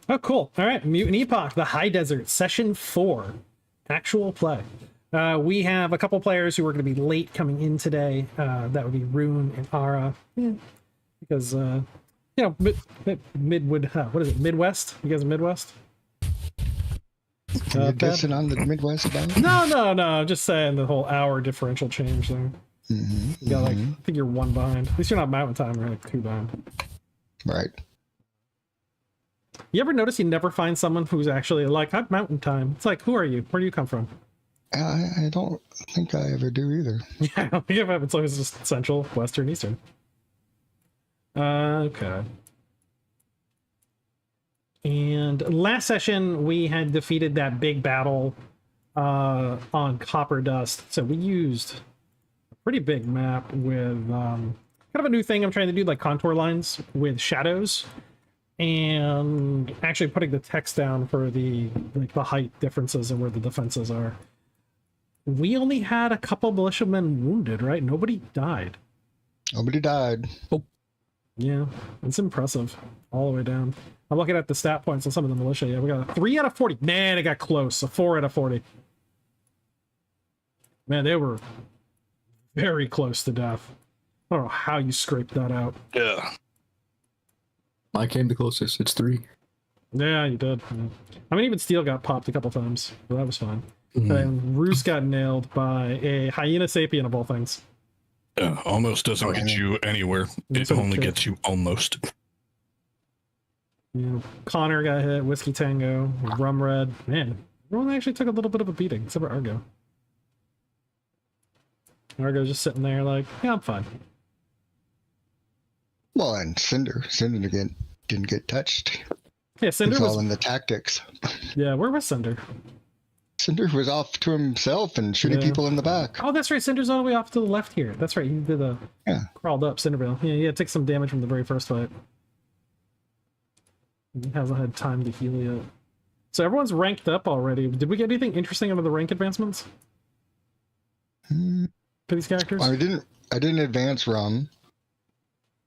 Oh, cool. All right, Mutant Epoch, the High Desert, Session 4, actual play. We have a couple players who are going to be late coming in today. That would be Rune and Ara, because you know, Midwood. What is it? Midwest? You guys are Midwest? You're dissing on the Midwest about it? No. Just saying the whole hour differential change thing. You got like, I think you're 1 behind. At least you're not Mountain Time. You're like 2 behind. Right. You ever notice you never find someone who's actually like, I'm Mountain Time? It's like, who are you? Where do you come from? I don't think I ever do either. Yeah, it's always just Central, Western, Eastern. Okay. And last session, we had defeated that big battle on Copper Dust. So we used a pretty big map with kind of a new thing I'm trying to do, like contour lines with shadows. And actually putting the text down for the height differences and where the defenses are. We only had a couple militiamen wounded, right? Nobody died. Nobody died. Oh. Yeah, it's impressive all the way down. I'm looking at the stat points on some of the militia. Yeah, we got a 3 out of 40. Man, it got close. A 4 out of 40. Man, they were very close to death. I don't know how you scraped that out. Yeah. I came the closest. It's 3. Yeah, you did. Yeah. I mean, even Steel got popped a couple times, but that was fine. And Roos got nailed by a hyena sapien of all things. Yeah, almost doesn't get you anywhere. It only gets you almost. Yeah, Connor got hit, Whiskey Tango, Rum Red. Man, everyone actually took a little bit of a beating, except for Argo. Argo's just sitting there like, yeah, I'm fine. Well, and Cinder didn't get touched. Yeah, Cinder was all in the tactics. Yeah, where was Cinder? Cinder was off to himself and shooting people in the back. Oh, that's right. Cinder's all the way off to the left here. That's right. He did crawled up Cinderville. Yeah, took some damage from the very first fight. He hasn't had time to heal yet. So everyone's ranked up already. Did we get anything interesting out of the rank advancements for these characters? I didn't advance Rum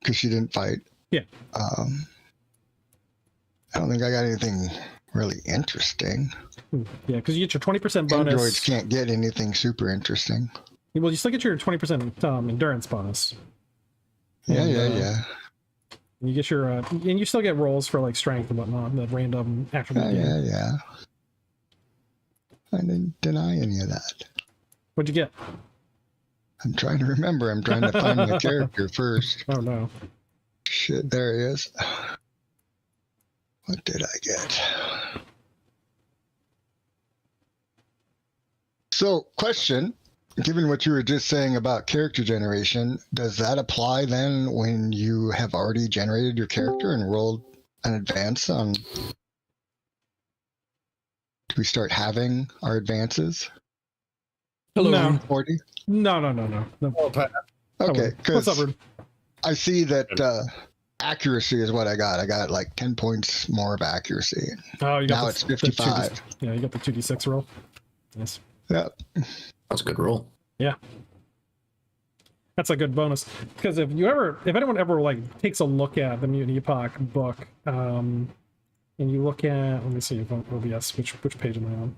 because she didn't fight. Yeah. I don't think I got anything really interesting. Yeah, because you get your 20% bonus. Androids can't get anything super interesting. Well, you still get your 20% endurance bonus. Yeah. You get your and you still get rolls for like strength and whatnot, the random attribute. Yeah. I didn't deny any of that. What'd you get? I'm trying to remember. I'm trying to find the character first. Oh no. Shit, there he is. What did I get? So, question, given what you were just saying about character generation, does that apply then when you have already generated your character and rolled an advance on? Do we start having our advances? Hello. No. 40? No. Okay, what's up, Rude? I see that accuracy is what I got. I got like 10 points more of accuracy. Oh, you got now it's 55. Yeah, you got the 2d6 roll. Nice. Yeah. That's a good roll. Yeah. That's a good bonus. Because if anyone ever like takes a look at the Mutant Epoch book, and you look at, let me see if OBS, which page am I on?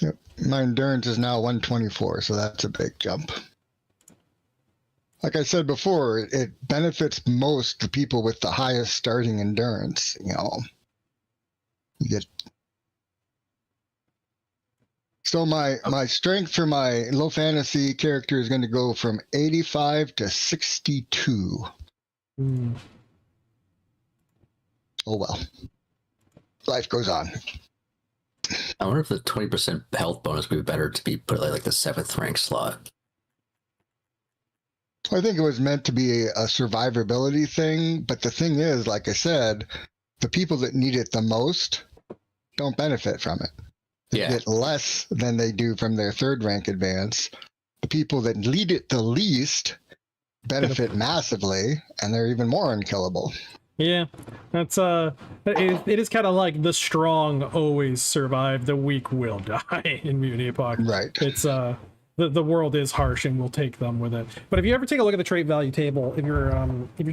Yep. My endurance is now 124, so that's a big jump. Like I said before, it benefits most the people with the highest starting endurance. You get. So my strength for my low fantasy character is going to go from 85 to 62. Oh well. Life goes on. I wonder if the 20% health bonus would be better to be put at like the 7th rank slot. I think it was meant to be a survivability thing, but the thing is, like I said, the people that need it the most don't benefit from it. They get less than they do from their 3rd rank advance. The people that need it the least benefit massively, and they're even more unkillable. Yeah, that's it is kind of like the strong always survive, the weak will die in Mutant Epoch. Right. It's the world is harsh and we'll take them with it. But if you ever take a look at the trait value table, if you're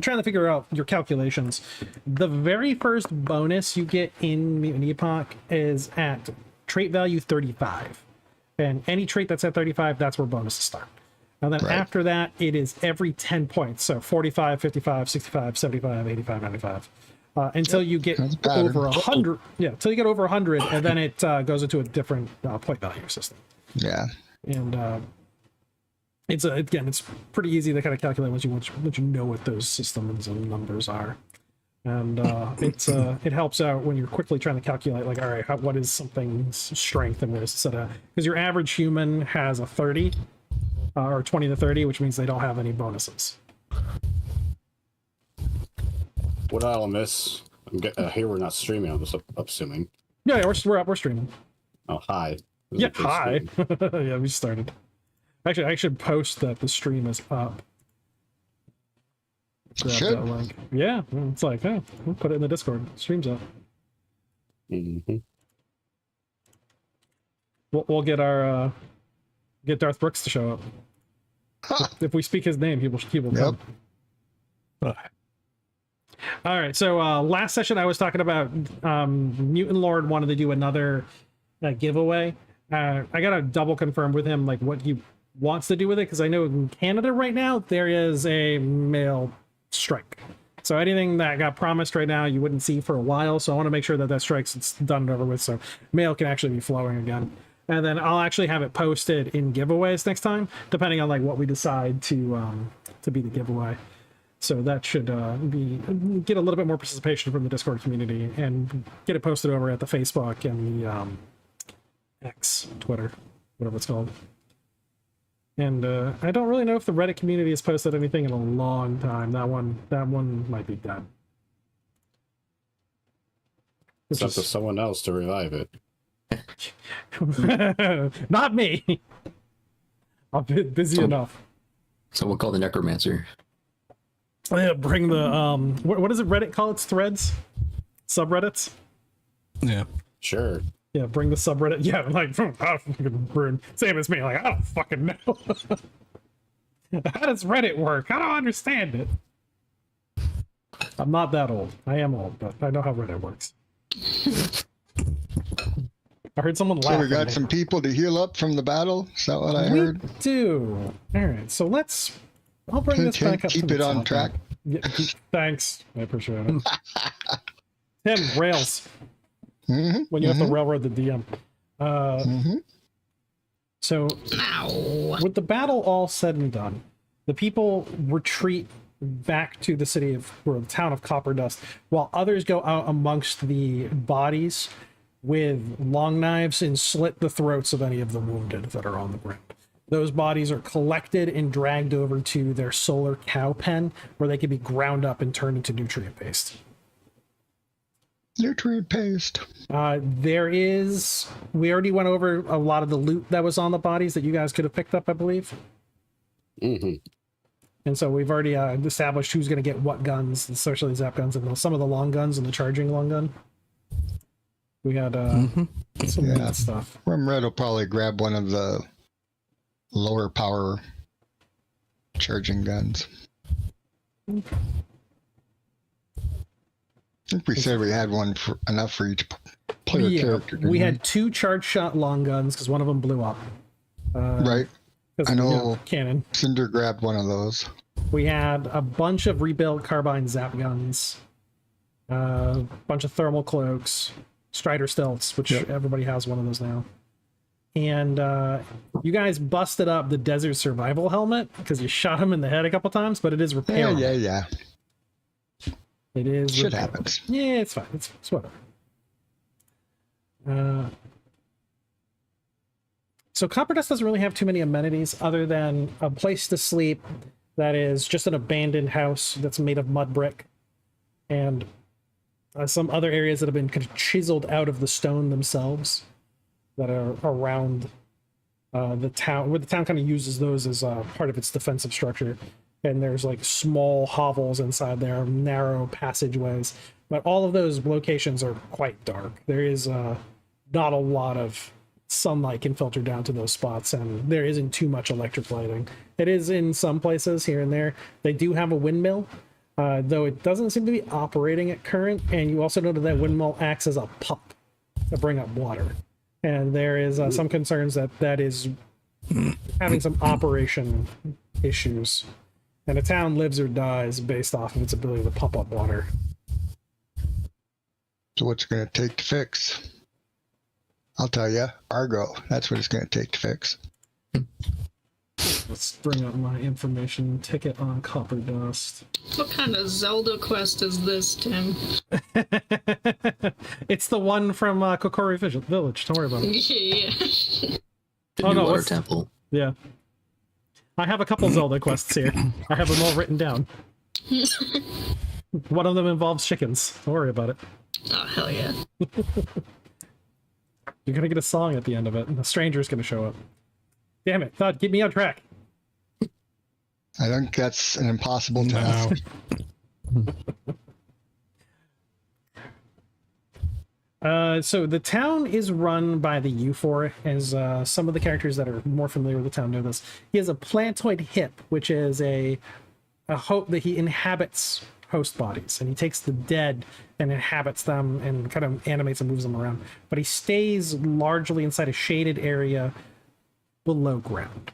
trying to figure out your calculations, the very first bonus you get in Mutant Epoch is at trait value 35. And any trait that's at 35, that's where bonuses start. And then after that, it is every 10 points. So 45, 55, 65, 75, 85, 95. Until you get over 100. Yeah, until you get over 100, and then it goes into a different point value system. Yeah. And it's pretty easy to kind of calculate once you know what those systems and numbers are. And it helps out when you're quickly trying to calculate, like, all right, what is something's strength and what is it at? Because your average human has a 30 or 20 to 30, which means they don't have any bonuses. What I'll miss? Here we're not streaming. I'm just assuming. Yeah, we're streaming. Oh, hi. Yeah, hi. Yeah, we started. Actually, I should post that the stream is up. Should. Yeah, it's like, oh, we'll put it in the Discord. Stream's up. Mm-hmm. We'll get our get Darth Brooks to show up. Huh. If we speak his name, he will come. All right, so last session I was talking about Mutant Lord wanted to do another giveaway. I gotta double confirm with him like what he wants to do with it, because I know in Canada right now there is a mail strike. So anything that got promised right now you wouldn't see for a while. So I want to make sure that strike's it's done and over with, so mail can actually be flowing again. And then I'll actually have it posted in giveaways next time, depending on like what we decide to be the giveaway. So that should get a little bit more participation from the Discord community and get it posted over at the Facebook and the X, Twitter, whatever it's called. And I don't really know if the Reddit community has posted anything in a long time. That one might be dead. It's up to someone else to revive it. Not me. I'm busy enough. So we'll call the necromancer. Yeah, bring the what does it Reddit call its threads? Subreddits? Yeah. Sure. Yeah, bring the subreddit. Yeah, like burn. Same as me. Like, I don't fucking know. How does Reddit work? I don't understand it. I'm not that old. I am old, but I know how Reddit works. I heard someone laugh. So we got some people to heal up from the battle. Is that what I heard? We do. All right, so I'll bring this back up. Keep it on track. Yeah, thanks. I appreciate it. Tim, rails. Mm-hmm, when you have to railroad the DM. So, with the battle all said and done, the people retreat back to the city or the town of Copperdust, while others go out amongst the bodies with long knives and slit the throats of any of the wounded that are on the ground. Those bodies are collected and dragged over to their solar cow pen, where they can be ground up and turned into nutrient paste. Nutrient paste. We already went over a lot of the loot that was on the bodies that you guys could have picked up, I believe. Mm-hmm. And so we've already established who's going to get what guns, especially zap guns, and some of the long guns and the charging long gun. We had some neat stuff. Red will probably grab one of the lower power charging guns. I think we said we had enough for each player character. We had 2 charge shot long guns because one of them blew up. Right. I know cannon. Cinder grabbed one of those. We had a bunch of rebuilt carbine zap guns, a bunch of thermal cloaks, Strider stilts, which everybody has one of those now. And you guys busted up the desert survival helmet because you shot him in the head a couple times, but it is repairable. Yeah. It is. Shit happens. Yeah, it's fine. It's whatever. So Copperdust doesn't really have too many amenities other than a place to sleep that is just an abandoned house that's made of mud brick, and some other areas that have been kind of chiseled out of the stone themselves that are around the town, where the town kind of uses those as part of its defensive structure. And there's like small hovels inside there, narrow passageways, but all of those locations are quite dark. There is not a lot of sunlight can filter down to those spots, and there isn't too much electric lighting. It is in some places here and there. They do have a windmill, though it doesn't seem to be operating at current, and you also noted that windmill acts as a pump to bring up water. And there is some concerns that is having some operation issues. And a town lives or dies based off of its ability to pump up water. So what's it going to take to fix? I'll tell you, Argo. That's what it's going to take to fix. Let's bring up my information ticket on copper dust. What kind of Zelda quest is this, Tim? It's the one from Kokori Village. Don't worry about it. Yeah. The Oh, new no, water it's- temple. Yeah. I have a couple Zelda quests here. I have them all written down. One of them involves chickens. Don't worry about it. Oh, hell yeah. You're gonna get a song at the end of it, and a stranger's gonna show up. Damn it, Todd, get me on track. I think that's an impossible task. So the town is run by the U4, as some of the characters that are more familiar with the town know this. He has a plantoid hip, which is a hope that he inhabits host bodies, and he takes the dead and inhabits them and kind of animates and moves them around. But he stays largely inside a shaded area below ground.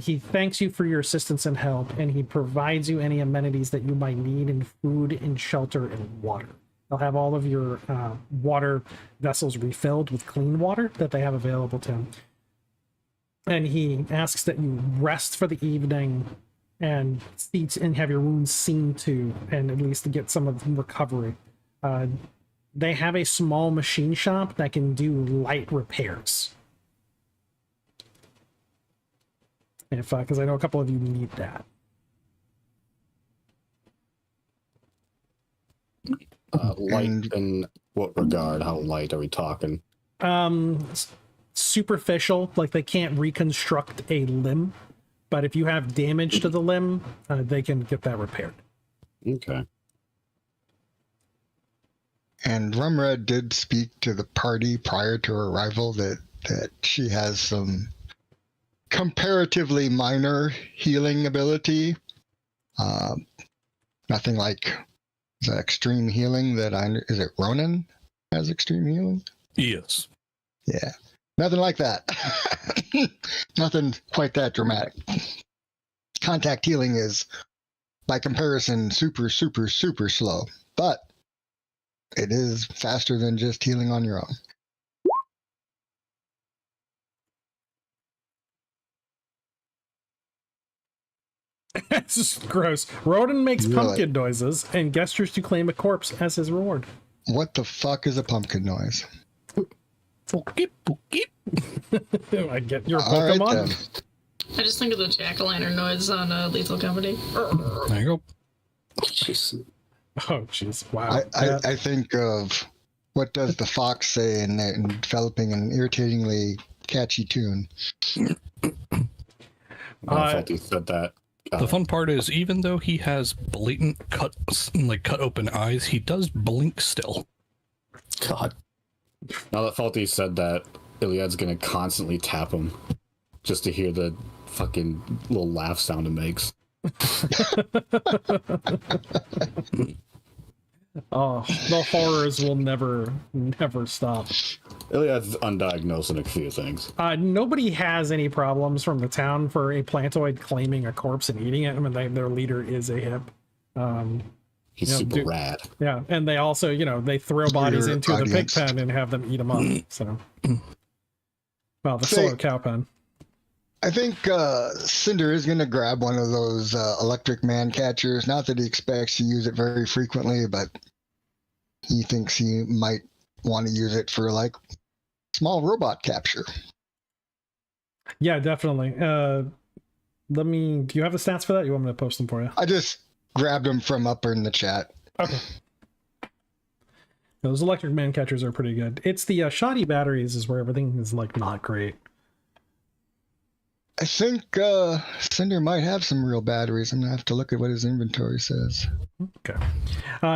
He thanks you for your assistance and help, and he provides you any amenities that you might need in food and shelter and water. They'll have all of your water vessels refilled with clean water that they have available to him. And he asks that you rest for the evening and have your wounds seen to, and at least to get some of the recovery. They have a small machine shop that can do light repairs. Because I know a couple of you need that. Light in what regard? How light are we talking? Superficial, like they can't reconstruct a limb, but if you have damage to the limb, they can get that repaired. Okay. And Rumred did speak to the party prior to her arrival that she has some comparatively minor healing ability. Nothing like the extreme healing that is it Ronan has extreme healing? Yes. Yeah. Nothing like that. Nothing quite that dramatic. Contact healing is, by comparison, super, super, super slow. But it is faster than just healing on your own. It's just gross. Rodin makes Really? pumpkin noises and gestures to claim a corpse as his reward. What the fuck is a pumpkin noise? I get your All right, Pokemon. then. I just think of the jack-o'-lantern noise on Lethal Company. There you go. Jeez. Oh, jeez. Wow. I think of what does the fox say in developing an irritatingly catchy tune. Faulty said that. The fun part is, even though he has blatant cut open eyes, he does blink still. God. Now that Faulty said that, Iliad's gonna constantly tap him just to hear the fucking little laugh sound it makes. Oh, the horrors will never stop. Iliad's undiagnosed in a few things. Nobody has any problems from the town for a plantoid claiming a corpse and eating it. I mean, their leader is a hip. He's super rad. Yeah, and they also, they throw bodies Your into the pig audience. pen and have them eat them up. So, well, the solar cow pen. I think Cinder is going to grab one of those electric man catchers. Not that he expects to use it very frequently, but he thinks he might want to use it for small robot capture. Yeah, definitely. Do you have the stats for that? You want me to post them for you? I just grabbed him from up in the chat. Okay. Those electric man catchers are pretty good. It's the shoddy batteries is where everything is not great. I think Cinder might have some real batteries. I'm going to have to look at what his inventory says. Okay.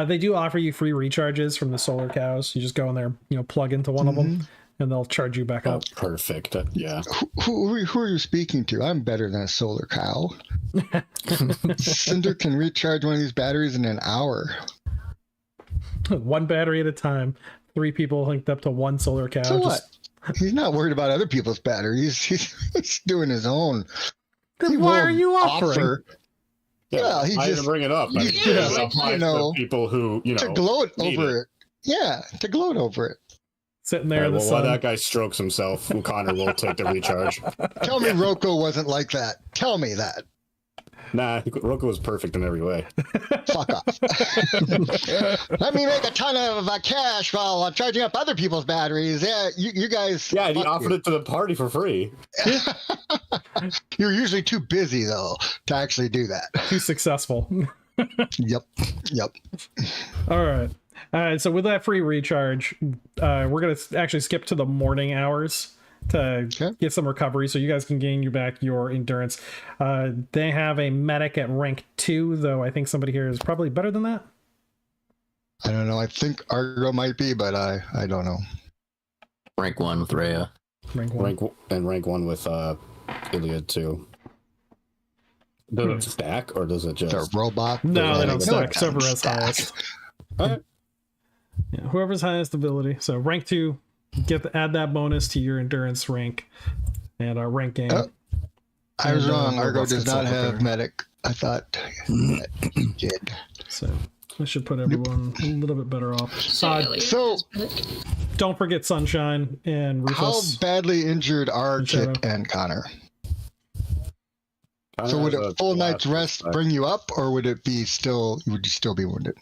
They do offer you free recharges from the solar cows. You just go in there, plug into one of them, and they'll charge you back Oh, up. perfect. Yeah. Who are you speaking to? I'm better than a solar cow. Cinder can recharge one of these batteries in an hour. One battery at a time. 3 people linked up to one solar cow. So what? He's not worried about other people's batteries. He's doing his own. Then why are you offering? Yeah, he I just didn't bring it up. I mean, just, it applies to people who, to gloat need over it. Yeah, to gloat over it. Sitting there in the while sun. that guy strokes himself, Connor will take the recharge. Tell me Rocco wasn't like that. Tell me that. Nah, Roku was perfect in every way. Fuck off. Let me make a ton of cash while I'm charging up other people's batteries. Yeah, you guys. Yeah, and he offered it to the party for free. You're usually too busy, though, to actually do that. Too successful. Yep. All right. So with that free recharge, we're going to actually skip to the morning hours to get some recovery so you guys can gain back your endurance. They have a medic at rank 2, though I think somebody here is probably better than that. I don't know. I think Argo might be, but I don't know. Rank 1 with Rhea. Rank 1. Rank 1 with Iliad too. Does it stack or does it just The robot? No, they don't stack. It doesn't Whoever has stack. highest. Okay. Yeah, whoever's highest ability. So rank 2, add that bonus to your endurance rank and our rank gain. I was wrong. Argo robots does can not have self-repair. medic. I thought it did. So I should put everyone a little bit better off. So, Don't forget Sunshine and how Rufus. badly injured are And Shadow. Kit and Connor? Connor So would has a full night's blast rest bring you up, or would it be still? Would you still be wounded?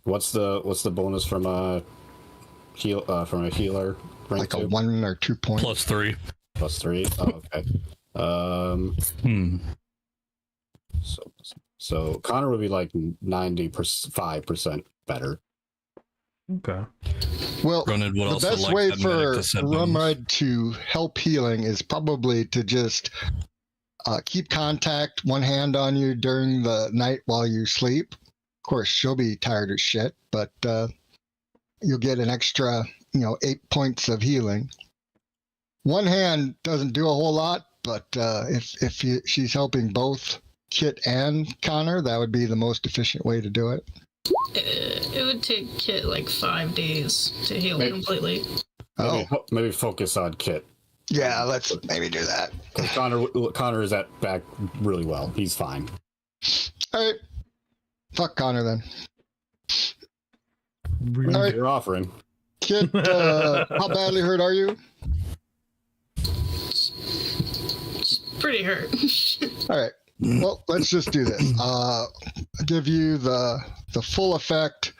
What's the bonus from a healer? Rank Like a 2? 1 or 2 point? +3. +3. Oh, okay. So Connor would be like 95% better. Okay. Well, Ronan would the also best like way that for medic to set bonus. Rumrud to help healing is probably to just keep contact, one hand on you during the night while you sleep. Of course, she'll be tired as shit, but you'll get an extra, 8 points of healing. One hand doesn't do a whole lot, but if she's helping both Kit and Connor, that would be the most efficient way to do it. It would take Kit like 5 days to heal completely. Maybe focus on Kit. Yeah, let's maybe do that. Because Connor is back really well. He's fine. All right. Fuck Connor then. Really? All right. You're offering. Kit, how badly hurt are you? Pretty hurt. All right. Well, let's just do this. I'll give you the full effect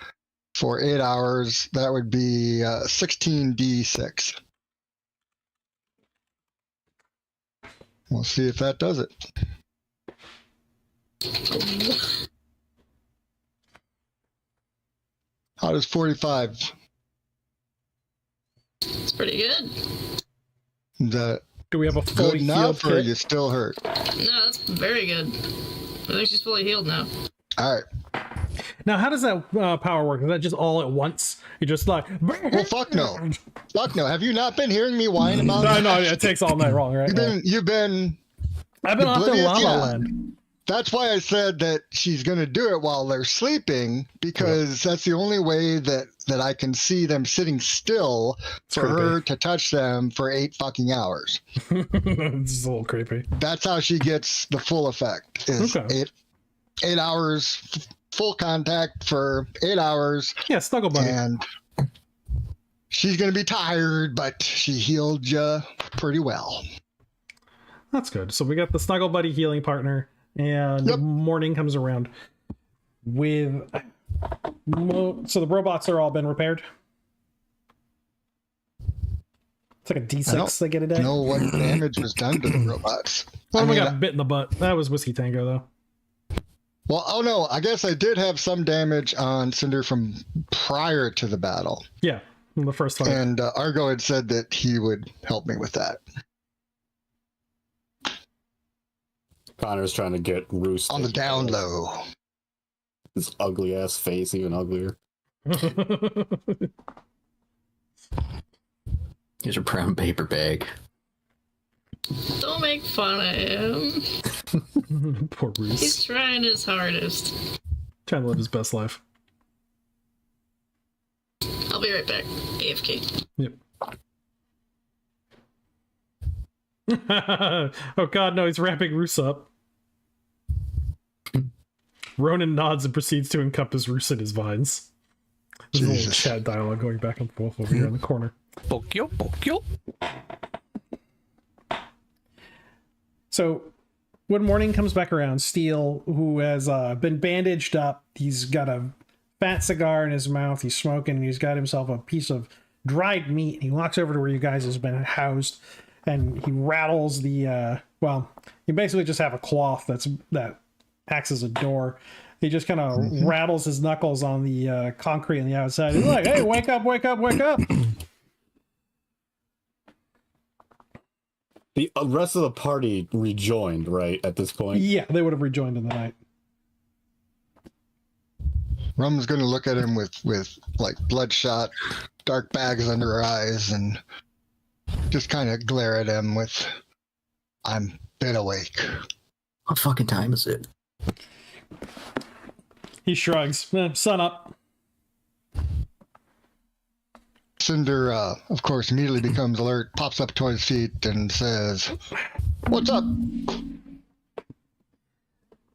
for 8 hours. That would be 16d6. We'll see if that does it. How does 45? It's pretty good. Is that Do we have a fully good healed enough, or Kit? you still hurt? No, that's very good. I think she's fully healed now. All right. Now, how does that power work? Is that just all at once? You're just like... Well, fuck no. Fuck no. Have you not been hearing me whine about No, it? no, it takes all night long, right? You've been I've been off in oblivious, Lava yeah. Land. That's why I said that she's going to do it while they're sleeping, because that's the only way that I can see them sitting still for creepy. her to touch them for 8 fucking hours. It's a little creepy. That's how she gets the full effect. Is Okay. 8 hours, full contact for 8 hours, Yeah, Snuggle Bunny. and she's going to be tired, but she healed you pretty well. That's good. So we got the Snuggle Buddy healing partner, and Yep. morning comes around with... So the robots are all been repaired? It's like a D6 they get a day? Know what damage was done to the robots. One of them I mean, got bit in the butt. That was Whiskey Tango, though. Well, oh no, I guess I did have some damage on Cinder from prior to the battle. Yeah, in the first fight. And Argo had said that he would help me with that. Connor's trying to get Roost On the down low. His ugly ass face, even uglier. Here's your brown paper bag. Don't make fun of him. Poor Bruce. He's trying his hardest. Trying to live his best life. I'll be right back. AFK. Yep. Oh god, no, he's wrapping Roos up. Ronan nods and proceeds to encompass Roos in his vines. There's a little chat dialogue going back and forth over here in the corner. Pokyo, pokyo. So, when morning comes back around, Steele, who has been bandaged up, he's got a fat cigar in his mouth, he's smoking, and he's got himself a piece of dried meat, and he walks over to where you guys have been housed, and he rattles the, you basically just have a cloth that acts as a door. He just kind of rattles his knuckles on the concrete on the outside. He's like, hey, wake up, wake up, wake up! The rest of the party rejoined, right, at this point? Yeah, they would have rejoined in the night. Rum's going to look at him with like bloodshot, dark bags under her eyes and just kind of glare at him with, I'm been awake. What fucking time is it? He shrugs. Sun up. Cinder, of course, immediately becomes alert, pops up to his feet and says, what's up? Do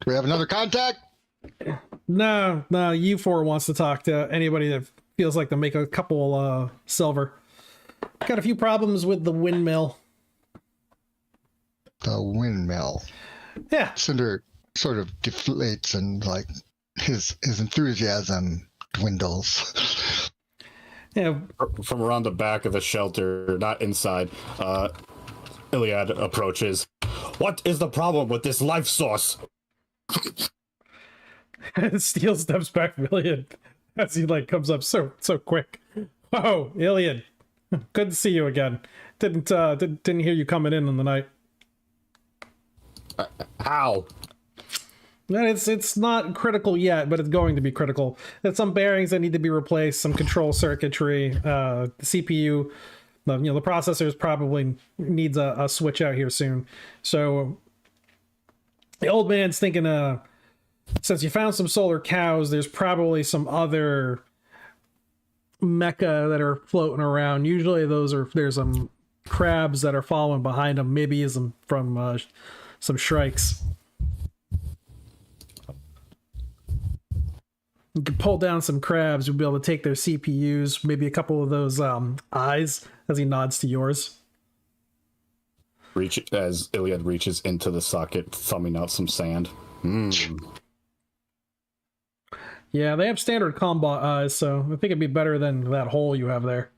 we have another contact? No, U4 wants to talk to anybody that feels like they'll make a couple silver. Got a few problems with the windmill. The windmill. Yeah. Cinder sort of deflates and like his enthusiasm dwindles. Yeah. From around the back of the shelter, not inside, Iliad approaches. What is the problem with this life source? Steel steps back really as he like comes up so quick. Oh, Iliad, good to see you again. Didn't hear you coming in the night. How? It's not critical yet, but it's going to be critical. There's some bearings that need to be replaced, some control circuitry, the CPU. The processors probably needs a switch out here soon. So the old man's thinking, since you found some solar cows, there's probably some other mecha that are floating around. Usually there's some crabs that are following behind them, maybe from some shrikes. You can pull down some crabs, you'll be able to take their CPUs, maybe a couple of those eyes, as he nods to yours. As Iliad reaches into the socket, thumbing out some sand. Yeah, they have standard combat eyes, so I think it'd be better than that hole you have there.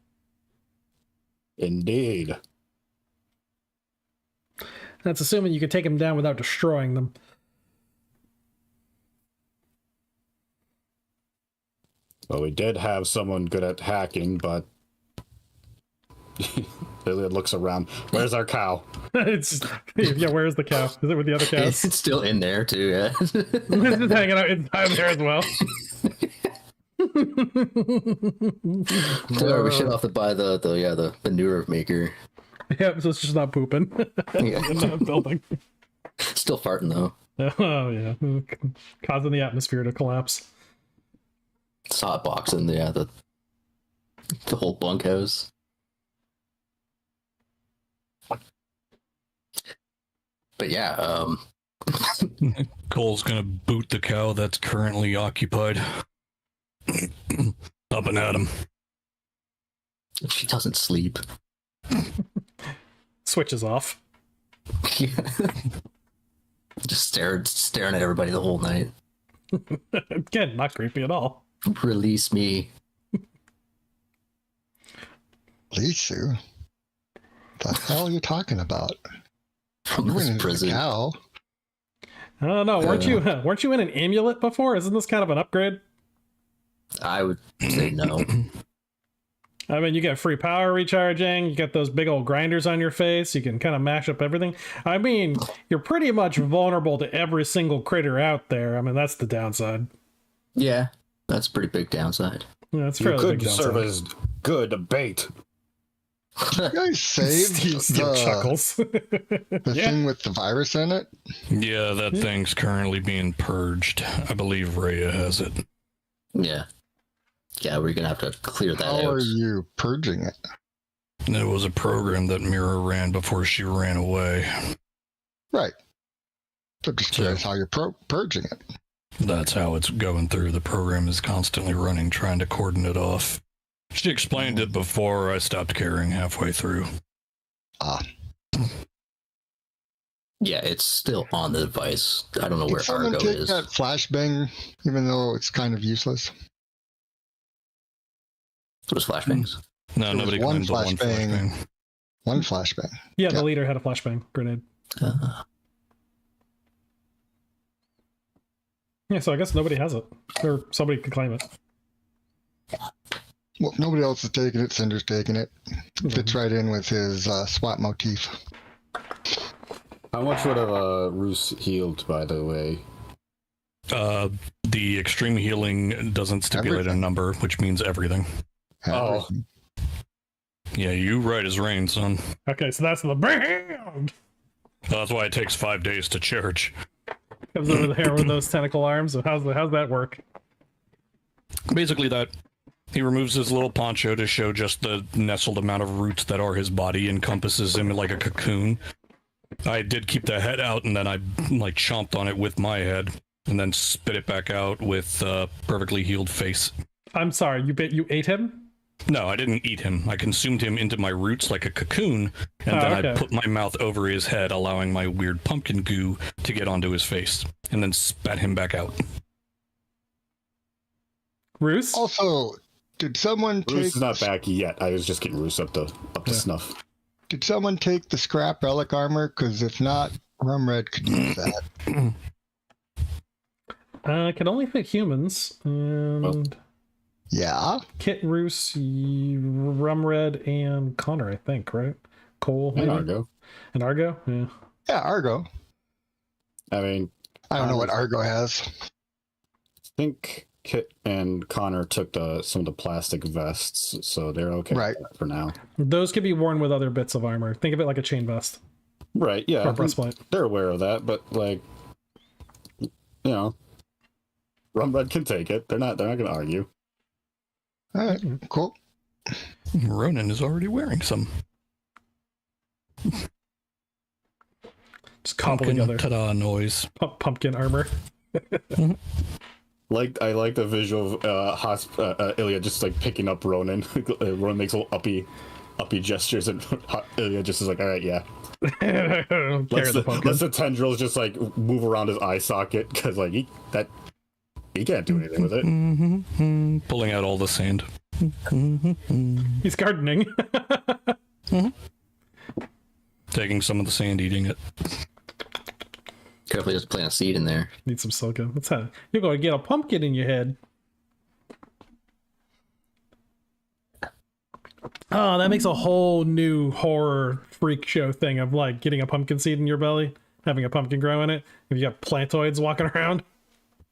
Indeed. That's assuming you could take them down without destroying them. Well, we did have someone good at hacking, but Iliad looks around. Where's our cow? Yeah, where's the cow? Is it with the other cows? It's still in there too, yeah. It's just hanging out inside there as well. So we should have to buy the manure maker. Yep, so it's just not pooping Yeah. in the building. Still farting though. Oh yeah, causing the atmosphere to collapse. It's hot boxing, the whole bunkhouse. But yeah, Cole's gonna boot the cow that's currently occupied. Up and at him. she doesn't sleep. Switches off. Yeah. Just staring at everybody the whole night. Again, not creepy at all. Release me. Lisu? The hell are you talking about? From You this went into the prison. cow. I don't know. Weren't you in an amulet before? Isn't this kind of an upgrade? I would say no. I mean, you get free power recharging. You get those big old grinders on your face. You can kind of mash up everything. I mean, you're pretty much vulnerable to every single critter out there. I mean, that's the downside. Yeah, that's a pretty big downside. Yeah, that's You fairly could big serve downside. as good bait. You guys saved Steel the, chuckles. the thing with the virus in it? Yeah, that thing's currently being purged. I believe Rhea has it. Yeah. Yeah, we're gonna have to clear that How out. are you purging it? It was a program that Mira ran before she ran away. Right. So just curious how you're purging it. That's how it's going through. The program is constantly running, trying to cordon it off. She explained it before. I stopped caring halfway through. Ah. Yeah, it's still on the device. I don't know Did where someone Argo take is. that flashbang, even though it's kind of useless? It was flashbangs. No, There was nobody one claimed the one flashbang. flashbang. One flashbang. Yeah, Yeah. the leader had a flashbang grenade. Yeah, so I guess nobody has it. Or somebody could claim it. Well, nobody else is taking it. Cinder's taking it. Fits right in with his SWAT motif. How much would have Roos healed, by the way? The extreme healing doesn't stipulate Everything. a number, which means everything. Oh. Yeah, you right as rain, son. Okay, so that's the brand. That's why it takes 5 days to charge. Comes over there with those tentacle arms. So how's that work? Basically, that he removes his little poncho to show just the nestled amount of roots that are his body, encompasses him like a cocoon. I did keep the head out, and then I like chomped on it with my head, and then spit it back out with perfectly healed face. I'm sorry, you ate him? No, I didn't eat him. I consumed him into my roots like a cocoon, and then okay. I put my mouth over his head, allowing my weird pumpkin goo to get onto his face, and then spat him back out. Roos? Also, did someone Roos take is not back yet. I was just getting Roos up to snuff. Did someone take the scrap relic armor? Because if not, Rumred could use that. Can only fit humans. And Yeah. Kit, Roos, Rumred, and Connor, I think, right? Cole, And maybe? Argo. And Argo? Yeah. Yeah, Argo. I mean, I don't know what Argo has. I think Kit and Connor took some of the plastic vests, so they're okay Right. with that for now. Those could be worn with other bits of armor. Think of it like a chain vest Right, yeah. or a breastplate. They're aware of that, but like, you know, Rumred can take it. They're not going to argue. All right, cool. Ronan is already wearing some. Just cobble Pumpkin together. ta-da noise. Pumpkin armor. I like the visual of Ilya just like picking up Ronan. Ronan makes little uppy gestures, and Ilya just is like, all right, yeah. Carry the pumpkin. Let's the tendrils just like move around his eye socket, because like he can't do anything with it. Pulling out all the sand. He's gardening. Taking some of the sand, eating it. Carefully just plant a seed in there. Need some silicone. That's how you're going to get a pumpkin in your head. Oh, that makes a whole new horror freak show thing of like getting a pumpkin seed in your belly, having a pumpkin grow in it, and you got plantoids walking around.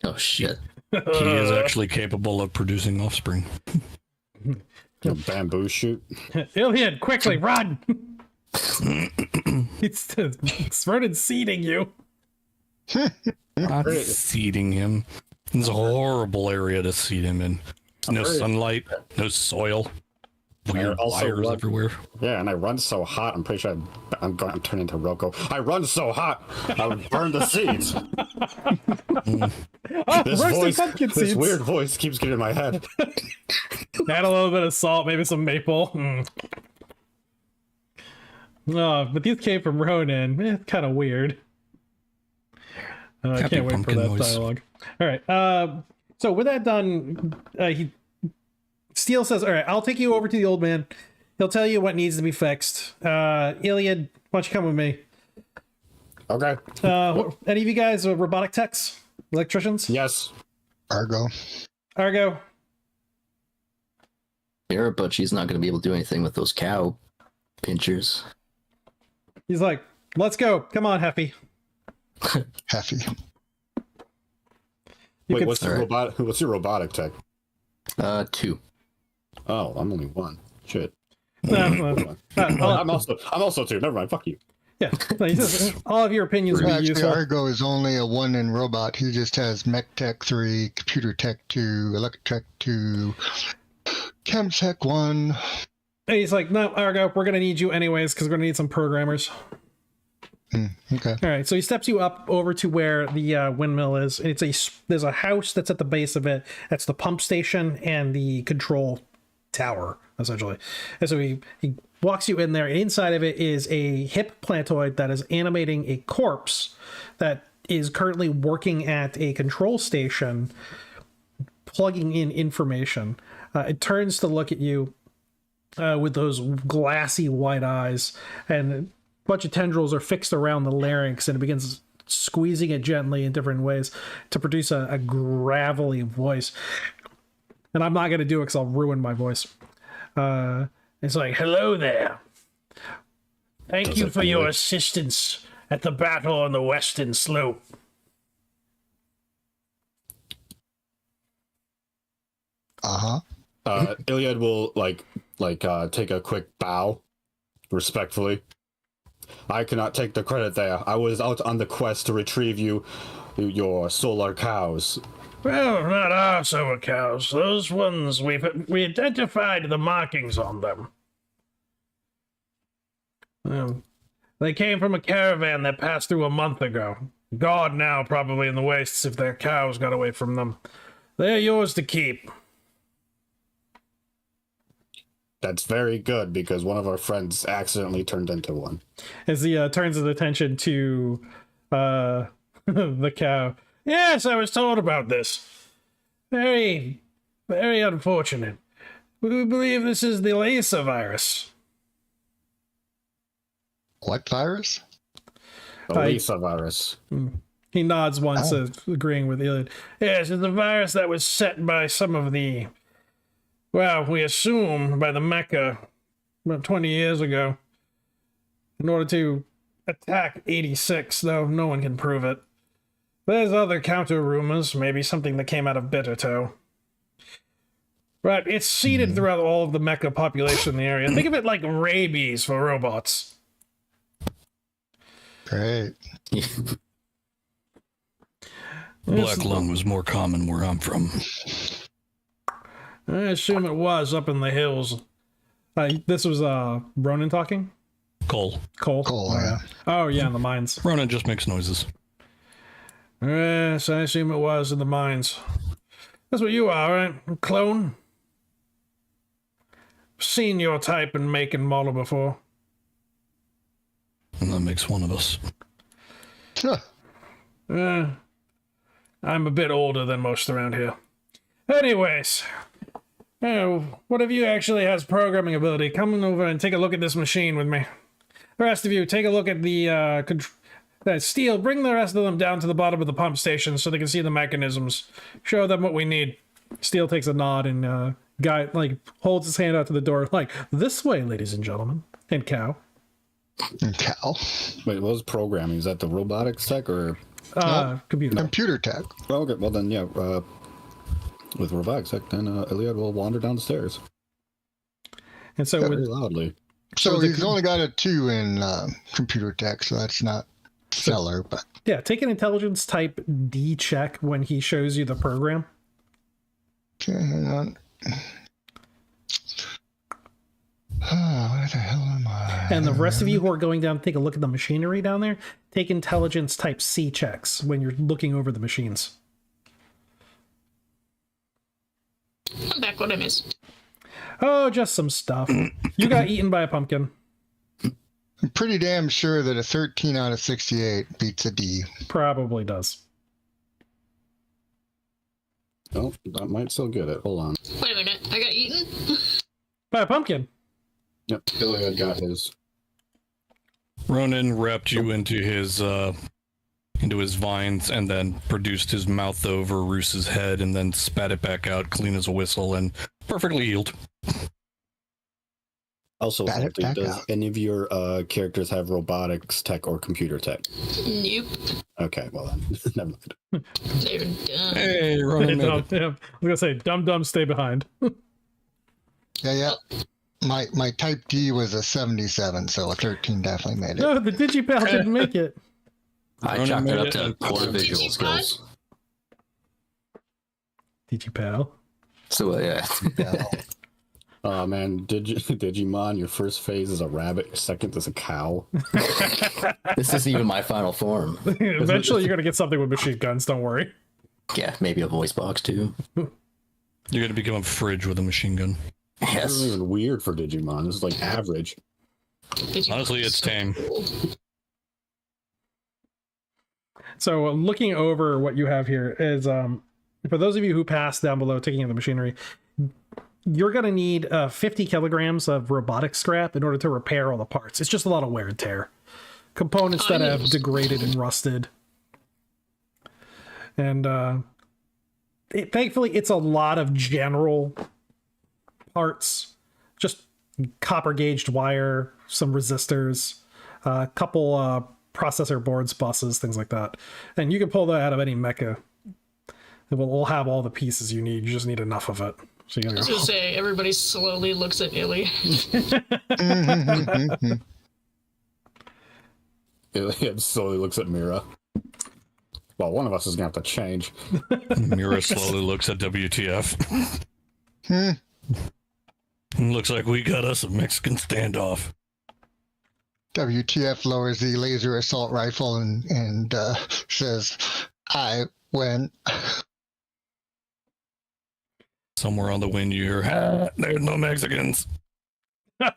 Oh shit. He is actually capable of producing offspring. A bamboo shoot. Iliad, quickly run! It's Ronan seeding you. Not seeding him. It's a horrible area to seed him in. No sunlight, no soil. Weird wires everywhere. Yeah, and I run so hot. I'm pretty sure I'm going to turn into Rocco. I run so hot, I'll burn the seeds. This weird voice keeps getting in my head. Add a little bit of salt, maybe some maple. Oh, but these came from Ronan. Kind of weird. I Happy can't wait for pumpkin that noise. dialogue. All right. So with that done, Steele says, "All right, I'll take you over to the old man. He'll tell you what needs to be fixed. Iliad, why don't you come with me? Okay. Any of you guys are robotic techs, electricians? Yes. Argo. Argo, Yeah, but she's not going to be able to do anything with those cow pinchers. he's like, let's go. Come on, Heffy. Heffy. You Wait, can- what's your robotic tech? 2. Oh, I'm only one. Shit. I'm also too. Never mind. Fuck you. Yeah, he says, all of your opinions will be Actually, useful. Argo is only a 1 in robot. He just has Mech Tech 3, Computer Tech 2, Electric 2, Chem Tech 1. And he's like, no, Argo, we're going to need you anyways because we're going to need some programmers. Okay. All right, so he steps you up over to where the windmill is. There's a house that's at the base of it. That's the pump station and the control tower, essentially. And so he walks you in there, and inside of it is a hip plantoid that is animating a corpse that is currently working at a control station, plugging in information. It turns to look at you with those glassy white eyes, and a bunch of tendrils are fixed around the larynx, and it begins squeezing it gently in different ways to produce a gravelly voice. And I'm not going to do it because I'll ruin my voice. It's like, hello there. Thank you for your assistance at the battle on the western slope. Iliad will take a quick bow, respectfully. I cannot take the credit there. I was out on the quest to retrieve your solar cows. Well, not our solar cows. Those ones, we identified the markings on them. They came from a caravan that passed through a month ago. God now probably in the wastes if their cows got away from them. They're yours to keep. That's very good, because one of our friends accidentally turned into one. As he turns his attention to the cow. Yes, I was told about this. Very, very unfortunate. We believe this is the Lisa virus. What virus? The Lisa virus. He nods once, agreeing with Iliad. Yes, it's a virus that was set by some of the... Well, we assume by the Mecca about 20 years ago in order to attack 86, though no one can prove it. There's other counter rumors, maybe something that came out of Bittertoe. Right, it's seeded throughout all of the Mecca population in the area. Think of it like rabies for robots. Great. Black lung was more common where I'm from. I assume it was up in the hills. This was Ronan talking? Cole. Cole, yeah. Oh, yeah, in the mines. Ronan just makes noises. Yes, I assume it was in the mines. That's what you are, right? A clone? Seen your type and make and model before. And that makes one of us. Huh. I'm a bit older than most around here. Anyways, one of you actually has programming ability. Come over and take a look at this machine with me. The rest of you, take a look at the Steel. Bring the rest of them down to the bottom of the pump station so they can see the mechanisms. Show them what we need. Steel takes a nod and guy holds his hand out to the door, like, this way, ladies and gentlemen. And Cow. And Cal. Wait, what was programming? Is that the robotics tech or Computer. Computer Tech. Oh, okay, well then, yeah. With robotics tech, then Iliad will wander down the stairs. And so very loudly. So he's only got a 2 in Computer Tech, so that's not stellar, but... Yeah, take an intelligence type D check when he shows you the program. Okay, hang on. Where the hell am I? And the rest of you who are going down to take a look at the machinery down there, take intelligence type C checks when you're looking over the machines. I'm back. What I missed? Oh, just some stuff. You got eaten by a pumpkin. I'm pretty damn sure that a 13 out of 68 beats a D. Probably does. Oh, that might still get it. Hold on. Wait a minute. I got eaten? By a pumpkin. Yep, Iliad got his. Ronan wrapped you into his vines and then produced his mouth over Roos's head and then spat it back out clean as a whistle and perfectly healed. Also, Spat it back does out. any of your characters have robotics tech or computer tech? Nope. Okay, well then, never mind. They're done. Hey, Ronan made it. Yeah, I was going to say, dumb, stay behind. Yeah. My type D was a 77, so a 13 definitely made it. No, the Digipal didn't make it. I Ronan chalked it made up to it. poor visual skills. Digipal. So yeah. Oh man, Digimon, your first phase is a rabbit, your second is a cow. This isn't even my final form. Eventually, you're gonna get something with machine guns. Don't worry. Yeah, maybe a voice box too. You're going to become a fridge with a machine gun. This Yes. isn't even weird for Digimon. This is like average. Honestly, it's tame. So looking over what you have here is, for those of you who passed down below taking in the machinery, you're going to need 50 kilograms of robotic scrap in order to repair all the parts. It's just a lot of wear and tear. Components that have degraded and rusted. And thankfully, it's a lot of general parts. Just copper gauged wire, some resistors, a couple processor boards, buses, things like that. And you can pull that out of any mecha. We'll have all the pieces you need. You just need enough of it. So you I was gotta gonna say, everybody slowly looks at Illy. It slowly looks at Mira. Well, one of us is gonna have to change. Mira slowly looks at WTF. Looks like we got us a Mexican standoff. WTF lowers the laser assault rifle and says, "I win." Somewhere on the wind, you hear, "Ah, there's no Mexicans."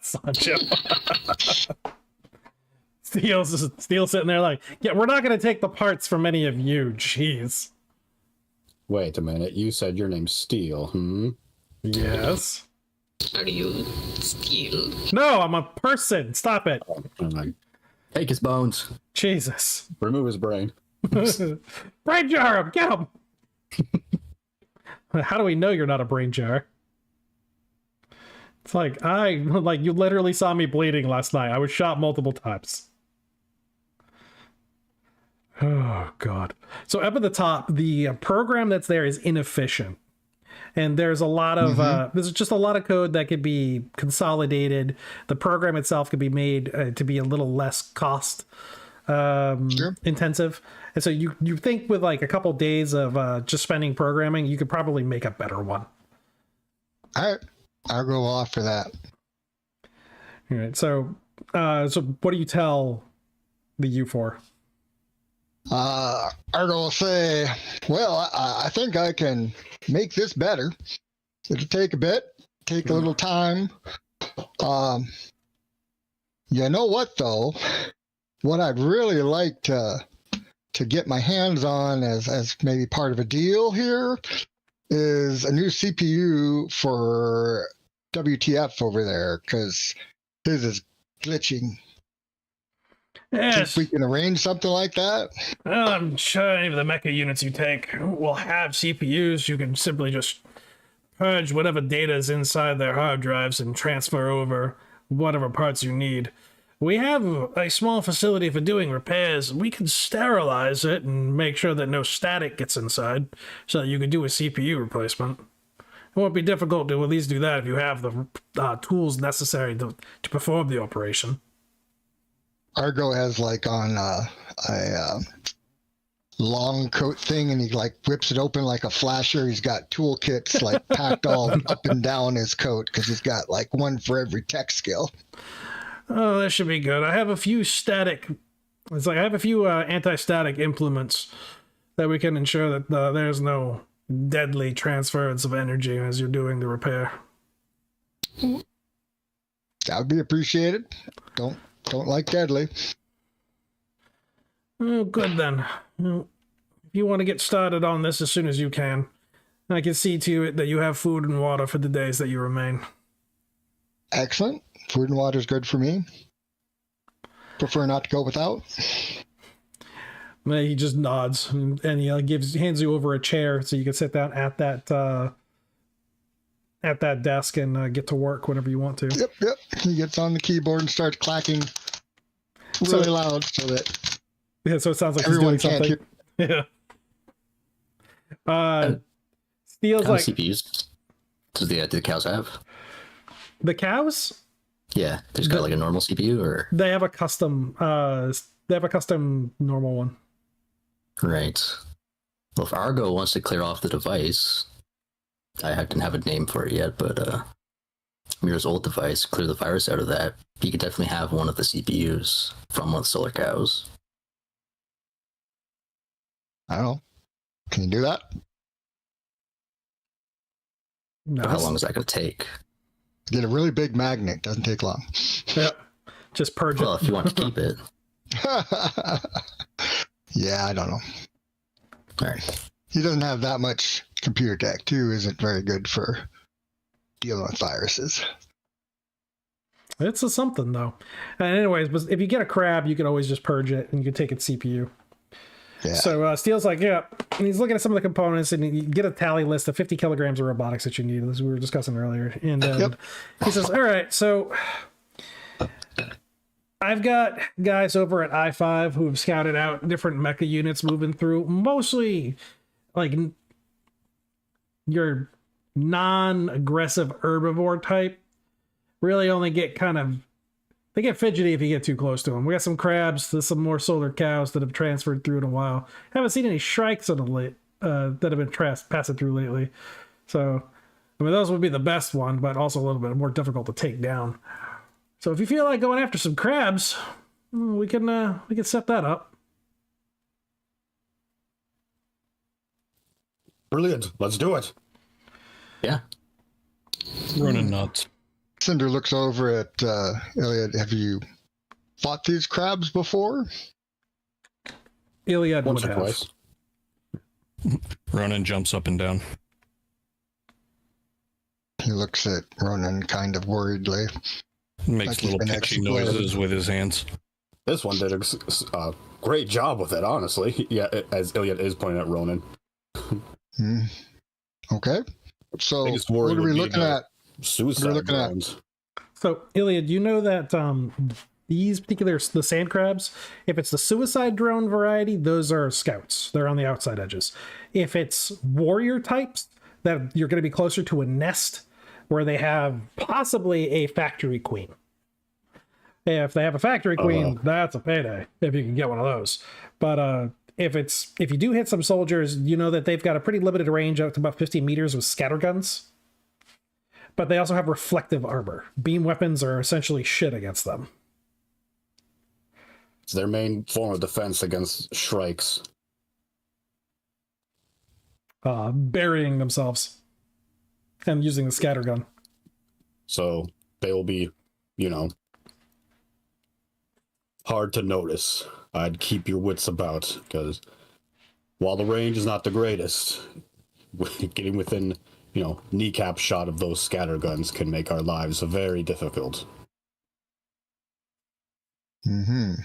Sancho. Steel's sitting there like, yeah, we're not going to take the parts from any of you. Jeez. Wait a minute, you said your name's Steel, Yes. Are you Steel? No, I'm a person. Stop it. Never mind. Take his bones. Jesus. Remove his brain. Brain jar him. Get him. How do we know you're not a brain jar? It's like, you literally saw me bleeding last night. I was shot multiple times. Oh, God. So up at the top, the program that's there is inefficient. And there's a lot of, there's just a lot of code that could be consolidated. The program itself could be made to be a little less cost intensive. And so you think with like a couple days of just spending programming, you could probably make a better one. I'll go off for that. All right. So what do you tell the U4? Argo will say, well, I think I can make this better. It'll take a bit, take a little time. You know what, though? What I'd really like to get my hands on as maybe part of a deal here is a new CPU for WTF over there, because his is glitching. Yes. Think we can arrange something like that? Well, I'm sure any of the mecha units you take will have CPUs. You can simply just purge whatever data is inside their hard drives and transfer over whatever parts you need. We have a small facility for doing repairs. We can sterilize it and make sure that no static gets inside so that you can do a CPU replacement. It won't be difficult to at least do that if you have the tools necessary to perform the operation. Argo has like on a long coat thing, and he like rips it open like a flasher. He's got toolkits like packed all up and down his coat because he's got like one for every tech skill. Oh, that should be good. I have a few anti-static implements that we can ensure that there's no deadly transference of energy as you're doing the repair. That would be appreciated. Don't like deadly. Oh, good then. Well, if you want to get started on this as soon as you can, I can see to it that you have food and water for the days that you remain. Excellent. Food and water is good for me. Prefer not to go without. He just nods and he hands you over a chair so you can sit down at that desk and get to work whenever you want to. Yep. He gets on the keyboard and starts clacking really loud so that so it sounds like everyone he's doing something. Yeah. Steel's How like many CPUs do the cows have? The cows, Yeah, there's got like a normal CPU, or they have a custom normal one. right. Well, if Argo wants to clear off the device, I didn't have a name for it yet, but Mira's old device, clear the virus out of that. You could definitely have one of the CPUs from one of the solar cows. I don't know. Can you do that? No, How long is that going to take? Get a really big magnet. Doesn't take long. Yep. Just purge Well, it. if you want to keep it. Yeah, I don't know. All right. He doesn't have that much computer tech, too. Isn't very good for dealing with viruses. It's a something though. And anyways, but if you get a crab, you can always just purge it, and you can take its CPU. Yeah. So Steele's like, yeah, and he's looking at some of the components, and you get a tally list of 50 kilograms of robotics that you need, as we were discussing earlier. And he says, all right, so I've got guys over at I-5 who have scouted out different mecha units moving through, mostly like your non-aggressive herbivore type. Really only get they get fidgety if you get too close to them. We got some crabs, there's some more solar cows that have transferred through in a while. Haven't seen any shrikes that have been passing through lately. So, I mean, those would be the best one, but also a little bit more difficult to take down. So if you feel like going after some crabs, we can set that up. Brilliant. Let's do it. Yeah. Running nuts. Cinder looks over at Iliad. Have you fought these crabs before? Iliad Once would or have. twice. Ronan jumps up and down. He looks at Ronan kind of worriedly. Makes Like he's little been pitchy exploded. noises with his hands. This one did a great job with it, honestly. Yeah, as Iliad is pointing at Ronan. Okay. So Biggest what worry are we would be looking the at? Suicide looking at- drones. So, Iliad, you know that these the sand crabs, if it's the suicide drone variety, those are scouts. They're on the outside edges. If it's warrior types, that you're going to be closer to a nest where they have possibly a factory queen. If they have a factory queen, that's a payday if you can get one of those. But if you do hit some soldiers, you know that they've got a pretty limited range out to about 50 meters with scatter guns. But they also have reflective armor. Beam weapons are essentially shit against them. It's their main form of defense against shrikes. Burying themselves and using the scatter gun. So they will be, hard to notice. I'd keep your wits about, because while the range is not the greatest, getting within, kneecap shot of those scatter guns can make our lives very difficult. Mm-hmm.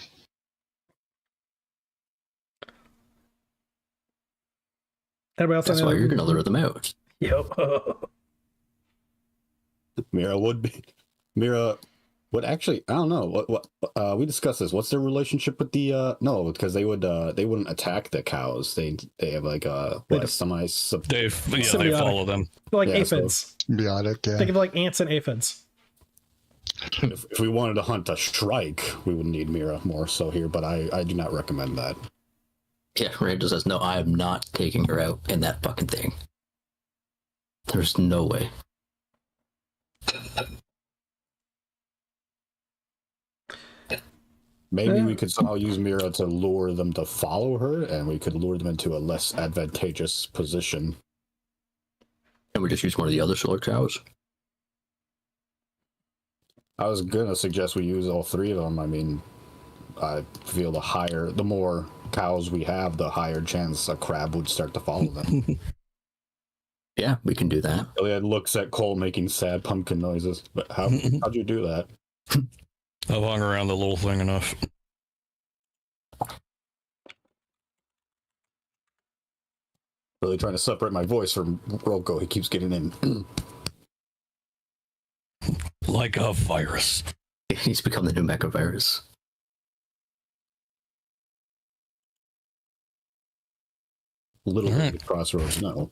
Anybody else? That's why you're going to lure them out. Yep. Mira would actually, I don't know what we discussed this. What's their relationship with the no, because they wouldn't attack the cows. They have like They what, don't. They Symbiotic. follow them. Like Yeah, so- aphids. Biotic, yeah. Think of like ants and aphids. if we wanted to hunt a shrike, we would need Mira more so here, but I do not recommend that. Yeah, Randall says, no, I am not taking her out in that fucking thing. There's no way. Maybe we could somehow use Mira to lure them to follow her, and we could lure them into a less advantageous position. Can we just use one of the other solar cows? I was gonna suggest we use all three of them. I mean, I feel the more cows we have, the higher chance a crab would start to follow them. Yeah, we can do that. Iliad looks at Cole making sad pumpkin noises. But how'd you do that? I've hung around the little thing enough. Really trying to separate my voice from Roko. He keeps getting in. Like a virus. He's become the new mecha virus. Little All right. bit of crossroads, no.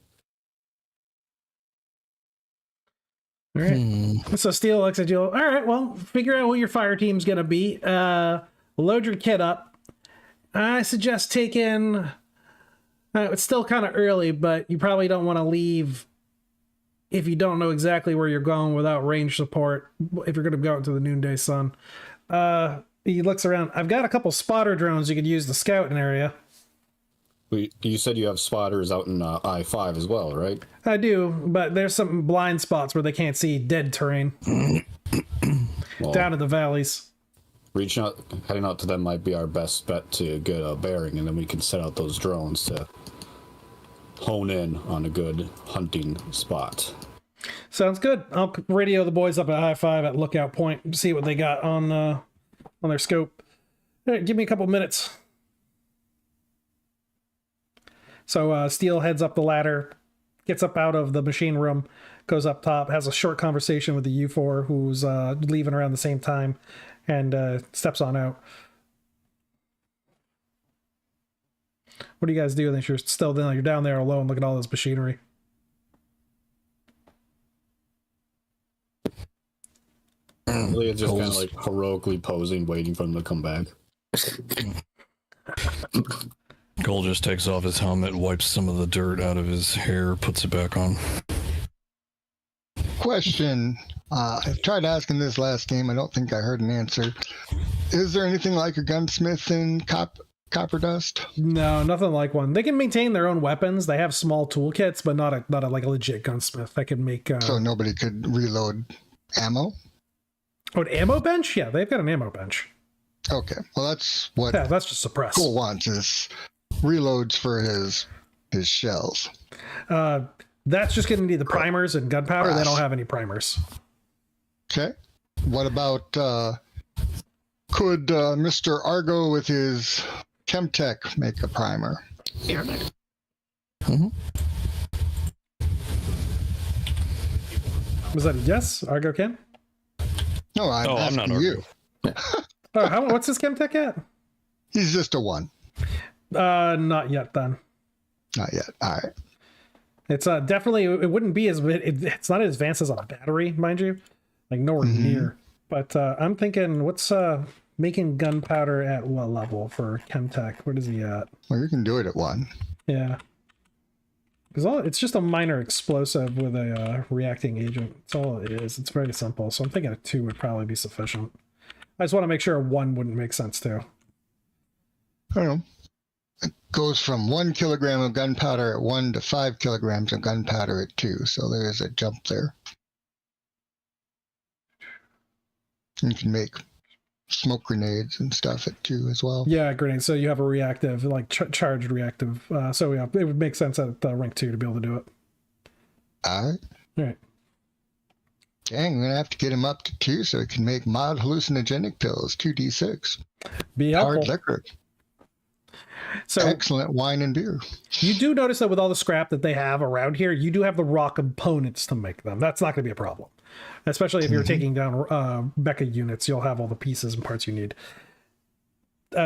All right. So Steel looks at you. All right, well, figure out what your fire team's gonna be. Load your kit up. I suggest taking. It's still kind of early, but you probably don't want to leave if you don't know exactly where you're going without range support. If you're gonna go into the noonday sun, he looks around. I've got a couple spotter drones you could use to scout an area. You said you have spotters out in I-5 as well, right? I do, but there's some blind spots where they can't see dead terrain. Well, Down in the valleys. Heading out to them might be our best bet to get a bearing, and then we can set out those drones to hone in on a good hunting spot. Sounds good. I'll radio the boys up at I-5 at Lookout Point, see what they got on their scope. All right, give me a couple minutes. So Steele heads up the ladder, gets up out of the machine room, goes up top, has a short conversation with the U4 who's leaving around the same time, and steps on out. What do you guys do? You're still down. You're down there alone. Look at all this machinery. Leah's just kind of like heroically posing, waiting for them to come back. Cole just takes off his helmet, wipes some of the dirt out of his hair, puts it back on. Question. I've tried asking this last game. I don't think I heard an answer. Is there anything like a gunsmith in Copper Dust? No, nothing like one. They can maintain their own weapons. They have small toolkits, but not a like a legit gunsmith that can make. So nobody could reload ammo? Oh, an ammo bench? Yeah, they've got an ammo bench. Okay. Well, that's what Yeah, that's just suppressed. Cole wants is reloads for his shells. That's just going to need the primers and gunpowder. They don't have any primers. Okay. What about could Mr. Argo with his Chemtech make a primer? Yeah. Was that a yes? Argo can? No, I'm I'm not asking you. What's his Chemtech at? He's just a 1. Not yet then. Not yet. All right. It's definitely, it wouldn't be as, it's not as advanced as a battery, mind you. Like nowhere near. But I'm thinking, what's making gunpowder at what level for Chemtech? What is he at? Well, you can do it at 1. Yeah. Because it's just a minor explosive with a reacting agent. That's all it is. It's very simple. So I'm thinking a 2 would probably be sufficient. I just want to make sure a 1 wouldn't make sense too. I don't know. It goes from 1 kilogram of gunpowder at 1 to 5 kilograms of gunpowder at 2. So there is a jump there. You can make smoke grenades and stuff at 2 as well. Yeah, grenades. So you have a reactive, like charged reactive. So yeah, it would make sense at rank 2 to be able to do it. All right. All right. Dang, we're gonna have to get him up to 2 so he can make mild hallucinogenic pills, 2d6. Be helpful. Hard liquor. So excellent wine and beer. You do notice that with all the scrap that they have around here, you do have the raw components to make them. That's not going to be a problem. Especially if you're taking down Becca units, you'll have all the pieces and parts you need.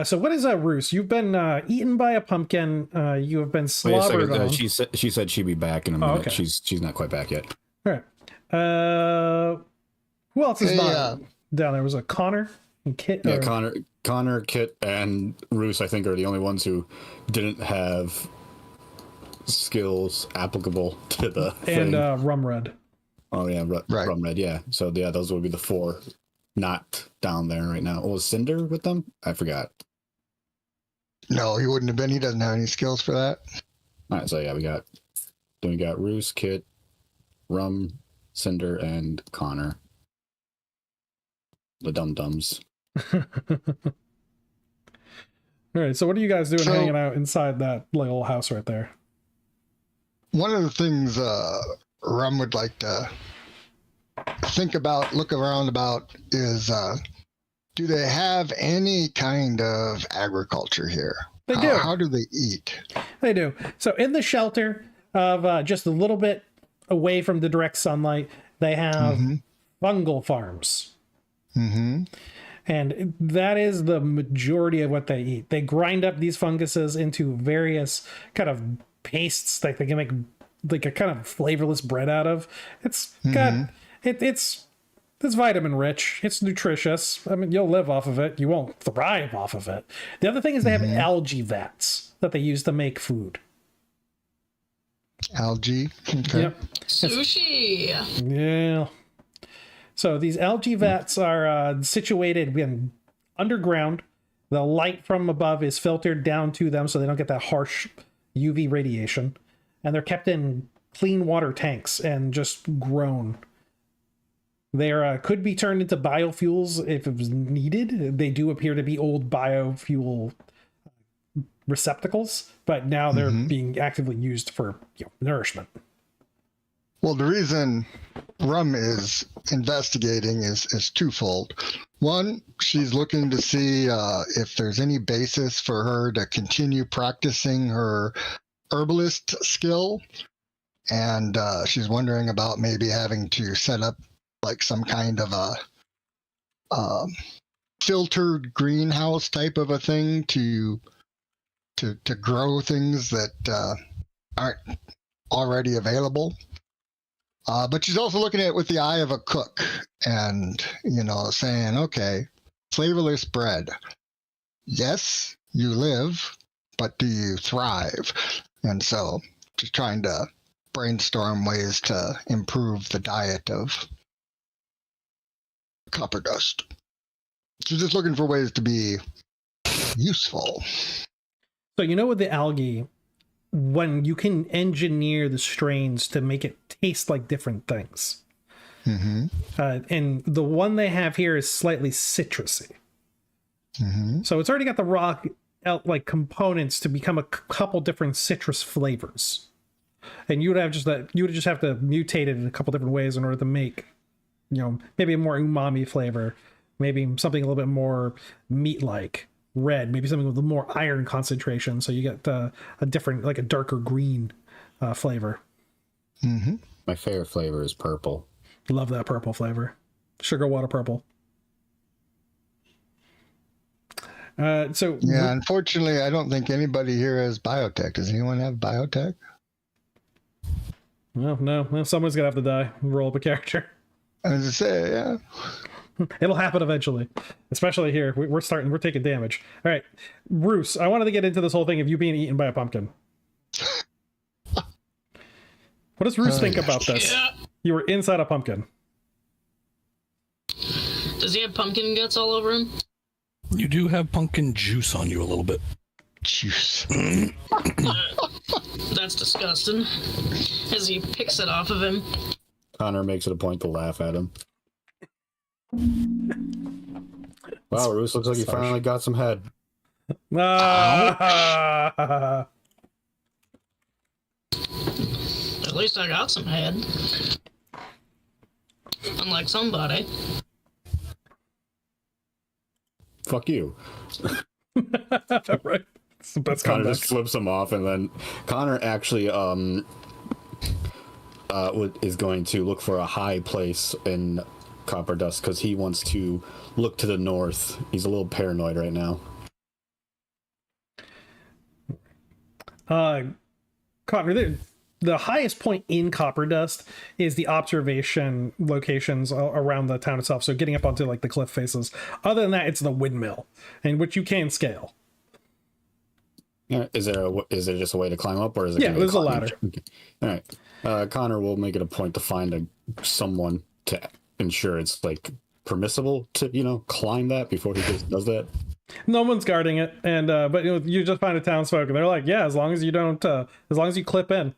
So what is Roos? You've been eaten by a pumpkin. You have been slobbered on. She said she'd be back in a minute. Okay. She's not quite back yet. All right. Who else is not down there? Was it Connor and Kit? Yeah, Connor, Kit, and Roos, I think, are the only ones who didn't have skills applicable to the thing. And Rumred. Oh, yeah, right. Rumred, yeah. So, yeah, those would be the 4 not down there right now. Oh, was Cinder with them? I forgot. No, he wouldn't have been. He doesn't have any skills for that. All right, so, yeah, we got Roos, Kit, Rum, Cinder, and Connor. The dum-dums. All right, so what are you guys doing hanging out inside that little house right there? One of the things Rum would like to look around about is do they have any kind of agriculture here? They do. How do they eat? They do. So in the shelter of just a little bit away from the direct sunlight, they have fungal farms. Mm-hmm. And that is the majority of what they eat. They grind up these funguses into various kind of pastes that they can make like a kind of flavorless bread out of. It's got It's vitamin rich. It's nutritious. I mean, you'll live off of it. You won't thrive off of it. The other thing is they have algae vats that they use to make food. Algae. Okay. Yep. Sushi. Yeah. So these algae vats are situated underground. The light from above is filtered down to them so they don't get that harsh UV radiation. And they're kept in clean water tanks and just grown. They could be turned into biofuels if it was needed. They do appear to be old biofuel receptacles, but now they're being actively used for nourishment. Well, the reason Rum is investigating is twofold. One, she's looking to see if there's any basis for her to continue practicing her herbalist skill. And she's wondering about maybe having to set up like some kind of a filtered greenhouse type of a thing to grow things that aren't already available. But she's also looking at it with the eye of a cook and, saying, okay, flavorless bread. Yes, you live, but do you thrive? And so she's trying to brainstorm ways to improve the diet of copper dust. She's just looking for ways to be useful. So with the algae, when you can engineer the strains to make it taste like different things. And the one they have here is slightly citrusy. So it's already got the raw components to become a couple different citrus flavors. And you would just have to mutate it in a couple different ways in order to make, maybe a more umami flavor, maybe something a little bit more meat-like. Red, maybe something with a more iron concentration, so you get a different, like a darker green flavor. My favorite flavor is purple. Love that purple flavor. Sugar water purple. Yeah, unfortunately, I don't think anybody here has biotech. Does anyone have biotech? No. Someone's gonna have to die. Roll up a character. I was to say, yeah. It'll happen eventually, especially here. We're taking damage. All right, Bruce, I wanted to get into this whole thing of you being eaten by a pumpkin. What does Bruce think about this? Yeah. You were inside a pumpkin. Does he have pumpkin guts all over him? You do have pumpkin juice on you a little bit. Juice. That's disgusting. As he picks it off of him. Connor makes it a point to laugh at him. Wow, Roos, looks like you finally got some head. Ah! At least I got some head. Unlike somebody. Fuck you. Right. It's the best Connor context. just flips him off, and then Connor actually is going to look for a high place in Copper Dust because he wants to look to the north. He's a little paranoid right now. Connor, the highest point in Copper Dust is the observation locations around the town itself. So getting up onto like the cliff faces. Other than that, it's the windmill, in which you can scale. Yeah, is there just a way to climb up, or is it? Yeah, there's a ladder. Okay. All right, Connor will make it a point to find someone to ensure it's like permissible to climb that before he just does that. No one's guarding it, and but you just find a townsfolk, and they're like, yeah, as long as you don't, as long as you clip in.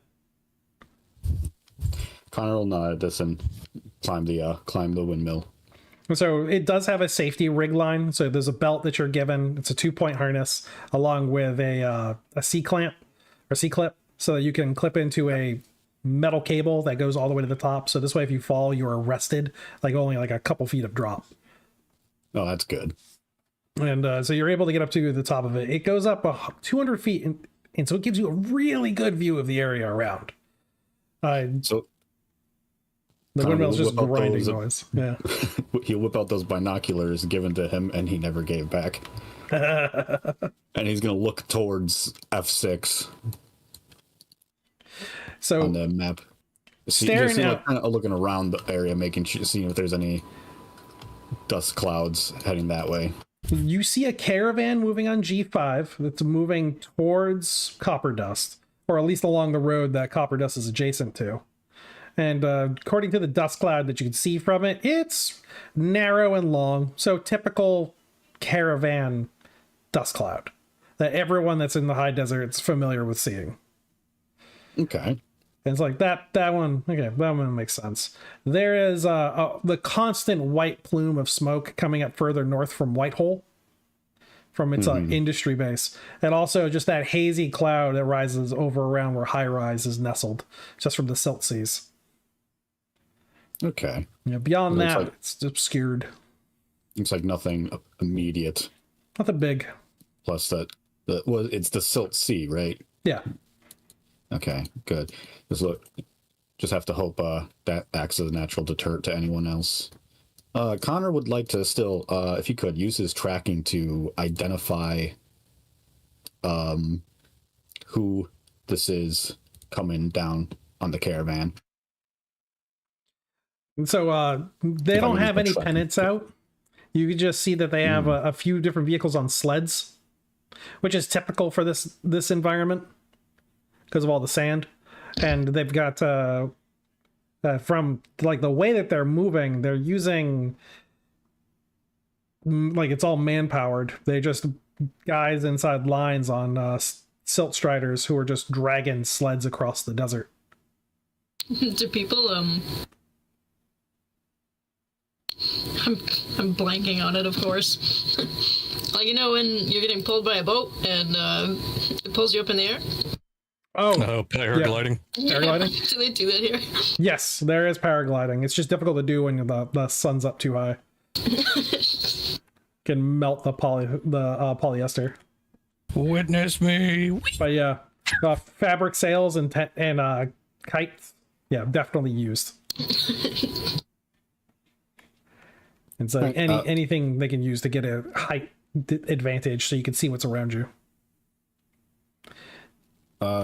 Connor will nod at this and climb the windmill. So it does have a safety rig line. So there's a belt that you're given. It's a 2-point harness along with a C-clamp or C-clip, so that you can clip into a metal cable that goes all the way to the top. So this way, if you fall, you're arrested, only a couple feet of drop. Oh, that's good. And so you're able to get up to the top of it. It goes up 200 feet, and so it gives you a really good view of the area around. So the windmill's just grinding noise. Yeah. He'll whip out those binoculars given to him, and he never gave back. And he's gonna look towards F6. So on the map. staring out. Like, kind of looking around the area, seeing if there's any dust clouds heading that way. You see a caravan moving on G5 that's moving towards Copper Dust, or at least along the road that Copper Dust is adjacent to. And according to the dust cloud that you can see from it, it's narrow and long. So typical caravan dust cloud that everyone that's in the high desert is familiar with seeing. Okay. And it's like that one. Okay, that one makes sense. There is the constant white plume of smoke coming up further north from Whitehall, from its industry base, and also just that hazy cloud that rises over around where High Rise is nestled, just from the silt seas. Okay. Yeah, beyond that, like, it's obscured. Looks like nothing immediate. Nothing big. Plus it's the Silt Sea, right? Yeah. Okay, good. Just have to hope that acts as a natural deterrent to anyone else. Connor would like to still, if he could, use his tracking to identify who this is coming down on the caravan. So they don't have any pennants out. You can just see that they have a few different vehicles on sleds, which is typical for this environment because of all the sand. And they've got from like the way that they're moving, they're using like it's all man powered. They just guys inside lines on silt striders who are just dragging sleds across the desert. Do people I'm blanking on it, of course. Like, you know when you're getting pulled by a boat and it pulls you up in the air? Oh, paragliding. Yeah. Paragliding? Do they do that here? Yes, there is paragliding. It's just difficult to do when the sun's up too high. Can melt the polyester. Witness me. But yeah, fabric sails and kites, yeah, definitely used. It's like anything they can use to get a height advantage so you can see what's around you.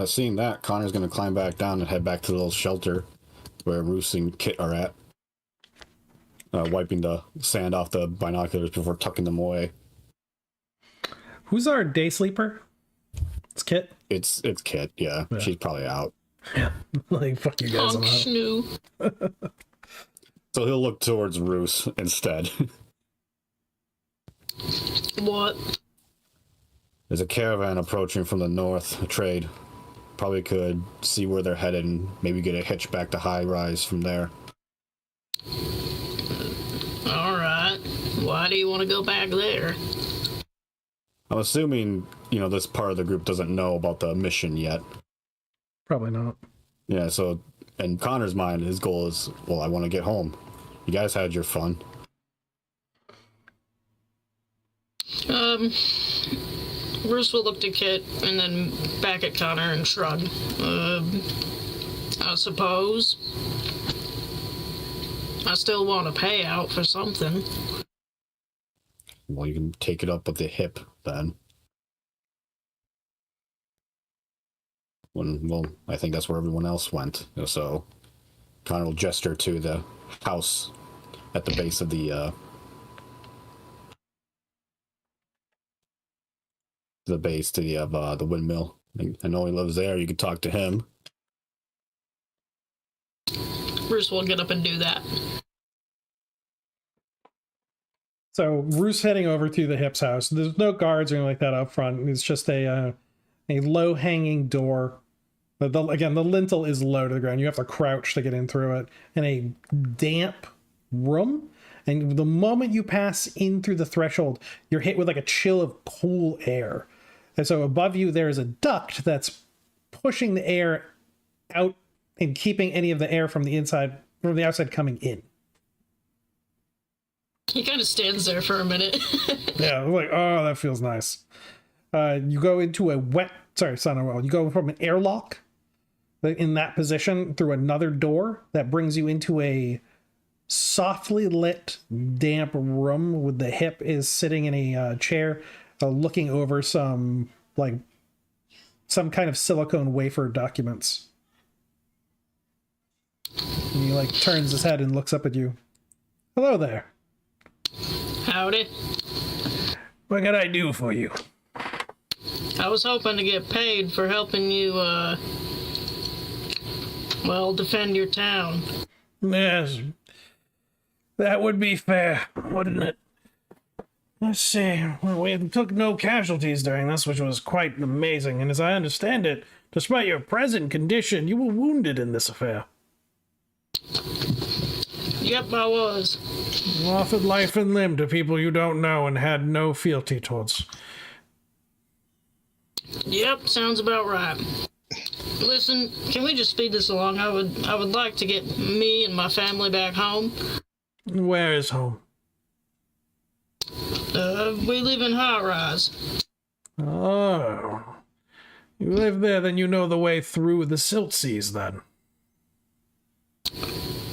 Seeing that, Connor's going to climb back down and head back to the little shelter where Roos and Kit are at. Wiping the sand off the binoculars before tucking them away. Who's our day sleeper? It's Kit? It's Kit, yeah. She's probably out. Yeah. Like, fuck you guys. Honk snoo. So he'll look towards Roos instead. What? There's a caravan approaching from the north, a trade. Probably could see where they're headed and maybe get a hitch back to High Rise from there. Alright. Why do you want to go back there? I'm assuming, this part of the group doesn't know about the mission yet. Probably not. Yeah, so in Connor's mind, his goal is, well, I want to get home. You guys had your fun. Bruce will look to Kit and then back at Connor and shrug. I suppose. I still want a payout for something. Well, you can take it up with the hip, then. Well, I think that's where everyone else went. So, Connor will gesture to the house at the base of the windmill. I know he lives there. You can talk to him. Bruce will get up and do that. So Bruce heading over to the Hip's house. There's no guards or anything like that up front. It's just a low-hanging door. Again, the lintel is low to the ground. You have to crouch to get in through it. And a damp room. And the moment you pass in through the threshold, you're hit with like a chill of cool air. And so above you, there is a duct that's pushing the air out and keeping any of the air from the outside coming in. He kind of stands there for a minute. Yeah, like, oh, that feels nice. You go into a you go from an airlock in that position through another door that brings you into a softly lit, damp room with the Hip is sitting in a chair, looking over some kind of silicone wafer documents. And he like turns his head and looks up at you. Hello there. Howdy. What can I do for you? I was hoping to get paid for helping you, defend your town. Yes, that would be fair, wouldn't it? Let's see. Well, we took no casualties during this, which was quite amazing. And as I understand it, despite your present condition, you were wounded in this affair. Yep, I was. You offered life and limb to people you don't know and had no fealty towards. Yep, sounds about right. Listen, can we just speed this along? I would like to get me and my family back home. Where is home? We live in High Rise. Oh. You live there, then you know the way through the silt seas, then.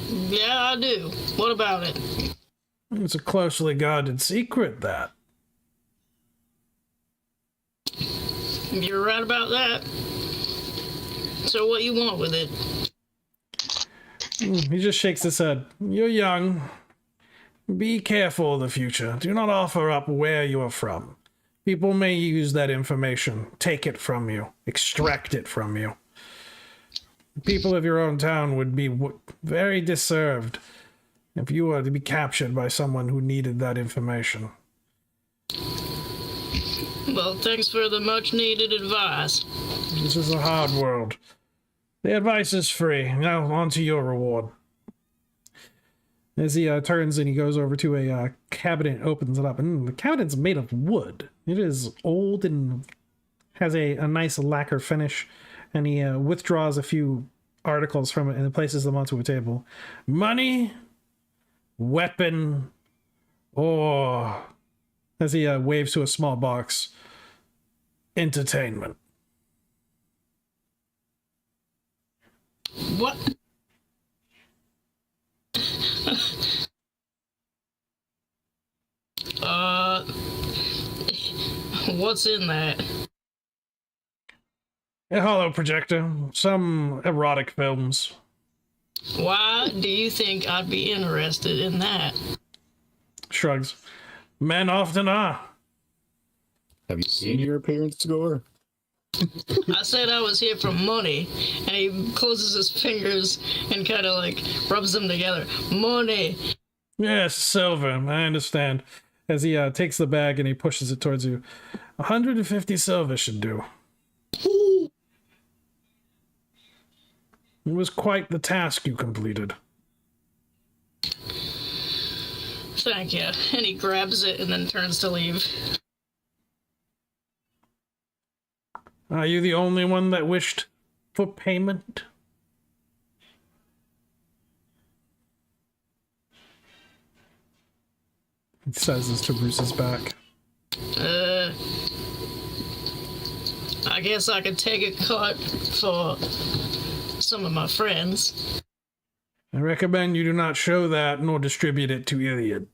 Yeah, I do. What about it? It's a closely guarded secret, that. You're right about that. So what you want with it? He just shakes his head. You're young. Be careful of the future. Do not offer up where you are from. People may use that information, take it from you, extract it from you. The people of your own town would be very deserved if you were to be captured by someone who needed that information. Well, thanks for the much-needed advice. This is a hard world. The advice is free. Now, on to your reward. As he turns and he goes over to a cabinet, opens it up, and the cabinet's made of wood. It is old and has a nice lacquer finish, and he withdraws a few articles from it and places them onto a table. Money, weapon, or, as he waves to a small box, entertainment. What? What's in that? A hollow projector, some erotic films. Why do you think I'd be interested in that? Shrugs. Men often are. Have you seen your appearance score? I said I was here for money, and he closes his fingers and kind of like rubs them together. Money. Yes, silver, I understand. As he takes the bag and he pushes it towards you. 150 silver should do. It was quite the task you completed. Thank you. And he grabs it and then turns to leave. Are you the only one that wished for payment? He says this to Bruce's back. I guess I could take a cut for some of my friends. I recommend you do not show that nor distribute it to Iliad.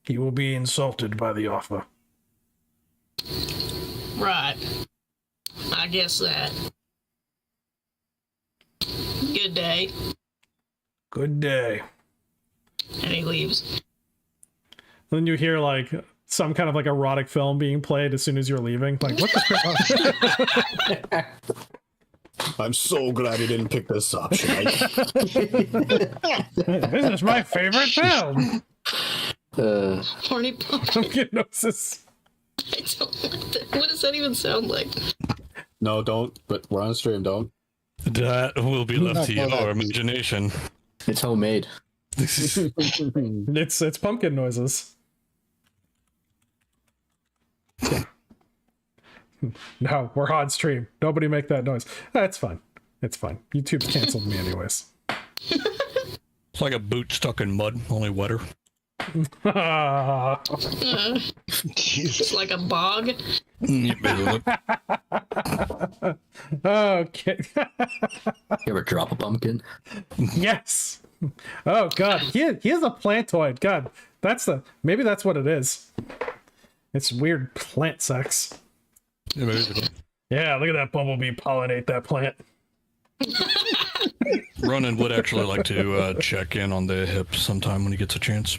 He will be insulted by the offer. Right. I guess that. Good day. Good day. And he leaves. Then you hear like some kind of like erotic film being played as soon as you're leaving. Like, what the I'm so glad he didn't pick this option. This is my favorite film. Horny punk. Hypnosis. I don't like that. What does that even sound like? No, don't. But we're on stream, don't. That will be left to your imagination. It's homemade. It's pumpkin noises. No, we're on stream. Nobody make that noise. That's fine. It's fine. YouTube's canceled me anyways. It's like a boot stuck in mud, only wetter. It's like a bog. Okay. You ever drop a pumpkin? Yes. Oh god, he is a plantoid. God, maybe that's what it is. It's weird plant sex. Yeah, look at that bumblebee pollinate that plant. Ronan would actually like to check in on the hip sometime when he gets a chance.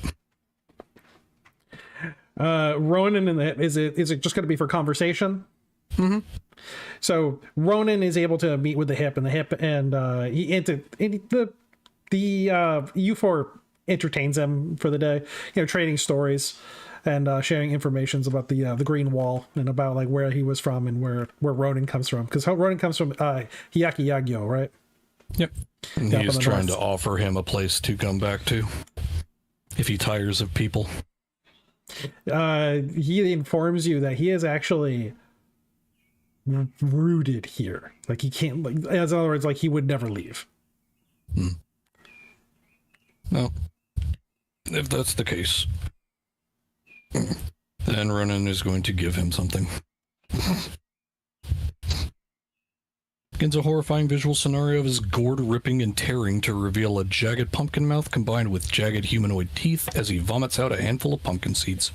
Ronan and the hip, is it just going to be for conversation? Mm-hmm. So Ronan is able to meet with the hip, and the U4 entertains him for the day, trading stories and sharing informations about the Green Wall and about like where he was from and where Ronan comes from, because Ronan comes from Hiyaki Yagyo, right? Yep. And he's trying to offer him a place to come back to if he tires of people. He informs you that he is actually rooted here. Like he can't, like, in other words, like he would never leave. Well, if that's the case, then Ronan is going to give him something. Begins a horrifying visual scenario of his gourd ripping and tearing to reveal a jagged pumpkin mouth combined with jagged humanoid teeth as he vomits out a handful of pumpkin seeds.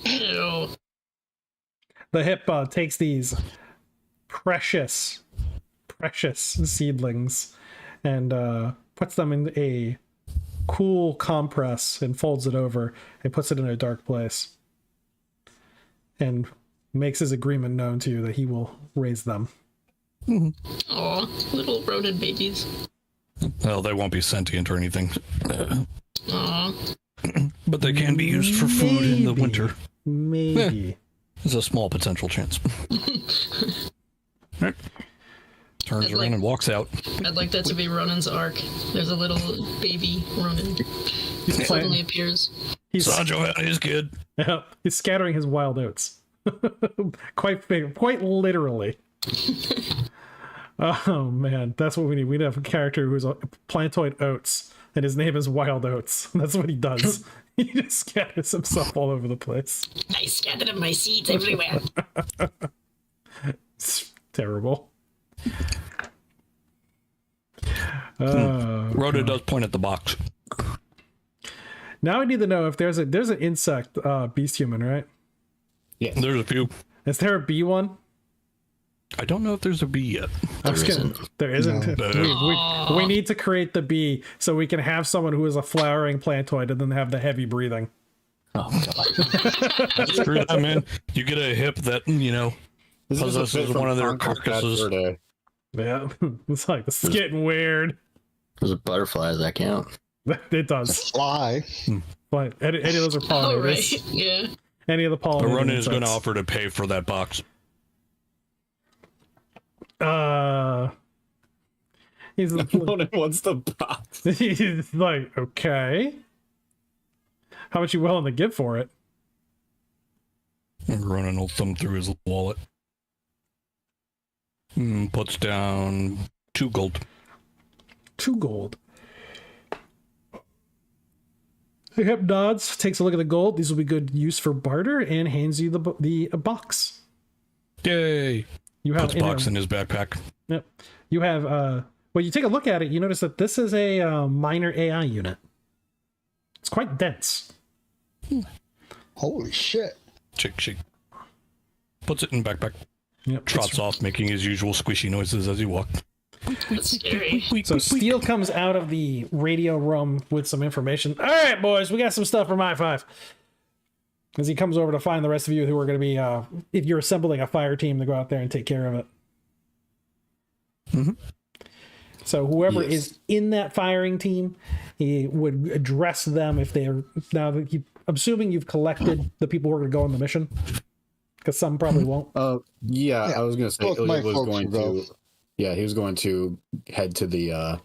Ew. The hip takes these precious seedlings and puts them in a cool compress and folds it over and puts it in a dark place and makes his agreement known to you that he will raise them. Aw, little rodent babies. Well, they won't be sentient or anything. Aw. But they can be used for food in the winter. Maybe. There's a small potential chance. Right. Turns around and walks out. I'd like that to be Ronan's arc. There's a little baby Ronan. He's Suddenly appears. Sanjo had his kid. Yeah, he's scattering his wild oats. quite literally. Oh man, that's what we need. We'd have a character who's a plantoid oats, and his name is Wild Oats. That's what he does. He just scatters himself all over the place. I scattered my seeds everywhere. It's terrible. Rhoda does point at the box. Now I need to know if there's an insect beast human, right? Yeah, there's a few. Is there a bee one? I don't know if there's a bee yet. There isn't. No. We need to create the bee so we can have someone who is a flowering plantoid and then have the heavy breathing. Oh god. Screw that, man. You get a hip that, possesses one of their carcasses. Yeah, it's like, this is getting weird. There's a butterfly, does that count? It does. Fly. But any of those are Oh, pollinators. right. Yeah. Any of the pollinators. Ronan is going to offer to pay for that box. He's Ronan wants the box. he's like, okay. How much you willing to give for it? And Ronan will thumb through his wallet. Puts down 2 gold. 2 gold. The hip nods, takes a look at the gold. These will be good use for barter, and hands you the box. Yay! You have Puts box in his backpack. Yep. You have well, you take a look at it, you notice that this is a minor AI unit. It's quite dense. Holy shit. Shake. Puts it in backpack. Yep. Trots off, making his usual squishy noises as he walks. That's scary. So Steele comes out of the radio room with some information. All right, boys, we got some stuff from I-5. As he comes over to find the rest of you who are going to be, if you're assembling a fire team to go out there and take care of it. Mm-hmm. So whoever is in that firing team, he would address them if they are, now that I'm assuming you've collected the people who are going to go on the mission, because some probably won't. Yeah, I was going to say Both my Ilya was folks going will to. go. Yeah, he was going to head to the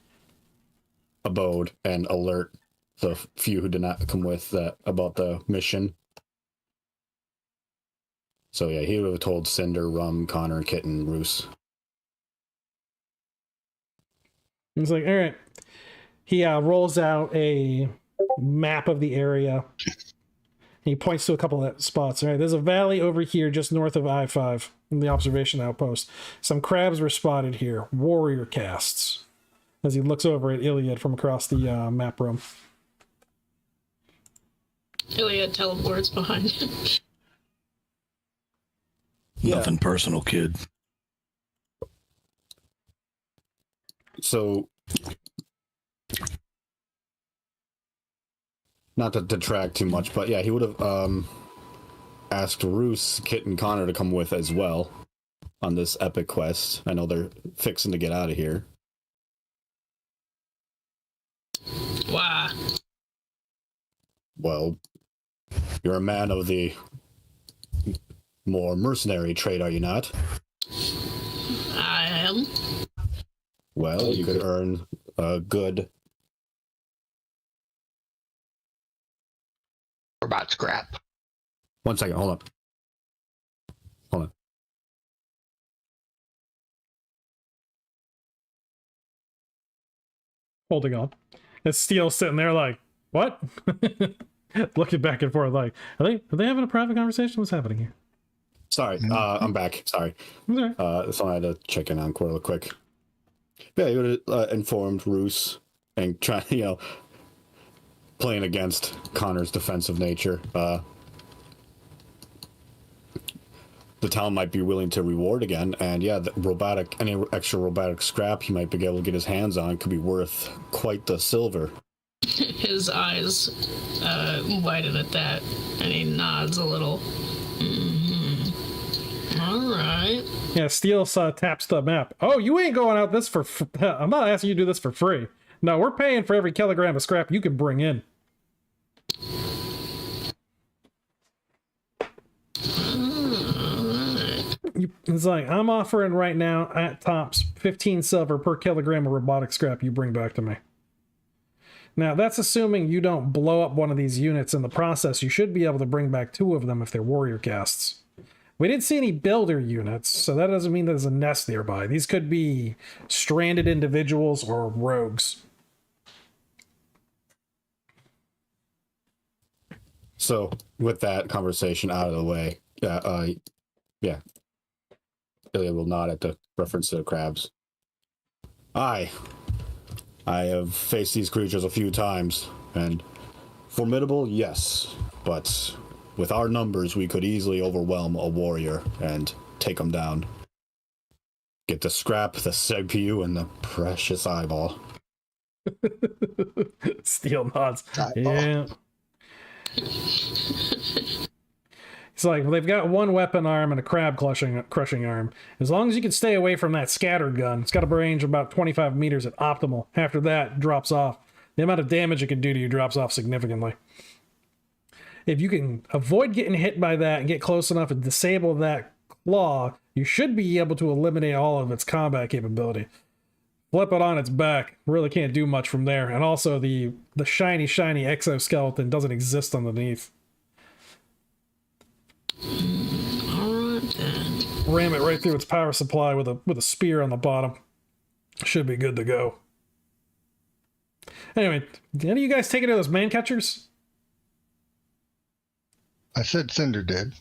abode and alert the few who did not come with that about the mission. So yeah, he would have told Cinder, Rum, Connor, Kitten, Roos. He's like, all right. He rolls out a map of the area. He points to a couple of spots. All right, there's a valley over here just north of I-5 in the observation outpost. Some crabs were spotted here. Warrior casts. As he looks over at Iliad from across the map room. Iliad teleports behind him. Nothing personal, kid. So Not to detract too much, but yeah, he would have asked Roos, Kit, and Connor to come with as well on this epic quest. I know they're fixing to get out of here. Why? Well, you're a man of the more mercenary trade, are you not? I am. Well, you could earn a good Robot scrap. 1 second. Hold on. Holding on. It's Steel sitting there like, what? Looking back and forth like, are they having a private conversation? What's happening here? Sorry, I'm back. Sorry. Okay. So I had to check in on Core real quick. Yeah, you would have informed Roos and try, playing against Connor's defensive nature. The town might be willing to reward again, and yeah, any extra robotic scrap he might be able to get his hands on could be worth quite the silver. His eyes widen at that, and he nods a little. All right. Yeah, Steel taps the map. Oh, you ain't going out this for... I'm not asking you to do this for free. No, we're paying for every kilogram of scrap you can bring in. It's like, I'm offering right now at tops 15 silver per kilogram of robotic scrap you bring back to me. Now, that's assuming you don't blow up one of these units in the process. You should be able to bring back 2 of them if they're warrior casts. We didn't see any builder units, so that doesn't mean there's a nest nearby. These could be stranded individuals or rogues. So, with that conversation out of the way, yeah, Ilya will nod at the reference to the crabs. I have faced these creatures a few times, and formidable, yes, but with our numbers, we could easily overwhelm a warrior and take them down. Get the scrap, the CPU, and the precious eyeball. Steel nods. Eyeball. Yeah. It's like, well, they've got 1 weapon arm and a crab crushing arm. As long as you can stay away from that scattered gun, it's got a range of about 25 meters at optimal. After that, it drops off. The amount of damage it can do to you drops off significantly. If you can avoid getting hit by that and get close enough and disable that claw, you should be able to eliminate all of its combat capability. Flip it on its back, really can't do much from there. And also the shiny exoskeleton doesn't exist underneath. Alright then. Ram it right through its power supply with a spear on the bottom. Should be good to go. Anyway, did any of you guys take any of those man catchers? I said Cinder did.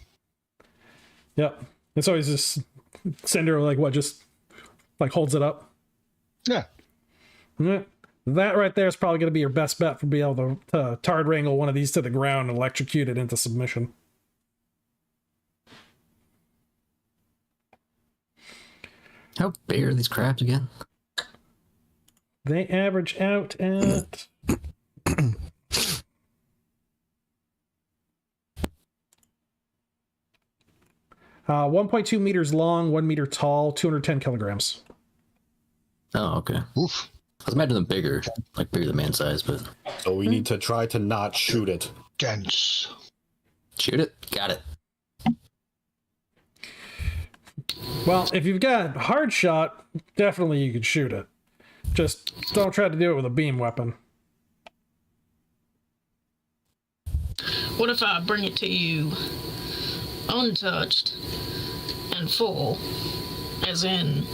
Yep. It's always just Cinder, like what, just like holds it up. Yeah. Yeah. That right there is probably going to be your best bet for being able to tard wrangle one of these to the ground and electrocute it into submission. How big are these crabs again? They average out at 1.2 meters long, 1 meter tall, 210 kilograms. Oh, okay. Oof. I was imagining them bigger, like bigger than man size, but So we need to try to not shoot it. Dense. shoot it. Got it. Well, if you've got hard shot, definitely you could shoot it. Just don't try to do it with a beam weapon. What if I bring it to you untouched and full? As in,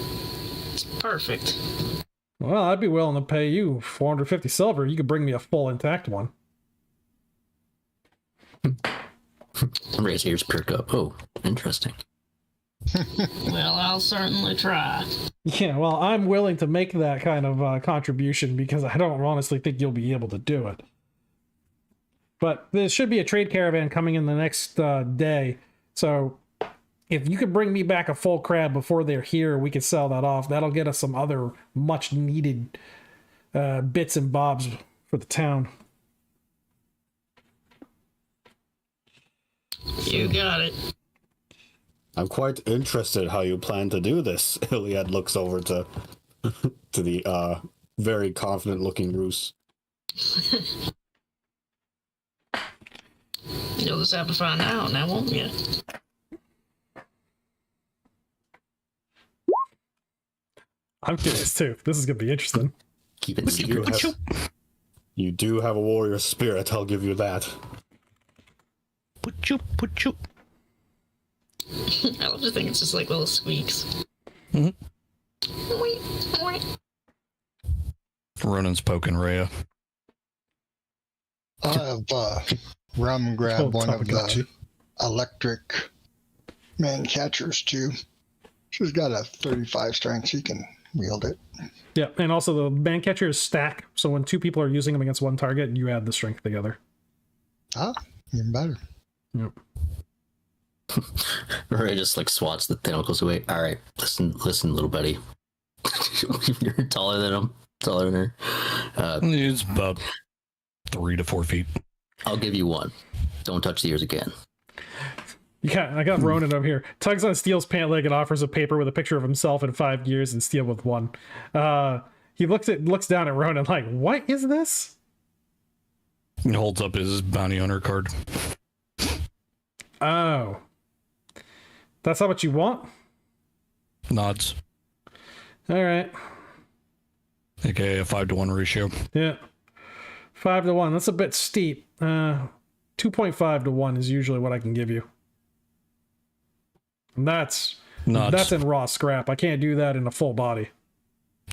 it's perfect. Well, I'd be willing to pay you 450 silver. You could bring me a full intact one. Somebody's ears perk up. Oh, interesting. Well, I'll certainly try. Yeah, well, I'm willing to make that kind of contribution because I don't honestly think you'll be able to do it. But there should be a trade caravan coming in the next day. So if you could bring me back a full crab before they're here, we could sell that off. That'll get us some other much needed bits and bobs for the town. You got it. I'm quite interested how you plan to do this. Iliad looks over to the very confident looking Roos. You'll just have to find out now, won't you? I'm curious too. This is gonna be interesting. Keep it secret. You do have a warrior spirit, I'll give you that. Put you. I love to think it's just like little squeaks. Mhm. Oink. Ronan's poking Rhea. I'll have Rum grab Oh, one of Tamagotchi. the electric man catchers too. She's got a 35 strength. She can wield it. Yeah, and also the man catchers stack, so when two people are using them against one target, you add the strength together. Ah, even better. Yep. Maria just like swats the tentacles away. All right, listen, little buddy. You're taller than him, taller than her. He's about 3 to 4 feet. I'll give you one. Don't touch the ears again. Yeah, I got Ronan over here. Tugs on Steel's pant leg and offers a paper with a picture of himself in 5 years and Steel with 1. He looks down at Ronan like, what is this? He holds up his bounty hunter card. Oh. That's not what you want? Nods. Alright. AKA a 5-to-1 ratio. Yeah. 5 to 1. That's a bit steep. 2.5 to 1 is usually what I can give you. And that's in raw scrap. I can't do that in a full body.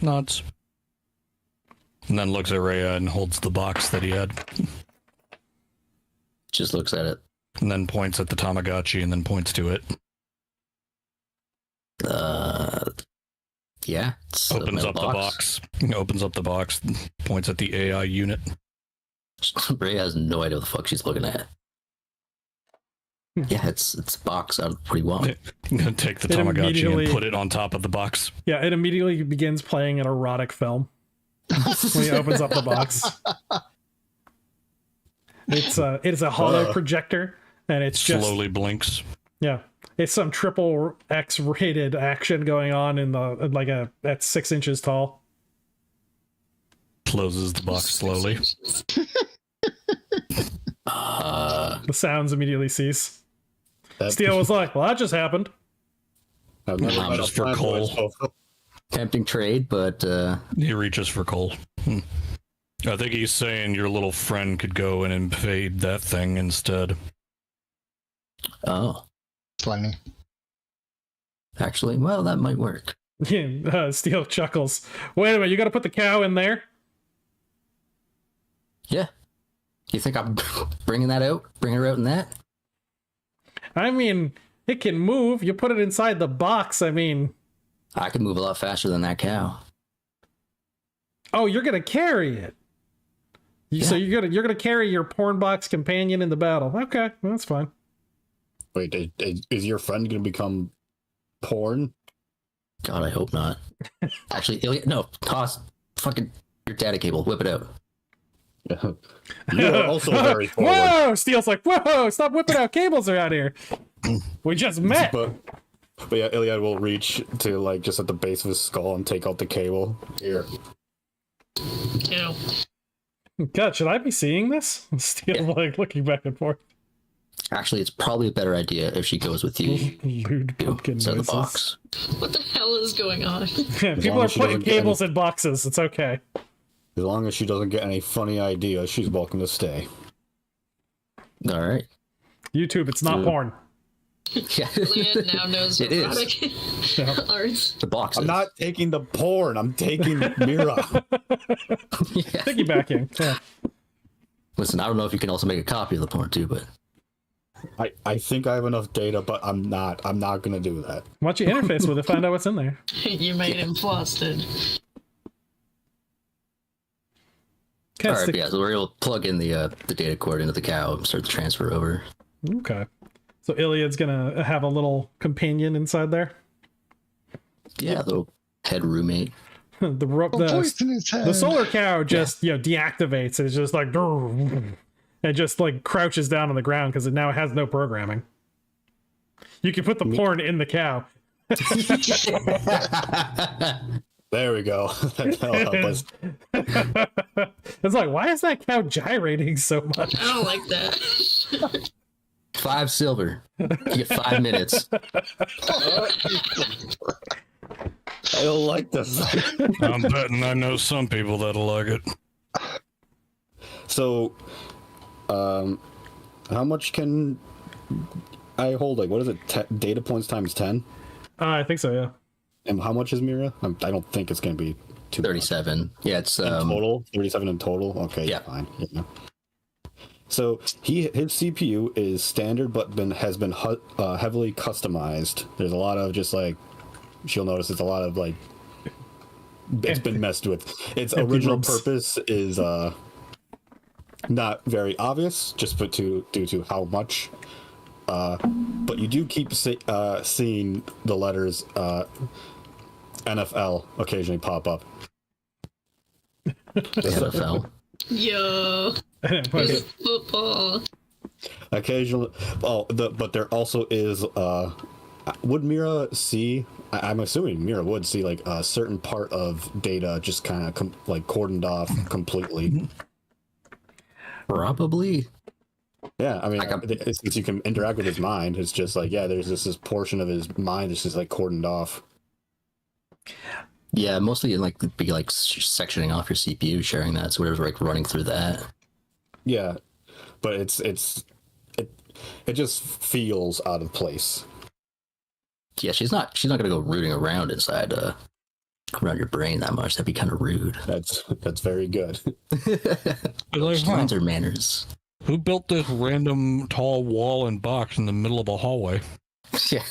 Nods. And then looks at Rhea and holds the box that he had. Just looks at it. And then points at the Tamagotchi and then points to it. Yeah. It's a Opens metal up the box. Opens up the box. Points at the AI unit. Ray has no idea what the fuck she's looking at. Yeah, it's a box. What do you want? Take the It Tamagotchi immediately- and put it on top of the box. Yeah, it immediately begins playing an erotic film when he opens up the box. It is a hollow projector, and it's just Slowly blinks. yeah, it's some triple X rated action going on in the at 6 inches tall. Closes the box slowly. The sounds immediately cease. That- Steel was like, "Well, that just happened." I've never met Just a for plan coal. myself. Tempting trade, but He reaches for coal. I think he's saying your little friend could go and invade that thing instead. oh, Funny. actually, well, that might work. Steel chuckles. Wait a minute, you got to put the cow in there. Yeah. You think I'm bringing her out in that? I mean, it can move. You put it inside the box. I mean, I can move a lot faster than that cow. oh, you're gonna carry it. So you're gonna carry your porn box companion in the battle. Okay, well, that's fine. Wait, is your friend going to become porn? God, I hope not. Actually, no, toss fucking your data cable. Whip it out. You are also very forward. Whoa! Steel's like, whoa! Stop whipping out cables around here. We just met. But yeah, Iliad will reach to like just at the base of his skull and take out the cable. Here. Ew. God, should I be seeing this? Steel like looking back and forth. Actually, it's probably a better idea if she goes with you. Lewd pumpkin Inside the noises. box. What the hell is going on? Yeah, people long are as she putting doesn't get cables in boxes. It's okay. As long as she doesn't get any funny ideas, she's welcome to stay. All right. YouTube, it's not porn. Yeah. Iliad now knows It is. erotic arts. The box. I'm not taking the porn. I'm taking Mira. Yeah. Piggybacking. Yeah. Listen, I don't know if you can also make a copy of the porn too, but I think I have enough data, but I'm not gonna do that. Why don't you interface with it, find out what's in there? You made him flustered. Okay, all right. stick- Yeah, so we're able to plug in the data cord into the cow and start the transfer over. Okay. So Iliad's gonna have a little companion inside there. Yeah, little head roommate. voice in his head. the solar cow just deactivates. It's just like it just like crouches down on the ground because it now has no programming. You can put the porn in the cow. There we go. That'll help us. It's like, why is that cow gyrating so much? I don't like that. 5 silver. You get 5 minutes. I don't like this. I'm betting I know some people that'll like it. So, how much can I hold? Like, what is it? Data points times 10? I think so, yeah. And how much is Mira? I don't think it's going to be too 37. much. Yeah, it's In total? 37 in total? Okay, yeah. Fine. Yeah. So his CPU is standard, but has been heavily customized. There's a lot of just like, she'll notice it's a lot of like, it's been messed with. Its original purpose is not very obvious, just due to how much. But you do keep seeing the letters NFL occasionally pop up. NFL. Yo, it's football. Occasionally, but there also is. Would Mira see? I'm assuming Mira would see like a certain part of data just kind of cordoned off completely. Probably. Yeah, I mean, since you can interact with his mind, it's just like, yeah, there's this portion of his mind that's just like cordoned off. Yeah, mostly in like be like sectioning off your CPU, sharing that, so whatever's like running through that. Yeah, but it just feels out of place. Yeah, she's not gonna go rooting around inside around your brain that much. That'd be kind of rude. That's very good. Like, Minds are manners. who built this random tall wall and box in the middle of a hallway? Yeah.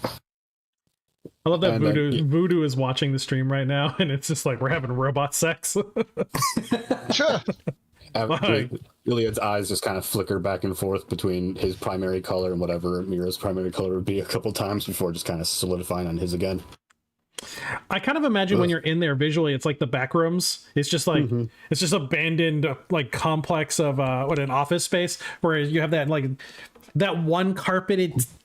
I love that And, Voodoo is watching the stream right now, and it's just like we're having robot sex. Sure. Iliad's eyes just kind of flicker back and forth between his primary color and whatever Mira's primary color would be a couple times before just kind of solidifying on his again. I kind of imagine when you're in there visually, it's like the back rooms. It's just like it's just abandoned like complex of an office space where you have that like that one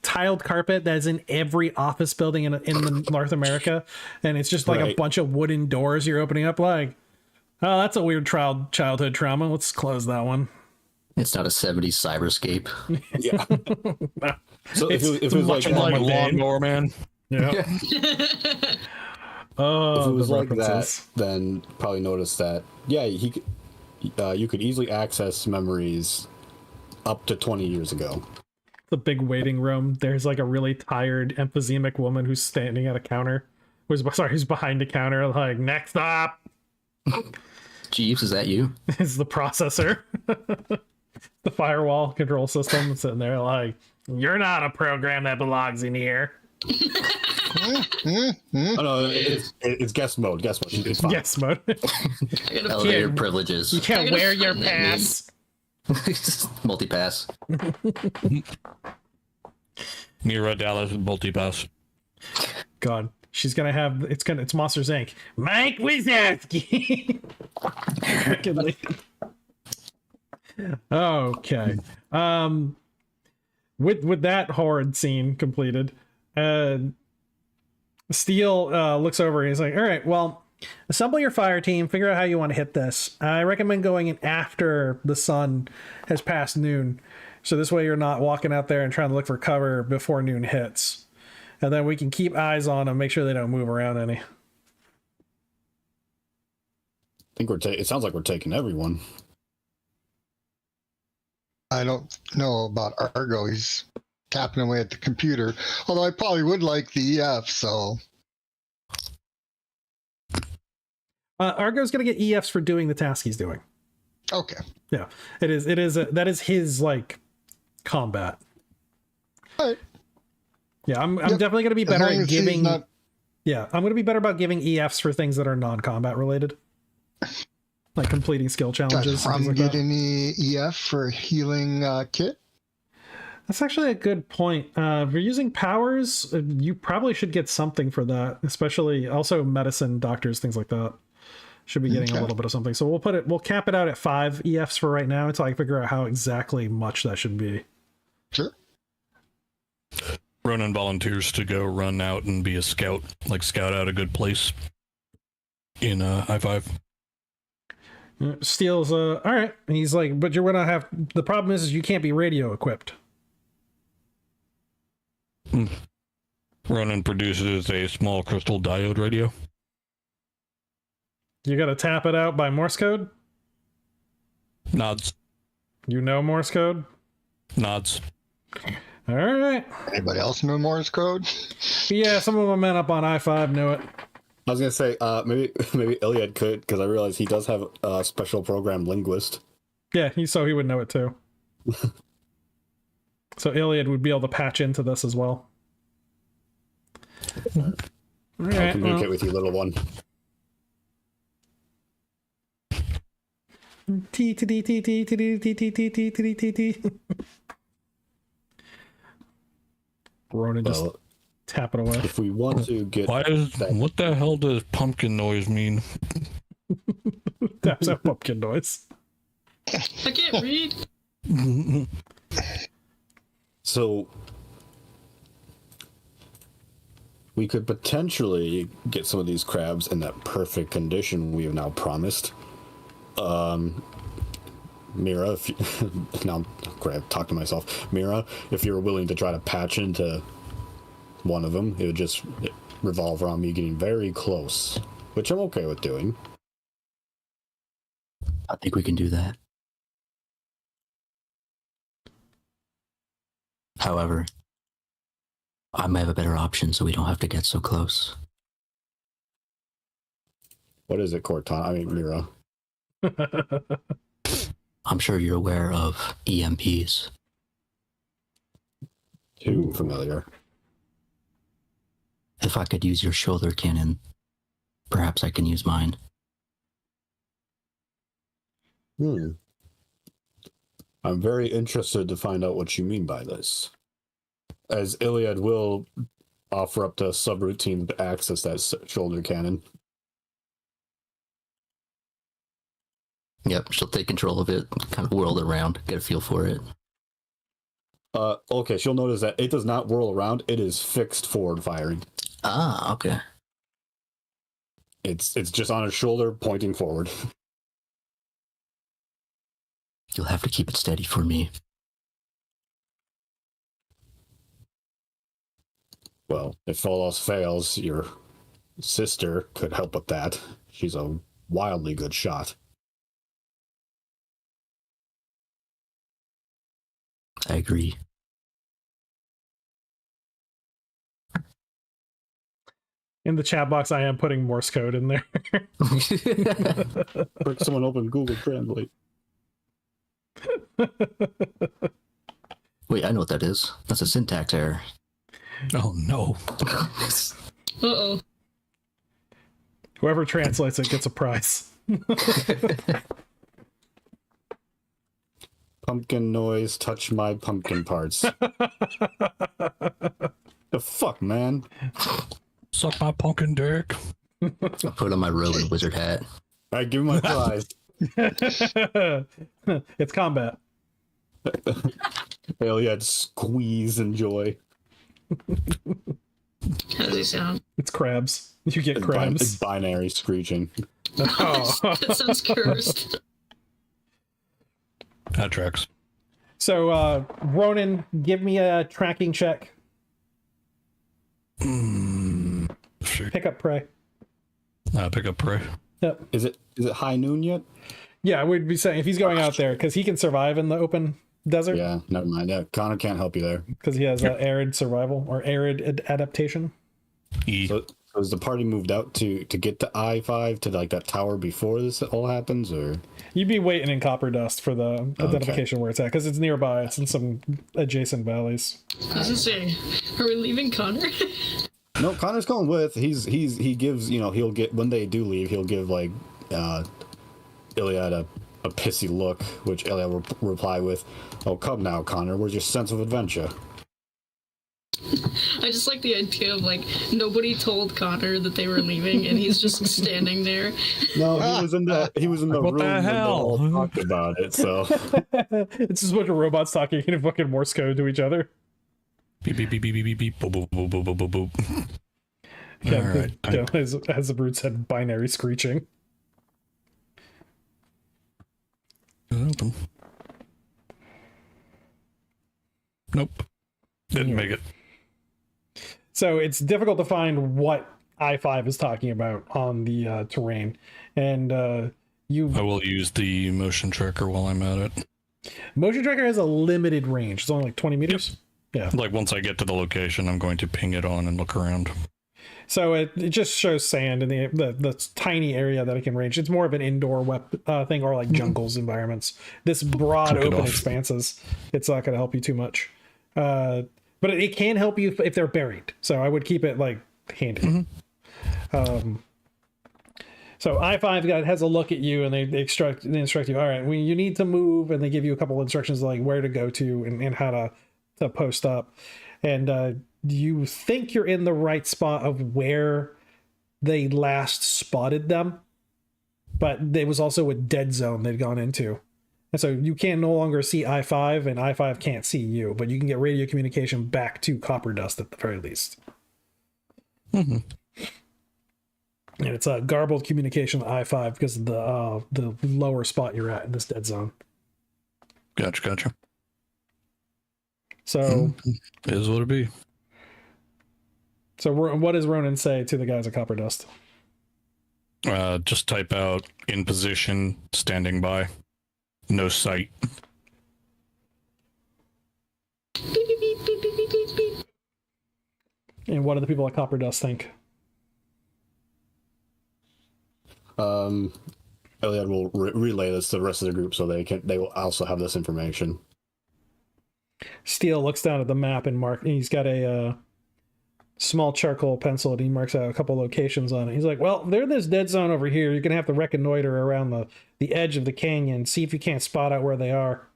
tiled carpet that's in every office building in North America, and it's just like a bunch of wooden doors you're opening up. Like, oh, that's a weird childhood trauma. Let's close that one. It's not a 70s cyberscape. Yeah. So if it was like My lawnmower man. Yeah. Oh, if it was like references. that, then probably notice that. Yeah, you could easily access memories up to 20 years ago. The big waiting room. There's like a really tired, emphysemic woman who's standing at a counter. Who's behind a counter. Like, next up. Jeeves, is that you? Is the processor. The firewall control system sitting there like, you're not a program that belongs in here. Oh no, it's guest mode. Guest mode. It's fine. Yes, mode. Elevator privileges. You can't wear your find that pass. Multi-pass. Mira Dallas multipass. God, she's gonna have it's Monsters Inc. Mike Wazowski. Okay. With that horrid scene completed, Steele looks over and he's like, all right, well, assemble your fire team, figure out how you want to hit this. I recommend going in after the sun has passed noon, so this way you're not walking out there and trying to look for cover before noon hits, and then we can keep eyes on them, make sure they don't move around any. I think it sounds like we're taking everyone. I don't know about Argo. He's tapping away at the computer. Although I probably would like the EF, so. Argo's gonna get EFs for doing the task he's doing. Okay. Yeah, that is his like combat. All right. Yeah, I'm definitely gonna be As better long at as he's giving. not- Yeah, I'm gonna be better about giving EFs for things that are non-combat related, like completing skill challenges. Does and things Rum like get that. any EF for healing kit? That's actually a good point. If you're using powers, you probably should get something for that, especially also medicine, doctors, things like that. Should be getting a little bit of something. So we'll cap it out at 5 EFs for right now until I figure out how exactly much that should be. Sure. Ronan volunteers to go run out and be a scout, like scout out a good place in I-5. Steele's all right. And he's like, but you're gonna have, the problem is you can't be radio equipped. Ronan produces a small crystal diode radio. You gotta tap it out by Morse code? Nods. You know Morse code? Nods. All right. Anybody else know Morse code? Yeah, some of my men up on I-5 knew it. I was gonna say maybe Iliad could, because I realize he does have a special program linguist. Yeah, he would know it too. So Iliad would be able to patch into this as well. All I'll right, communicate with you, little one. T T T T T T T T T T T T T. Ronan just tap it away. If we want to get What the hell does pumpkin noise mean? Taps out pumpkin noise. I can't read. So we could potentially get some of these crabs in that perfect condition we have now promised. Mira, if you, now talk to myself. Mira, if you're willing to try to patch into one of them, it would just revolve around me getting very close, which I'm okay with doing. I think we can do that. However, I might have a better option so we don't have to get so close. What is it, Cortana? I mean, Mira. I'm sure you're aware of EMPs. Too familiar. If I could use your shoulder cannon, perhaps I can use mine. I'm very interested to find out what you mean by this. As Iliad will offer up to subroutine to access that shoulder cannon. Yep, she'll take control of it, kind of whirl it around, get a feel for it. Okay, she'll notice that it does not whirl around, it is fixed forward firing. Ah, okay. It's just on her shoulder, pointing forward. You'll have to keep it steady for me. Well, if all else fails, your sister could help with that. She's a wildly good shot. I agree. In the chat box, I am putting Morse code in there. Quick, someone open Google Translate. Wait, I know what that is. That's a syntax error. Oh no. Uh-oh. Whoever translates it gets a prize. Pumpkin noise, touch my pumpkin parts. The fuck, man? Suck my pumpkin dick. I put on my robe and wizard hat. Alright, give me my prize. It's combat. Hell yeah, squeeze and joy. How does he sound? It's crabs. You get crabs. Binary screeching. Oh. That sounds cursed. That tracks. So, Ronan, give me a tracking check. Sure. Pick up prey. Pick up prey. Yep. Is it high noon yet? Yeah, I would be saying if he's going out there, because he can survive in the open desert. Yeah, never mind. Yeah, Connor can't help you there. Because he has arid survival or arid adaptation. E. So has the party moved out to get to I-5 to like that tower before this all happens, or? You'd be waiting in Copper Dust for the identification where it's at, because it's nearby. It's in some adjacent valleys. I was gonna say, are we leaving Connor? No, Connor's going with. He gives, he'll get, when they do leave, he'll give like Iliad a pissy look, which Elliot will reply with, "Oh, come now, Connor. Where's your sense of adventure?" I just like the idea of like nobody told Connor that they were leaving, and he's just standing there. No, he was in the What room the when they hell? all talked about it. So It's just a bunch of robots talking in fucking Morse code to each other. Beep beep beep beep beep beep beep boop boop boop boop boop boop boop. Yeah, All right. as the brute said, binary screeching. Open. Nope. Didn't make it. So it's difficult to find what I-5 is talking about on the terrain. And I will use the motion tracker while I'm at it. motion tracker has a limited range. It's only like 20 meters. Yeah. Like once I get to the location, I'm going to ping it on and look around. So it just shows sand in the tiny area that it can range. It's more of an indoor thing, or like jungles environments. This broad Took it open off. expanses, it's not going to help you too much. But it can help you if they're buried. So I would keep it like handy. So I-5 has a look at you, and they instruct you. All right, you need to move, and they give you a couple instructions like where to go to and how to post up. And you think you're in the right spot of where they last spotted them, but there was also a dead zone they'd gone into. And so you can no longer see I-5, and I-5 can't see you, but you can get radio communication back to Copper Dust at the very least. Mm-hmm. And it's a garbled communication with I-5 because of the lower spot you're at in this dead zone. Gotcha. So, Is what it be. So what does Ronan say to the guys at Copper Dust? Just type out in position, standing by, no sight. Beep, beep, beep, beep, beep, beep, beep, beep. And what do the people at Copper Dust think? Elliot will relay this to the rest of the group so they will also have this information. Steele looks down at the map and he's got a small charcoal pencil, and he marks out a couple locations on it. He's like, well, they're in this dead zone over here. You're going to have to reconnoiter around the edge of the canyon, see if you can't spot out where they are.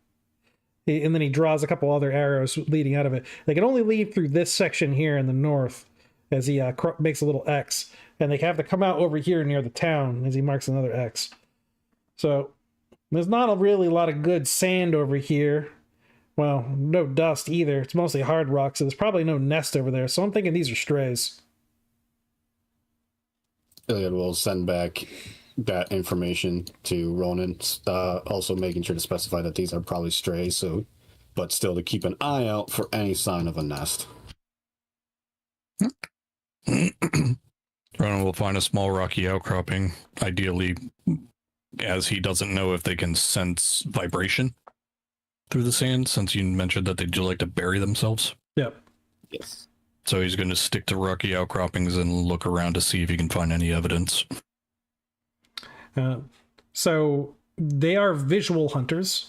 And then he draws a couple other arrows leading out of it. They can only lead through this section here in the north, as he makes a little X. And they have to come out over here near the town, as he marks another X. So there's not really a lot of good sand over here. Well, no dust either. It's mostly hard rock, so there's probably no nest over there. So I'm thinking these are strays. Elliot will send back that information to Ronan, also making sure to specify that these are probably strays, but still to keep an eye out for any sign of a nest. Ronan will find a small rocky outcropping, ideally, as he doesn't know if they can sense vibration through the sand, since you mentioned that they do like to bury themselves. Yep. Yes. So he's going to stick to rocky outcroppings and look around to see if he can find any evidence. So they are visual hunters.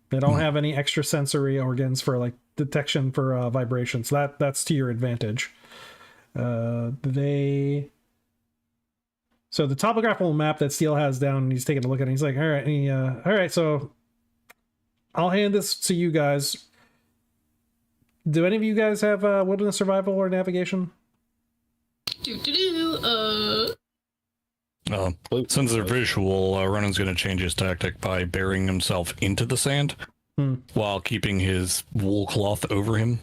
They don't have any extrasensory organs for like detection for vibrations. That's to your advantage. So the topographical map that Steele has down, he's taking a look at it. He's like, all right, so I'll hand this to you guys. Do any of you guys have wilderness survival or navigation? Since they're visual, Ronan's going to change his tactic by burying himself into the sand while keeping his wool cloth over him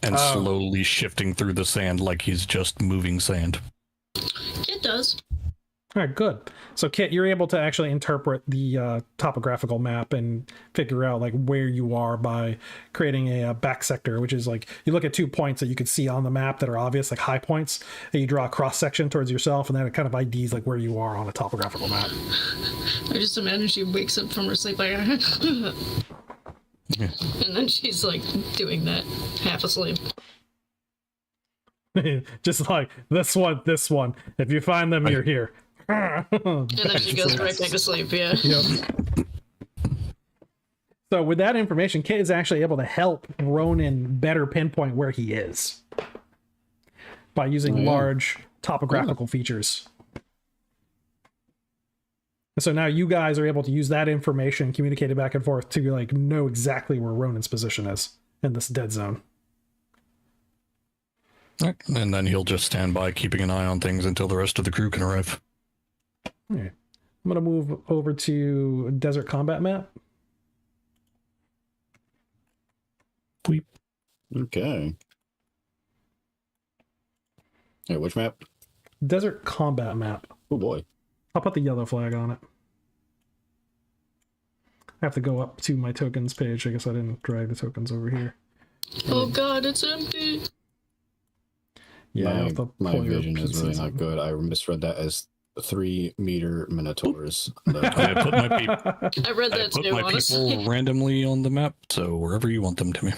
and slowly shifting through the sand like he's just moving sand. It does. All right, good. So, Kit, you're able to actually interpret the topographical map and figure out like where you are by creating a back sector, which is like you look at 2 points that you can see on the map that are obvious, like high points, and you draw a cross section towards yourself, and then it kind of IDs like where you are on a topographical map. I just imagine she wakes up from her sleep like, and then she's like doing that half asleep. Just like this one. If you find them, you're here. And then she goes right back to sleep, yeah. Yep. So with that information, Kit is actually able to help Ronan better pinpoint where he is by using large topographical features. So now you guys are able to use that information, communicate it back and forth to like know exactly where Ronan's position is in this dead zone. Right. And then he'll just stand by, keeping an eye on things until the rest of the crew can arrive. All right. I'm going to move over to Desert Combat Map. Weep. Okay. Hey, which map? Desert Combat Map. Oh boy. I'll put the yellow flag on it. I have to go up to my tokens page. I guess I didn't drag the tokens over here. Oh god, it's empty. Yeah, I have to my pull your vision is really pieces not in. good. I misread that as 3-meter minotaurs. I put my people. I read I that put too, my honestly. people randomly on the map, so wherever you want them to be.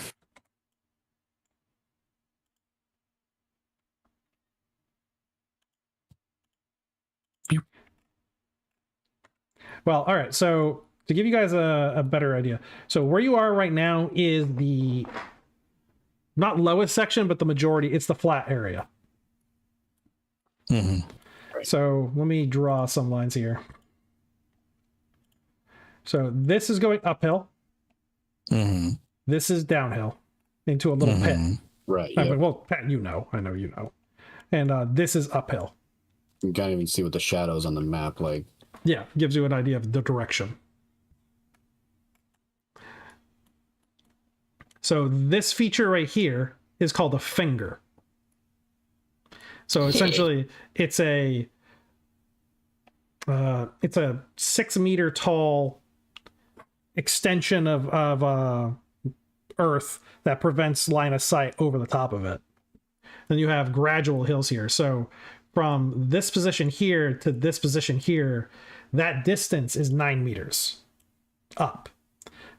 Well, all right. So to give you guys a better idea, so where you are right now is the not lowest section, but the majority. It's the flat area. Mm-hmm. So let me draw some lines here. So this is going uphill. Mm-hmm. This is downhill into a little pit. Right, I yeah. mean, well, Pat, you know. I know you know. And this is uphill. You can't even see what the shadows on the map like. Yeah, gives you an idea of the direction. So this feature right here is called a finger. So essentially, it's a 6-meter tall extension of Earth that prevents line of sight over the top of it. Then you have gradual hills here. So from this position here to this position here, that distance is 9 meters up.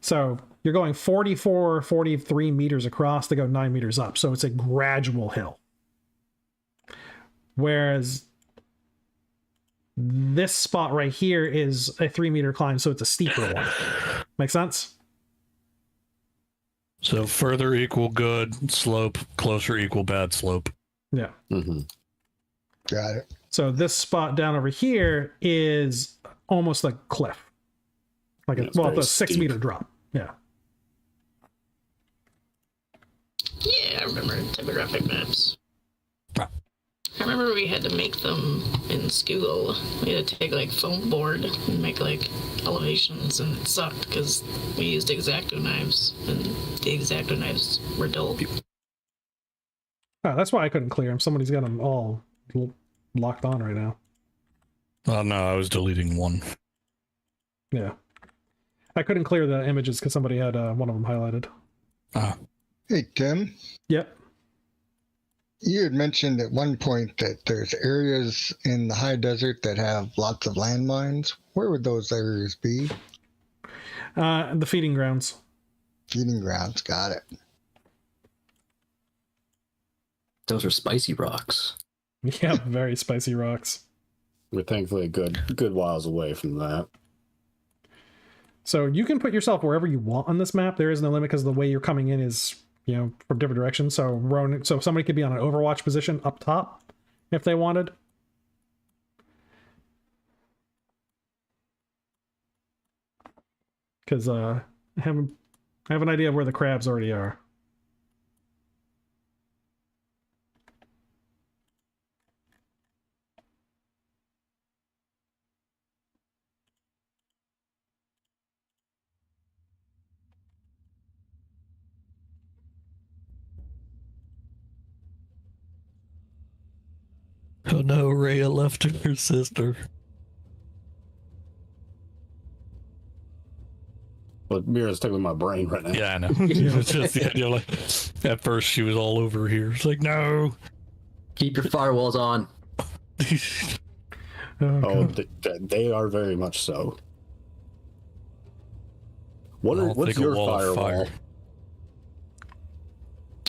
So you're going 44, 43 meters across to go 9 meters up. So it's a gradual hill. Whereas this spot right here is a 3-meter climb, so it's a steeper one. Make sense? So further equal good slope, closer equal bad slope. Yeah. Mm-hmm. Got it. So this spot down over here is almost like a cliff. Like Yeah, it's it's a very 6-meter steep. drop. Yeah. Yeah, I remember topographic maps. Ah. I remember we had to make them in school. We had to take like foam board and make like elevations, and it sucked because we used X-Acto knives, and the X-Acto knives were dull. Oh, that's why I couldn't clear them. Somebody's got them all locked on right now. No, I was deleting one. Yeah. I couldn't clear the images because somebody had one of them highlighted. Ah. Hey, Tim, Yep. you had mentioned at one point that there's areas in the high desert that have lots of landmines. Where would those areas be? The feeding grounds. Feeding grounds. Got it. Those are spicy rocks. Yeah, very spicy rocks. We're thankfully a good whiles away from that. So you can put yourself wherever you want on this map. There is no limit because the way you're coming in is, from different directions. So somebody could be on an Overwatch position up top if they wanted. Because I have an idea of where the crabs already are. Oh no, Rhea left her sister. But Mira's taking my brain right now. Yeah, I know. It's just the idea, like, at first she was all over here. It's like, no. Keep your firewalls on. Oh, God. they are very much so. I'll What's take a your wall of firewall?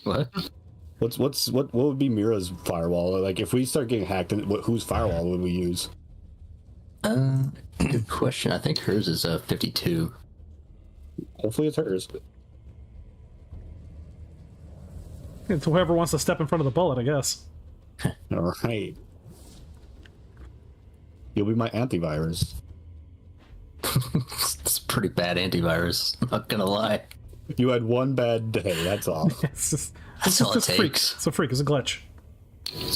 What? What would be Mira's firewall? Like if we start getting hacked, whose firewall would we use? Good question. I think hers is 52. Hopefully it's hers. It's whoever wants to step in front of the bullet, I guess. All right. You'll be my antivirus. It's pretty bad antivirus. Not gonna lie. You had one bad day. That's all. It's just, That's all it just freak. takes. It's a freak. It's a glitch.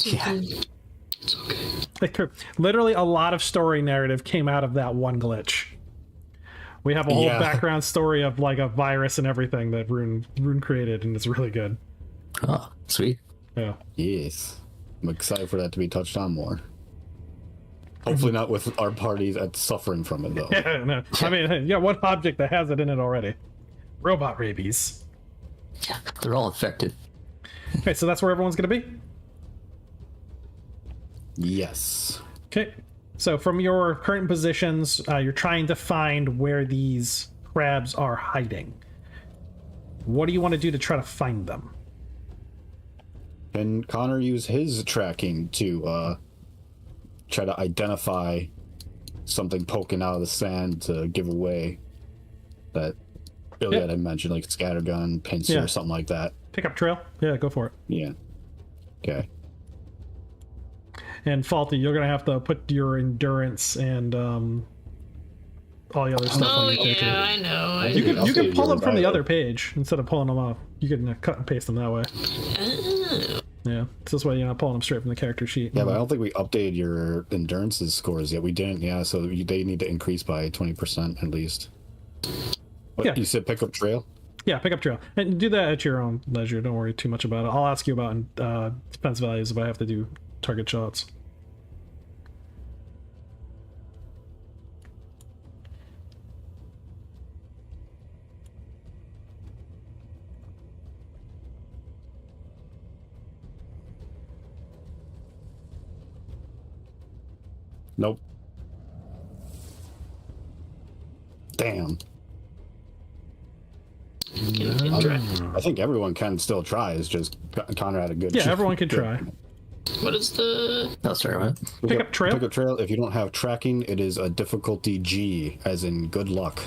Yeah. It's okay. Like, literally, a lot of story narrative came out of that one glitch. We have a whole Yeah. background story of like a virus and everything that Rune created, and it's really good. Oh, sweet. Yeah. Yes. I'm excited for that to be touched on more. Hopefully not with our parties at suffering from it, though. Yeah, no. I mean, yeah, one object that has it in it already. Robot rabies. Yeah, they're all infected. Okay, so that's where everyone's gonna be. Yes. Okay, so from your current positions, you're trying to find where these crabs are hiding. What do you want to do to try to find them? Can Connor use his tracking to try to identify something poking out of the sand to give away that Iliad had mentioned, like scattergun, pincer, Yeah. or something like that? Pick up trail? Yeah, go for it. Yeah. Okay. And Faulty, you're gonna have to put your endurance and all the other stuff Oh on your character. yeah, I know. You can pull them from the yours, other page instead of pulling them off. You can cut and paste them that way. Oh. Yeah, so this way you're not pulling them straight from the character sheet. Yeah, but I don't think we updated your endurance scores yet. We didn't, yeah, so they need to increase by 20% at least. What, Yeah. You said pick up trail? Yeah, pick up trail and do that at your own leisure. Don't worry too much about it. I'll ask you about defense values if I have to do target shots. Nope. Damn. I think everyone can still try. It's just Connor had a good. Yeah, everyone can try. What is the? I'll start with. Pick up trail. Pick up trail. If you don't have tracking, it is a difficulty G, as in good luck.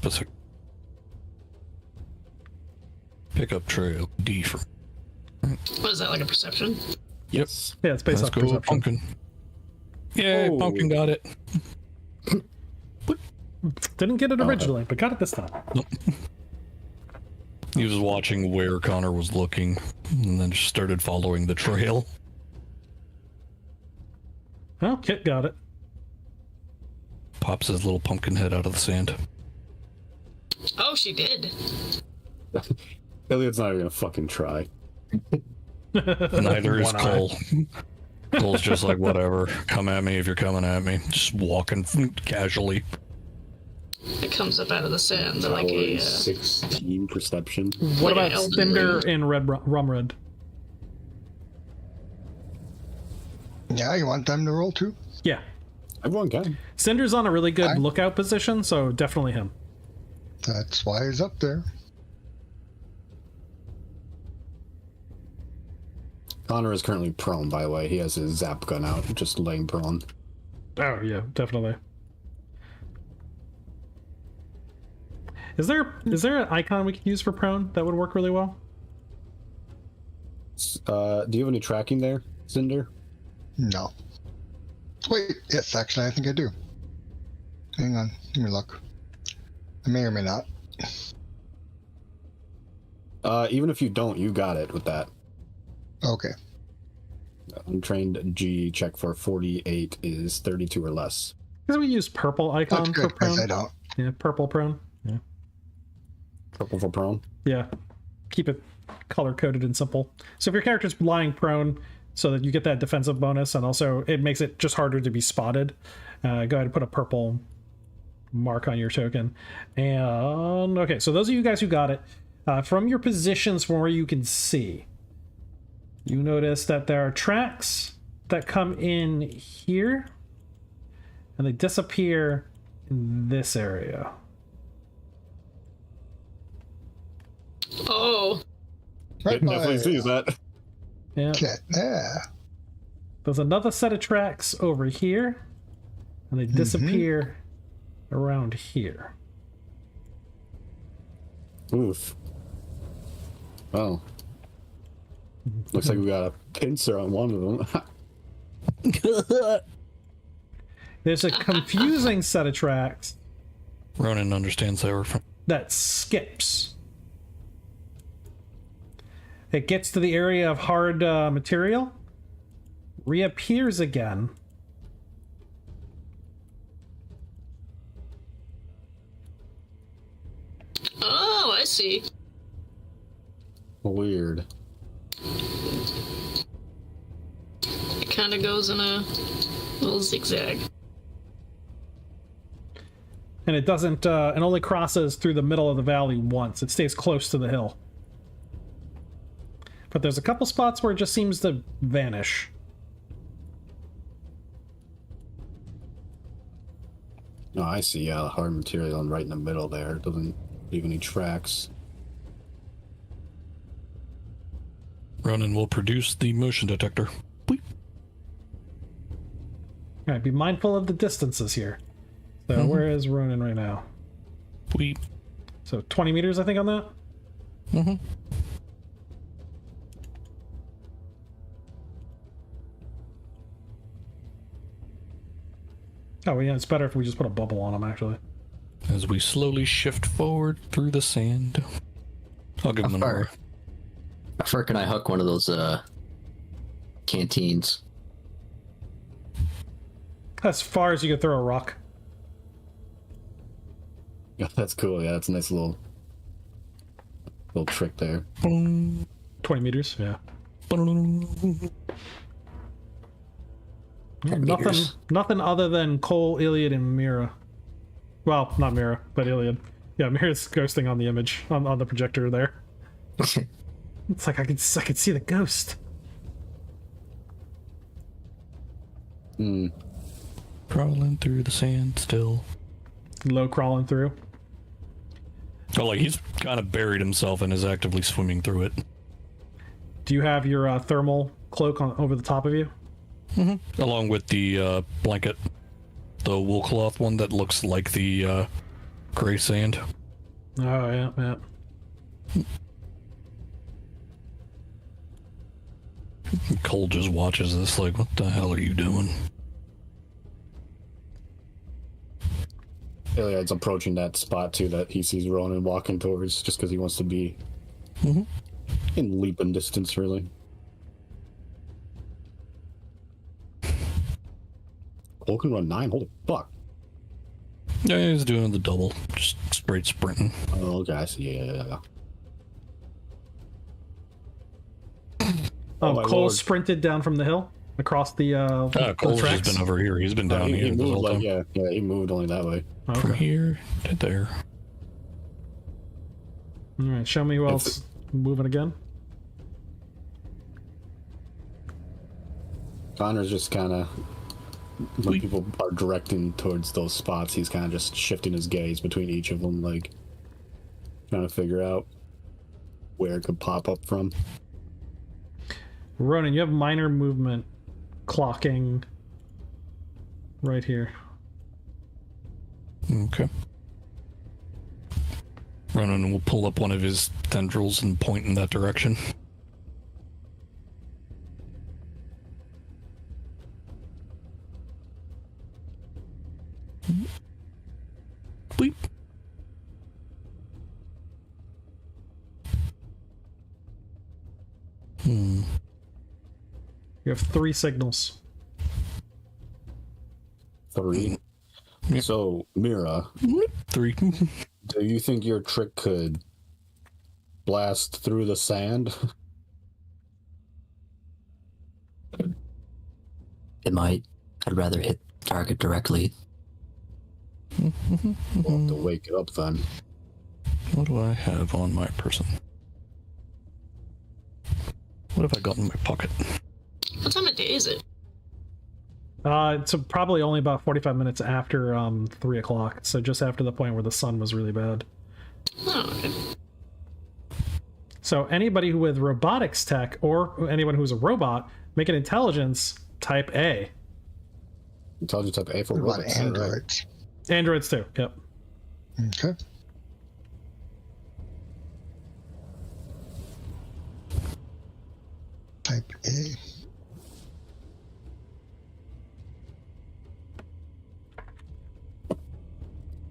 That's a pickup trail D for. What is that, like a perception? Yep. Yeah, it's based Let's off go, perception. pumpkin. Yeah, Oh. pumpkin got it. Didn't get it originally, but got it this time. He was watching where Connor was looking, and then just started following the trail. Well, Kit got it. Pops his little pumpkin head out of the sand. Oh, she did. Iliad's not even gonna fucking try. Neither is One eye. Cole. Cole's just like, whatever. Come at me if you're coming at me. Just walking casually. It comes up out of the sand like a. 16 perception. What Like an about elder Cinder ring. and Red Rumred? Yeah, you want them to roll too? Yeah. Everyone can. Cinder's on a really good Fine. lookout position, so definitely him. That's why he's up there. Connor is currently prone, by the way. He has his zap gun out, just laying prone. Oh, yeah, definitely. Is there an icon we could use for prone that would work really well? Do you have any tracking there, Cinder? No. Wait, yes, actually, I think I do. Hang on, let me look. I may or may not. Even if you don't, you got it with that. Okay. Untrained G check for 48 is 32 or less. Because we use purple icon That's for good, because prone. I don't. Yeah, purple prone. Yeah. Purple for prone. Yeah. Keep it color coded and simple. So if your character's lying prone, so that you get that defensive bonus, and also it makes it just harder to be spotted, go ahead and put a purple mark on your token. And okay, so those of you guys who got it, from your positions from where you can see, you notice that there are tracks that come in here, and they disappear in this area. Oh, Right It definitely by sees that. Yeah. Kit. Yeah. There's another set of tracks over here, and they disappear around here. Oof. Well. Looks like we got a pincer on one of them. There's a confusing set of tracks Ronan understands they were from. that skips. It gets to the area of hard material, reappears again. Oh, I see. Weird. It kind of goes in a little zigzag. And it doesn't, it only crosses through the middle of the valley once. It stays close to the hill. But there's a couple spots where it just seems to vanish. Oh, I see. Yeah, hard material and right in the middle there. It doesn't leave any tracks. Ronan will produce the motion detector. Bleep. Alright, be mindful of the distances here. So where is Ronan right now? Bleep. So 20 meters, I think, on that? Mm-hmm. Oh, yeah, it's better if we just put a bubble on him, actually. As we slowly shift forward through the sand. I'll give him an hour. How far can I hook one of those canteens? As far as you can throw a rock. Yeah, that's cool. Yeah, that's a nice little trick there. 20 meters, yeah. Nothing other than Cole, Iliad, and Mira. Well, not Mira, but Iliad. Yeah, Mira's ghosting on the image, on the projector there. It's like I could see the ghost. Crawling through the sand still. Low crawling through. Oh, like he's kind of buried himself and is actively swimming through it. Do you have your thermal cloak over the top of you? Mm-hmm. Along with the blanket. The wool cloth one that looks like the gray sand. Oh, yeah, yeah. Cole just watches this like, what the hell are you doing? Iliad's approaching that spot too that he sees Ronan walking towards just because he wants to be in leaping distance, really. Cole can run 9? Holy fuck. Yeah, he's doing the double. Just straight sprinting. Oh, okay, I see. Yeah. Oh, my Cole lord. sprinted down from the hill across the Cole's tracks. just been over here. He's been down he here. the moved whole like, time. yeah, he moved only that way. From Okay. here to there. All right, show me who else moving again. Connor's just kind of, when people are directing towards those spots, he's kind of just shifting his gaze between each of them, like trying to figure out where it could pop up from. Ronan, you have minor movement clocking right here. Okay. Ronan will pull up one of his tendrils and point in that direction. Bleep. You have 3 signals. 3. Yep. So, Mira, 3. do you think your trick could blast through the sand? It might. I'd rather hit target directly. We'll have to wake it up then. What do I have on my person? What have I got in my pocket? What time of day is it? It's probably only about 45 minutes after 3 o'clock, so just after the point where the sun was really bad. Oh, okay. So anybody with robotics tech, or anyone who's a robot, make an intelligence type A. Intelligence type A for What about robots, right? androids? Androids too, yep. Okay. Type A.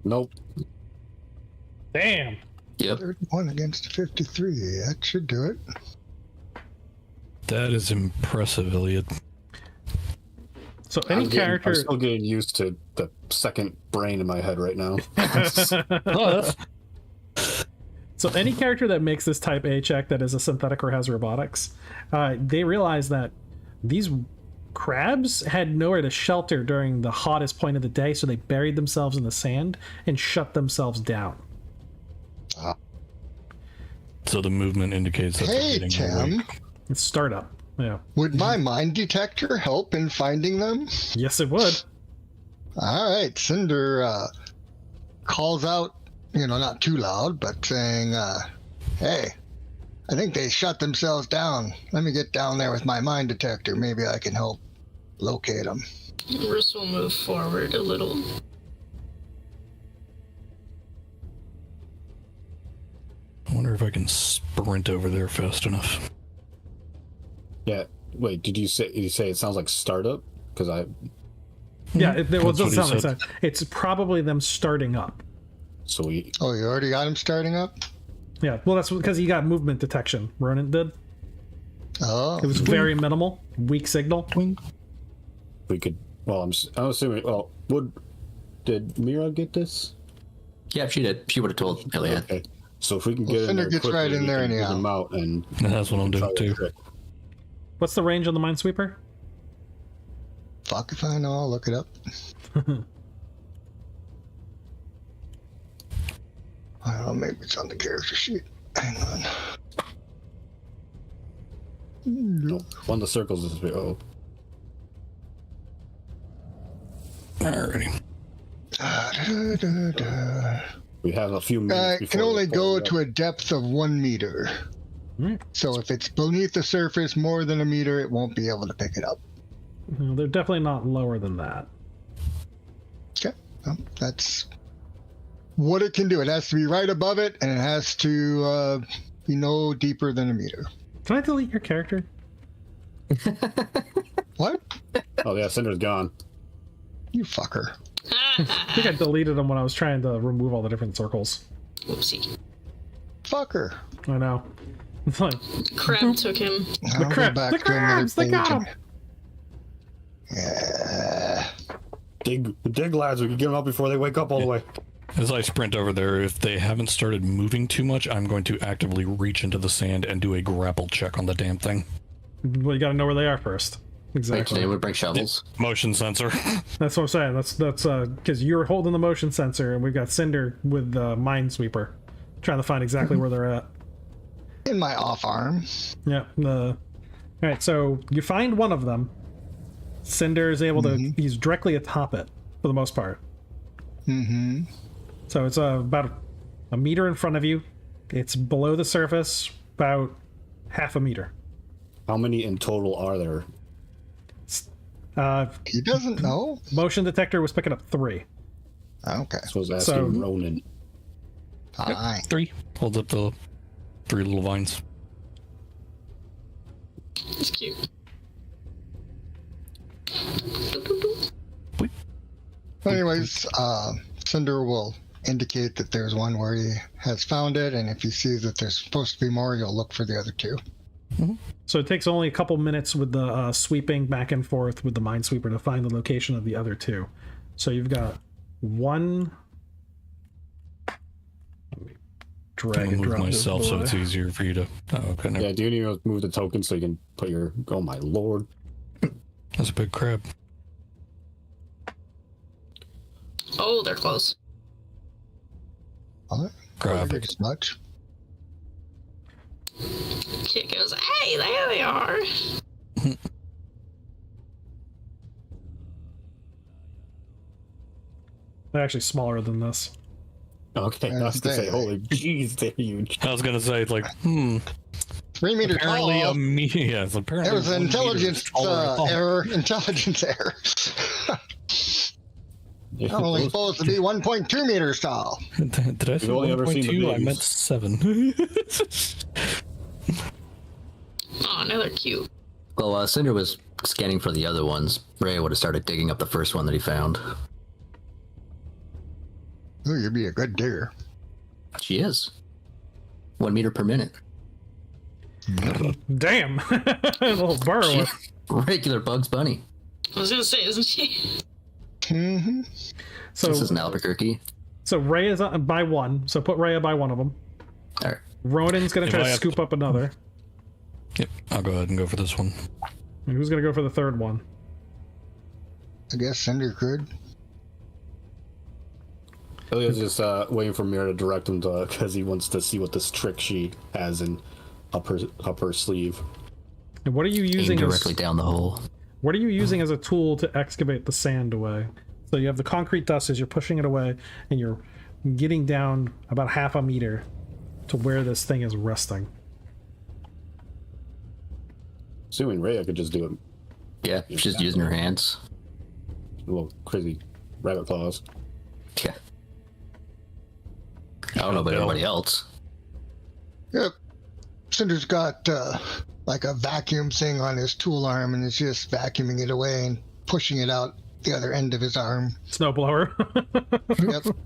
Nope. Damn. Yep. 31 against 53. That should do it. That is impressive, Elliot. So any I'm character. still getting used to the second brain in my head right now. So any character that makes this type A check that is a synthetic or has robotics, they realize that these crabs had nowhere to shelter during the hottest point of the day, so they buried themselves in the sand and shut themselves down. So the movement indicates that Hey, they're getting Tim. awake. It's startup. Yeah. Would my mind detector help in finding them? Yes, it would. All right, Cinder calls out, not too loud, but saying, hey, I think they shut themselves down. Let me get down there with my mind detector. Maybe I can help locate them. Russ will move forward a little. I wonder if I can sprint over there fast enough. Yeah. Wait, did you say it sounds like startup? Because Yeah, it That's doesn't what he sound like said. that. It's probably them starting up. so we Oh, you already got them starting up? Yeah, well, that's because he got movement detection. Ronan did. Oh. It was very minimal, weak signal. could. Well, I'm assuming. Well, did Mira get this? Yeah, she did. She would have told Elliot. Okay. So if we can Well, get in Cinder there gets quickly, right in we there can anyhow. dig them out and That's what I'm try doing the too. trick. What's the range on the Minesweeper? Fuck if I know. I'll look it up. I don't know. Maybe it's on the character sheet. Hang on. No, one of the circles is. Oh, Alrighty. we have a few minutes. It can before only the go pull to a depth of 1 meter. Hmm. So if it's beneath the surface more than a meter, it won't be able to pick it up. No, they're definitely not lower than that. Okay. Well, that's what it can do. It has to be right above it, and it has to be no deeper than a meter. Can I delete your character? What? Oh yeah, Cinder's gone. You fucker. I think I deleted them when I was trying to remove all the different circles. Whoopsie. Fucker. I know. It's like, Crab took him. I'll go crab- back the to another crabs, they page got and- 'em. Yeah. Dig, lads. We can get them out before they wake up all the way. As I sprint over there, if they haven't started moving too much, I'm going to actively reach into the sand and do a grapple check on the damn thing. well, you gotta know where they are first. Exactly. They would bring shovels. Motion sensor. That's what I'm saying. That's because you're holding the motion sensor, and we've got Cinder with the Minesweeper, trying to find exactly where they're at. In my off arm. Yeah. All right. So you find one of them. Cinder is able to. He's directly atop it for the most part. Mm-hmm. So it's about a meter in front of you. It's below the surface, about half a meter. How many in total are there? He doesn't know. Motion detector was picking up 3. Okay. I was asking So- Ronan. Fine. 3. Holds up the 3 little vines. It's cute. Anyways, Cinder will indicate that there's one where he has found it, and if he sees that there's supposed to be more, you'll look for the other 2. So it takes only a couple minutes with the sweeping back and forth with the Minesweeper to find the location of the other 2. So you've got one. Let me drag I'll and move drop this myself so boy. it's easier for you to... Oh, okay, never. Yeah, do you need to move the token so you can put your... Oh my lord. That's a big crab. Oh, they're close. What? Grab I it. guess much. Kid goes, hey, there they are. They're actually smaller than this. Okay, I was gonna say, holy jeez, they're huge. I was gonna say, it's like, 3 meters apparently tall. yeah, it's apparently There was an 1 meter intelligence is taller than- error. Intelligence error. Yeah, Only those- supposed to be 1.2 meters tall. Did I say We've only ever seen the 1.2? I babies. meant 7. Oh, now they're cute. Well, Cinder was scanning for the other ones. Ray would have started digging up the first one that he found. Oh, you'd be a good digger. She is. 1 meter per minute. Damn. A little burrow. Regular Bugs Bunny. I was gonna say, isn't she? Mm-hmm. So This is an Albuquerque. So Rhea's by one. So put Rhea by one of them. All right. Ronan's gonna try to scoop up another. Yep, I'll go ahead and go for this one. And who's gonna go for the third one? I guess Cinder could. Ilya's just waiting for Mira to direct him to, because he wants to see what this trick she has in up her sleeve. And what are you Aim using directly as, down the hole. what are you using as a tool to excavate the sand away? So you have the concrete dust as you're pushing it away, and you're getting down about half a meter to where this thing is resting. Assuming Rhea could just do it. Yeah, she's just using her hands. Little crazy rabbit claws. Yeah. I don't know about everybody else. Yep. Cinder's got like a vacuum thing on his tool arm, and is just vacuuming it away and pushing it out the other end of his arm. Snowblower. Yep.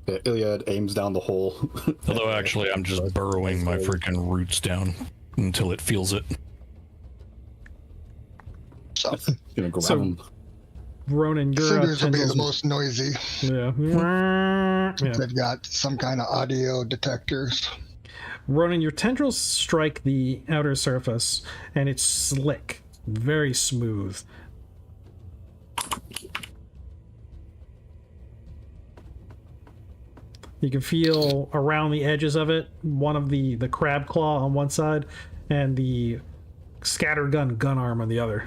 Yeah, Iliad aims down the hole. Although actually, I'm just burrowing my freaking roots down until it feels it. So Gonna grab So- him. Ronan, your Cinders will be the tendrils. most noisy. Yeah. Yeah. They've got some kind of audio detectors. Ronan, your tendrils strike the outer surface, and it's slick, very smooth. You can feel around the edges of it, one of the crab claw on one side, and the scattergun gun arm on the other.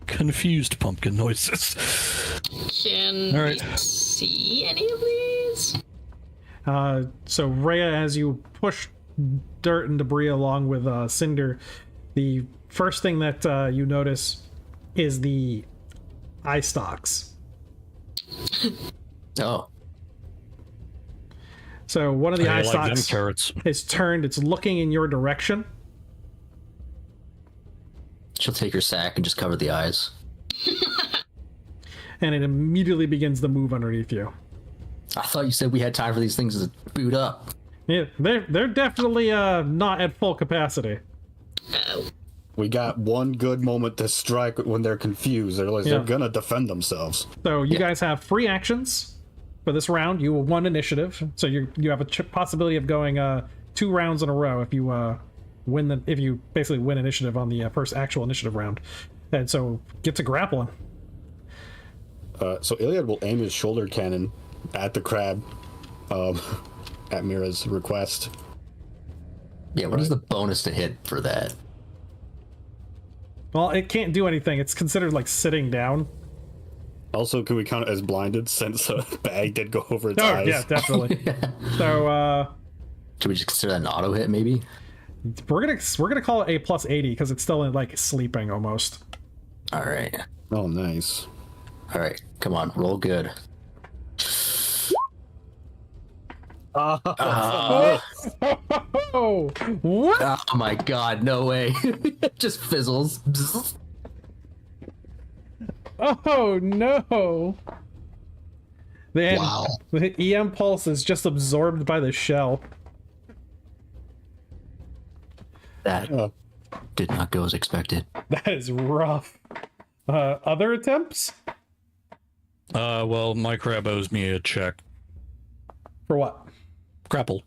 Confused pumpkin noises. Can All right. we see any of these? So Rhea, as you push dirt and debris along with Cinder, the first thing that you notice is the eye stalks. Oh, So one of the eye I like them stalks carrots. is turned, it's looking in your direction. she'll take her sack and just cover the eyes. And it immediately begins to move underneath you. I thought you said we had time for these things to boot up. Yeah, they're definitely not at full capacity. We got one good moment to strike when they're confused. They're like, Yeah. they're gonna defend themselves. So you guys have free actions for this round. You will won initiative, so you have a possibility of going 2 rounds in a row if you if you basically win initiative on the first actual initiative round, and so get to grappling. So Iliad will aim his shoulder cannon at the crab, at Mira's request. Yeah, what is the bonus to hit for that? Well, it can't do anything. It's considered like sitting down. Also, can we count it as blinded since a bag did go over its Oh eyes? yeah, definitely. So Should we just consider that an auto hit, maybe? we're gonna call it a plus 80 because it's still in like sleeping almost. All right. Oh, nice. All right. Come on. Roll good. Oh, what? Oh my god, no way. It just fizzles. Bzz. Oh no! Wow. The EM pulse is just absorbed by the shell. That did not go as expected. That is rough. Other attempts? Well, my crab owes me a check. For what? Grapple.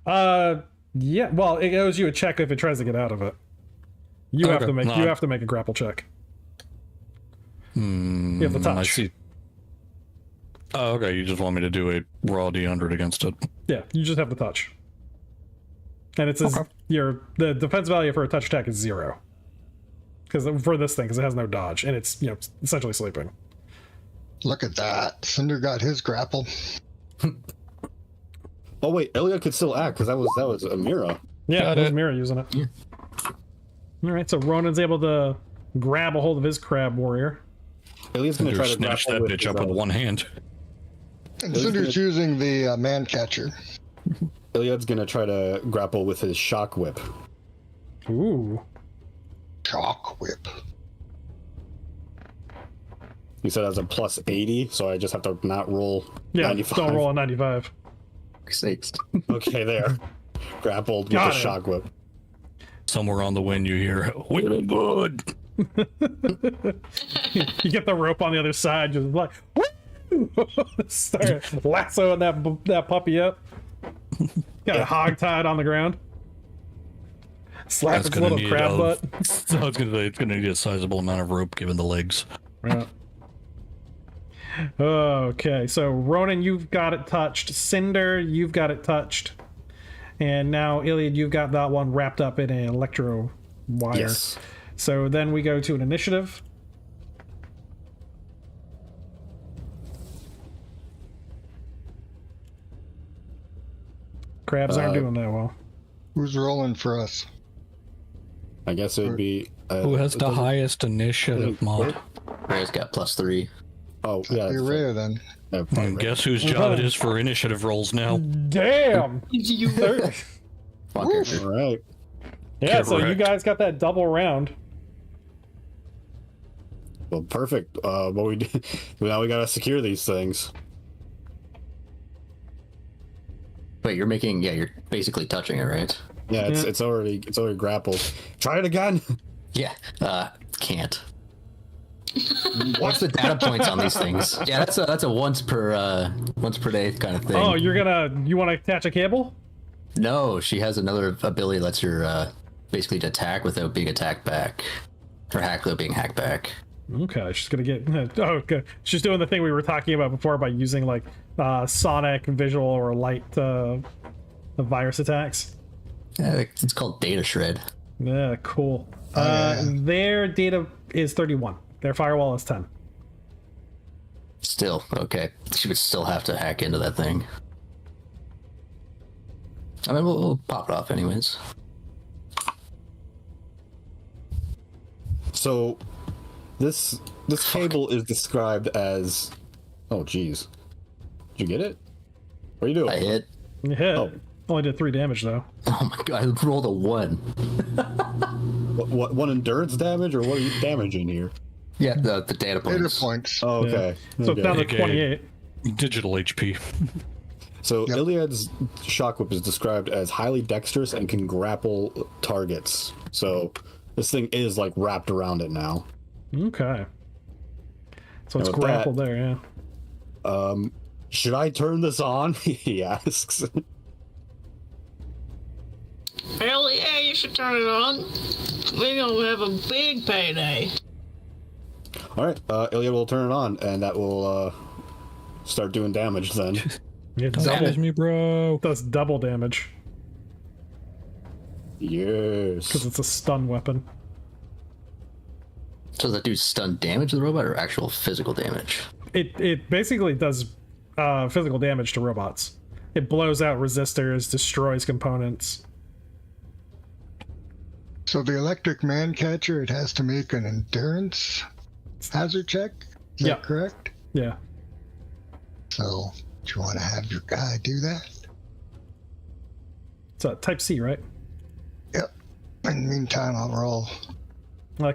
Yeah. Well, it owes you a check if it tries to get out of it. You have Okay. to make No. you have to make a grapple check. You have the touch. I see. Oh, okay. You just want me to do a raw D100 against it. Yeah, you just have the touch. And it says Okay. the defense value for a touch attack is 0. Because for this thing, because it has no dodge, and it's essentially sleeping. Look at that. Cinder got his grapple. Oh wait, Iliad could still act because that was Amira. Yeah, Got there's it. Mira using it. Yeah. All right, so Ronan's able to grab a hold of his crab warrior. Iliad's gonna try to Snatch grapple that bitch up his, with one hand. And Cinder's using the man catcher. Iliad's gonna try to grapple with his shock whip. Ooh. Chalk whip. You said that's a plus 80, so I just have to not roll 95. Don't roll a 95. Sakes. Okay, there. Grappled with Got a it. shock whip. Somewhere on the wind, you hear, "Really good." You get the rope on the other side, just like, woo! Start lassoing that puppy up. Got it hog tied on the ground. Slap That's its gonna little need crab a- butt. I was gonna say it's gonna need a sizable amount of rope given the legs. Yeah. Okay, so Ronan, you've got it touched. Cinder, you've got it touched. And now, Iliad, you've got that one wrapped up in an electro wire. Yes. So then we go to an initiative. Crabs aren't doing that well. Who's rolling for us? I guess it would be. Who has the highest initiative mod? Ray's got +3. Oh, yeah. Be rare then. And guess whose job it is for initiative rolls now? Damn! Fucker. All right. Yeah, so you Correct. guys got that double round. Well, perfect. What we do now? We gotta secure these things. Wait, you're making, yeah, you're basically touching it, right? Yeah, it's already grappled. Try it again. Yeah, can't. What's the data points on these things? Yeah, that's a once per day kind of thing. Oh, you want to attach a cable? No, she has another ability that lets her basically to attack without being attacked back, or hack without being hacked back. Okay, she's gonna get. Oh, okay. She's doing the thing we were talking about before by using like sonic, visual, or light virus attacks. It's called data shred. Yeah, cool. yeah. Their data is 31. Their firewall is 10. Still, okay. She would still have to hack into that thing. I mean, we'll pop it off anyways. So, this cable is described as. Oh, geez. Did you get it? What are you doing? I hit. You hit. Oh. Only did 3 damage though. Oh my god, I rolled a 1. What one endurance damage, or what are you damaging here? Yeah, the data Data points. points. Oh, okay. So it's down to Okay. 28. Digital HP. So Yep. Iliad's shock whip is described as highly dexterous and can grapple targets. So this thing is like wrapped around it now. Okay. So it's And with grappled that- there, yeah. Should I turn this on? He asks. Hell yeah, you should turn it on. We're gonna have a big payday. All right, Iliad will turn it on, and that will start doing damage then. It Damage me, bro. does double damage because Yes. it's a stun weapon. So does that do stun damage to the robot or actual physical damage? It basically does physical damage to robots. It blows out resistors, destroys components. So the electric man catcher, it has to make an endurance hazard check. Is Yeah. that correct? Yeah. So do you want to have your guy do that? It's a type C, right? Yep. In the meantime, I'll roll.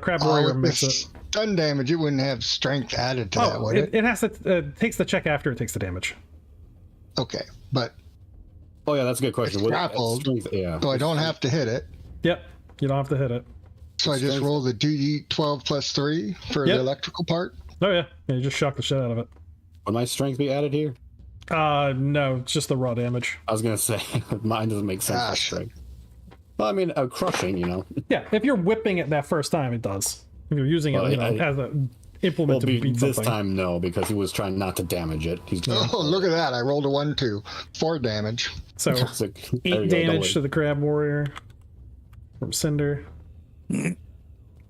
Crab Oh, Warrior with makes this it. stun damage, it wouldn't have strength added to that, Oh, would it? it has to takes the check after it takes the damage. Okay, but Oh yeah, that's a good question. It's Would- grappled. strength- yeah. so I don't have to hit it. Yep. You don't have to hit it. So I just roll the D12 plus 3 for Yep. the electrical part. Oh yeah. You just shock the shit out of it. Would my strength be added here? No, it's just the raw damage. I was gonna say mine doesn't make sense. Ah, with shit. strength. Well, I mean, crushing, you know. Yeah, if you're whipping it that first time, it does. If you're using it, Well, as a Well, implement to beat this something. time no, because he was trying not to damage it. He's Oh, look at that. I rolled a 1, 2. 4 damage. So It's like, there 8 you go, damage don't to the Crab Warrior from Cinder. worry.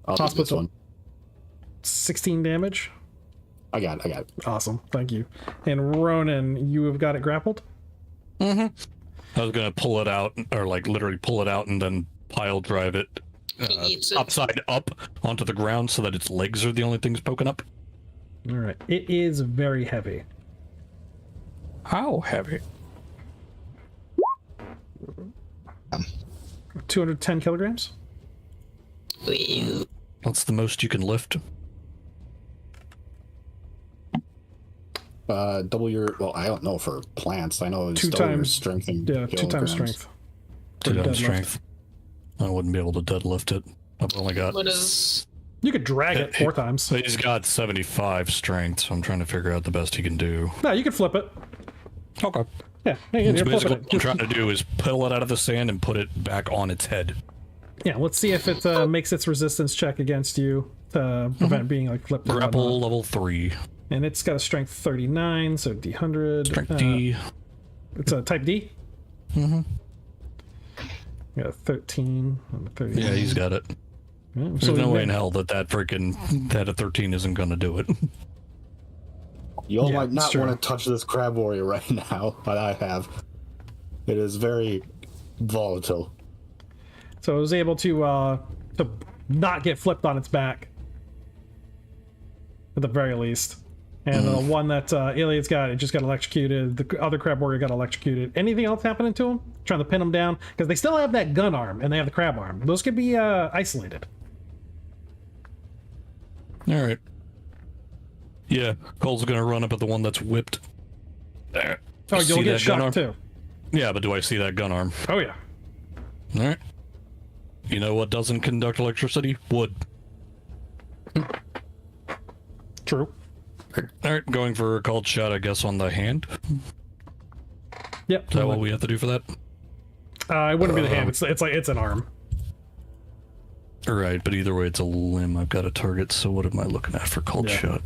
I'll do this hospital. one. 16 damage. I got it. Awesome, thank you. And Ronan, you have got it grappled. I was gonna pull it out, or like literally pull it out and then pile drive it He eats it. upside up onto the ground so that its legs are the only things poking up. All right, it is very heavy. How heavy? 210 kilograms. Ew. That's the most you can lift. double your. Well, I don't know for plants. I know it's 2 double your times strength and Yeah, 2 times kilograms. strength. 2 For times deadlift. strength. I wouldn't be able to deadlift it. I've only got. What is You could drag it 4 times. He's got 75 strength, so I'm trying to figure out the best he can do. No, you can flip it. Okay. Yeah, So you're basically, flipping what I'm it. trying to do is pull it out of the sand and put it back on its head. Yeah, let's see if it makes its resistance check against you to prevent being like flipped. and Grapple whatnot. level 3. And it's got a strength 39, so D100. Strength D. It's a type D. Yeah, 13. And 39. Yeah, he's got it. Yeah, There's so no we way in may- hell that that a 13 isn't going to do it. Y'all Yeah, might it's not true. want to touch this crab warrior right now, but I have. It is very volatile. So it was able to not get flipped on its back, at the very least. And the one that Iliad's got, it just got electrocuted. The other crab warrior got electrocuted. Anything else happening to him? Trying to pin him down? Because they still have that gun arm, and they have the crab arm. Those could be isolated. All right. Yeah, Cole's going to run up at the one that's whipped. There. Oh, See you'll get that gun shocked arm? too. Yeah, but do I see that gun arm? Oh yeah. All right. You know what doesn't conduct electricity? Wood. True. All right, going for a called shot, I guess, on the hand. Yep. Is that what we have to do for that? It wouldn't be the hand. It's like it's an arm. All right, but either way, it's a limb. I've got a target, so what am I looking at for called Yeah. shot?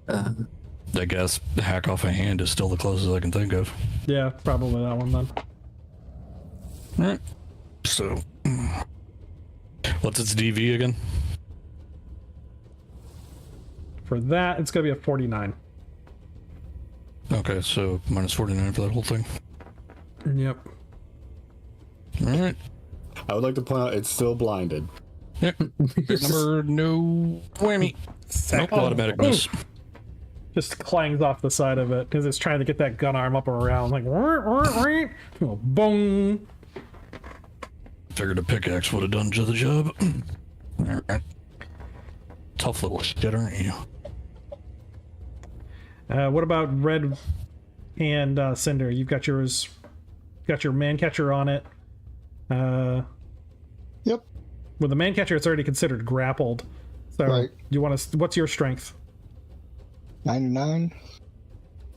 I guess hack off a hand is still the closest I can think of. Yeah, probably that one then. All right. So, what's its DV again? For that, it's gonna be a 49. Okay, so minus 49 for that whole thing. Yep. All right. I would like to point out it's still blinded. Yep. Number no whammy. Nope, automatic miss. Just clangs off the side of it because it's trying to get that gun arm up and around, like boom. Figured a pickaxe would have done the job. All right. Tough little shit, aren't you? What about Red and Cinder? You've got yours. Got your man catcher on it. Yep. With the man catcher, it's already considered grappled. So Right. you want to? What's your strength? 99,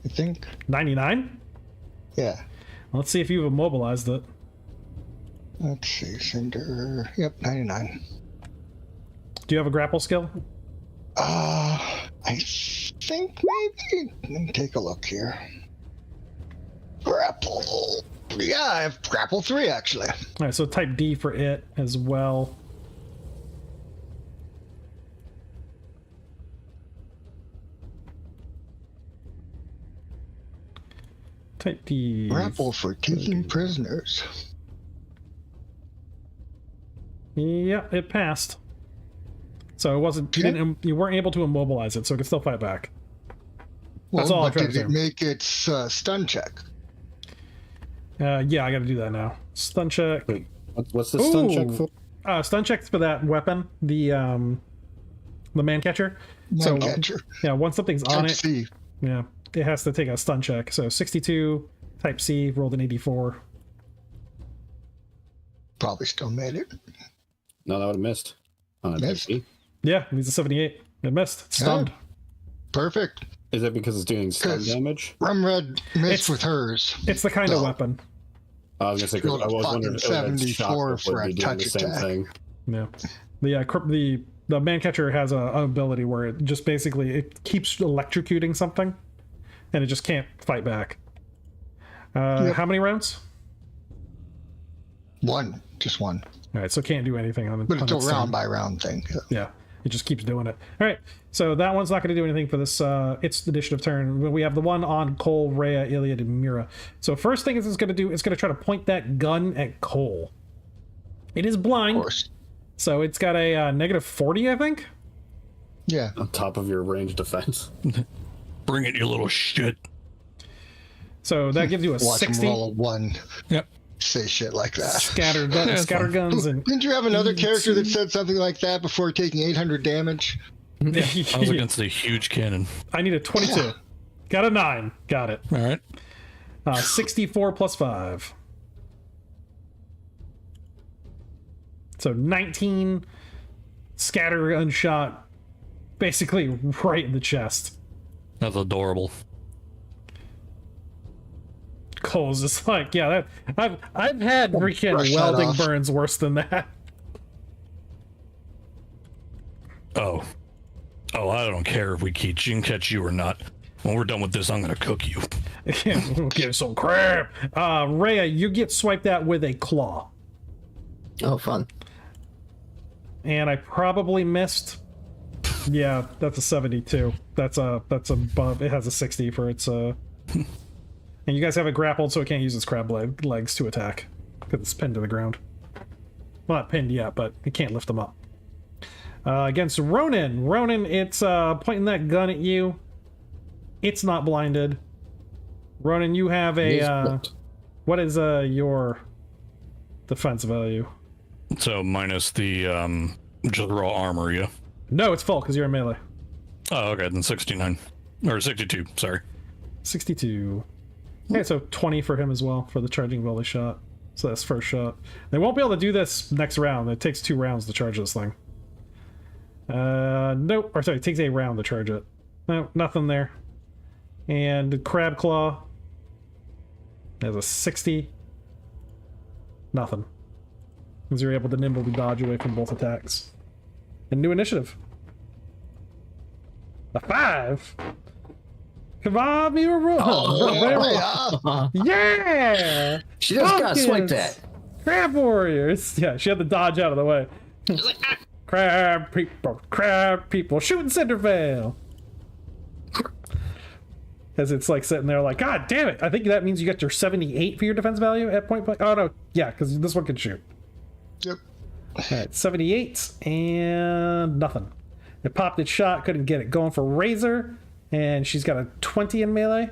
I think. 99. Yeah. Let's see if you've immobilized it. Let's see, Cinder. Yep, 99. Do you have a grapple skill? I think maybe. Let me take a look here. Grapple. Yeah, I have grapple 3 actually. All right, so type D for it as well. Type D. Grapple for taking prisoners. Yeah, it passed. So it wasn't. You Okay. didn't. You weren't able to immobilize it, so it could still fight back. Well, That's all I'm but trying did to it do. make its stun check? Yeah, I got to do that now. Stun check. Wait, what's the stun check Ooh. for? Stun checks for that weapon, the man catcher. So Catcher. yeah, once something's on Type it, C. yeah, it has to take a stun check. So 62, type C, rolled an 84. Probably still made it. No, that would have missed. On a Missed. PC. Yeah, he's a 78. It missed. It's stunned. Perfect. Is it because it's doing stun 'Cause- damage? Rumred missed It's- with hers. It's the kind of No. weapon. I was gonna say 'cause Rolled I a was wondering if it fucking would 74 for a be doing the touch same attack. thing. Yeah. The man catcher has an ability where it just basically it keeps electrocuting something, and it just can't fight back. Yep. How many rounds? One. Just one. All right, so it can't do anything on the. But on it's a its round turn. by round thing. Yeah, it just keeps doing it. All right, so that one's not going to do anything for this. Its initiative turn. We have the one on Cole, Rhea, Iliad, and Mira. So first thing it's going to do is going to try to point that gun at Cole. It is Of blind, course. so it's got a negative 40, I think. Yeah. On top of your range defense. Bring it, you little shit. So that gives you a Watch him 60. roll a 1. Yep. say shit like that. Scatter guns and. Didn't you have another character that said something like that before taking 800 damage? I was against a huge cannon. I need a 22. Yeah. Got a 9. Got it. All right. 64 plus 5. So 19 scatter gun shot, basically right in the chest. That's adorable. Cole's just like, yeah, that I've had freaking welding burns worse than that. Oh, I don't care if we can catch you or not. When we're done with this, I'm gonna cook you. Give some crap. Rhea, you get swiped out with a claw. Oh, fun. And I probably missed. Yeah, that's a 72. That's above. It has a 60 for its. And you guys have it grappled, so it can't use its crab legs to attack because it's pinned to the ground. Well, not pinned yet, but it can't lift them up. Against Ronan. Ronan, it's pointing that gun at you. It's not blinded. Ronan, you have a. What is your defense value? So minus the just raw armor, yeah. No, it's full because you're in melee. Oh, okay, then 69 or 62. Sorry. 62. Okay, so 20 for him as well for the charging volley shot. So that's first shot. They won't be able to do this next round. It takes 2 rounds to charge this thing. Nope. Or sorry, it takes a round to charge it. No, nothing there. And Crab Claw has a 60. Nothing. Because you're able to nimbly dodge away from both attacks. And new initiative. A 5. Come on, you roll. Oh, yeah! She just got swiped at. Crab warriors. Yeah, she had to dodge out of the way. Crab people, shooting Cindervale. As it's like sitting there like, God damn it. I think that means you got your 78 for your defense value at point blank. Oh no, yeah, because this one can shoot. Yep. Alright, 78 and nothing. It popped its shot, couldn't get it. Going for Razor, and she's got a 20 in melee.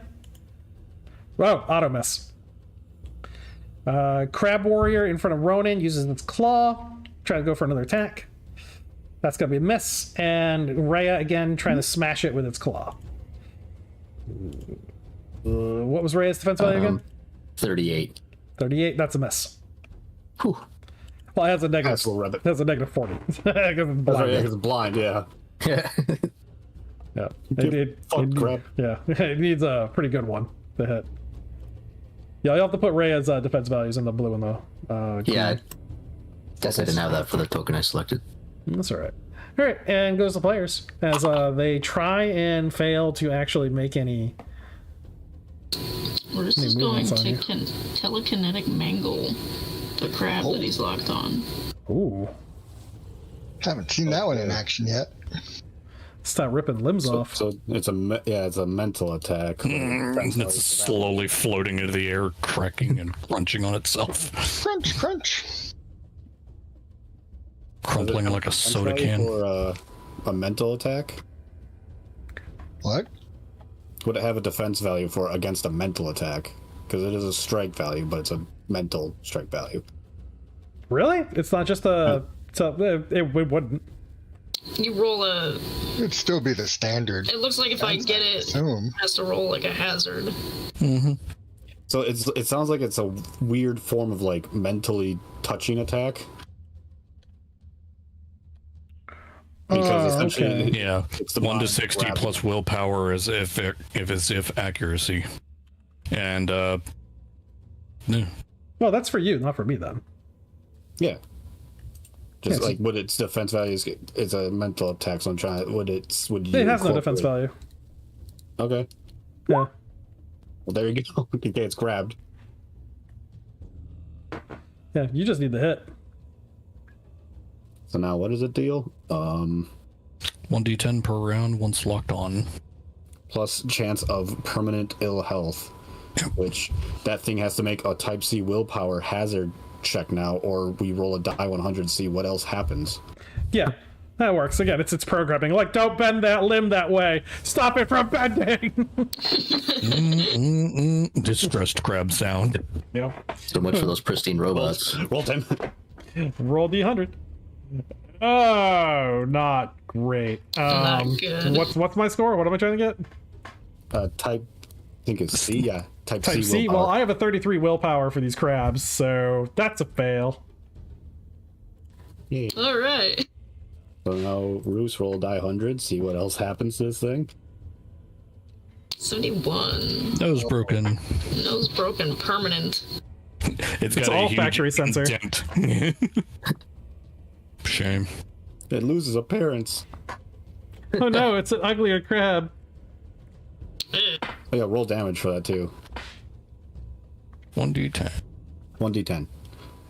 Oh, auto miss. Crab Warrior in front of Ronan uses its claw, trying to go for another attack. That's gonna be a miss. And Rhea again trying to smash it with its claw. What was Rhea's defense value again? 38. 38, that's a miss. Whew. Well, it has a negative. Rabbit. It has a negative 40. Because it's blind. Because it's blind, yeah. Yeah. Yeah. Crap. Yeah. It needs a pretty good one to hit. Yeah, you'll have to put Rhea's defense values in the blue and the yeah. Guess I didn't have that for the token I selected. That's alright. Alright, and goes to players. As they try and fail to actually make any. We're just going to telekinetic mangle the crab that he's locked on. Ooh. Haven't seen that one in action yet. Start ripping limbs off. So it's a mental attack. It's slowly floating into the air, cracking and crunching on itself. Crunch, crunch. Crumpling like a soda can. Or a mental attack? What? Would it have a defense value for against a mental attack? Because it is a strike value, but it's a mental strike value. Really? It's not just a. It wouldn't. You roll a. It'd still be the standard. It looks like if I get it, it has to roll like a hazard. Mm-hmm. So it sounds like it's a weird form of like mentally touching attack. Because essentially, yeah, it's the 1 to 60 plus willpower as if accuracy, and yeah. Well, that's for you, not for me then. Yeah. Just like would its defense value is a mental attack, so I'm trying. Would you? It has no defense value. Okay. Yeah. Well, there you go. Okay, it's grabbed. Yeah, you just need the hit. So now, what is it deal? 1d10 per round once locked on. Plus chance of permanent ill health, which that thing has to make a Type C willpower hazard check now, or we roll a die 100 to see what else happens. Yeah. That works. Again, it's programming. Like, don't bend that limb that way. Stop it from bending. Distressed crab sound. Yep. So much for those pristine robots. Roll 10. Roll D100. Oh, not great. Not good. What's my score? What am I trying to get? Type, I think it's C. Yeah, type Type C. willpower. Well, I have a 33 willpower for these crabs, so that's a fail. Yeah. All right. So now Roos roll die 100. See what else happens to this thing. 71. Nose broken. Nose broken, permanent. It's got all a huge factory sensor. dent. Shame. It loses appearance. Oh no, it's an uglier crab. Oh, yeah, roll damage for that too. 1d10. 1d10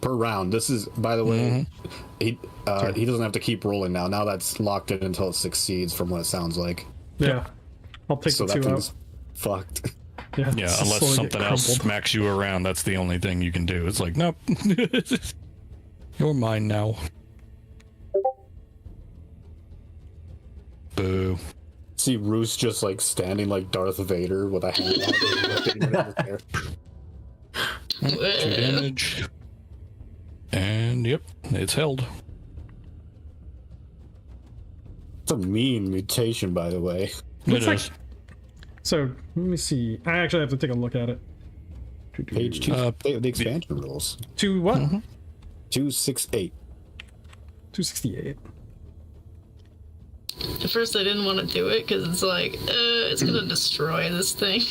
per round. This is, by the way, he doesn't have to keep rolling now. Now that's locked in until it succeeds, from what it sounds like. Yeah. I'll take So the that 2 out. thing's fucked. Yeah, Yeah, it's unless slowly something get else crumpled. smacks you around, that's the only thing you can do. It's like, nope. You're mine now. Boo. See Roos just like standing like Darth Vader with a hand out. Two damage. And yep, it's held. It's a mean mutation, by the way. Looks It like- is. So, let me see. I actually have to take a look at it. Page 2, the expansion rules. To what? 268. 268. At first, I didn't want to do it because it's like, it's gonna destroy this thing.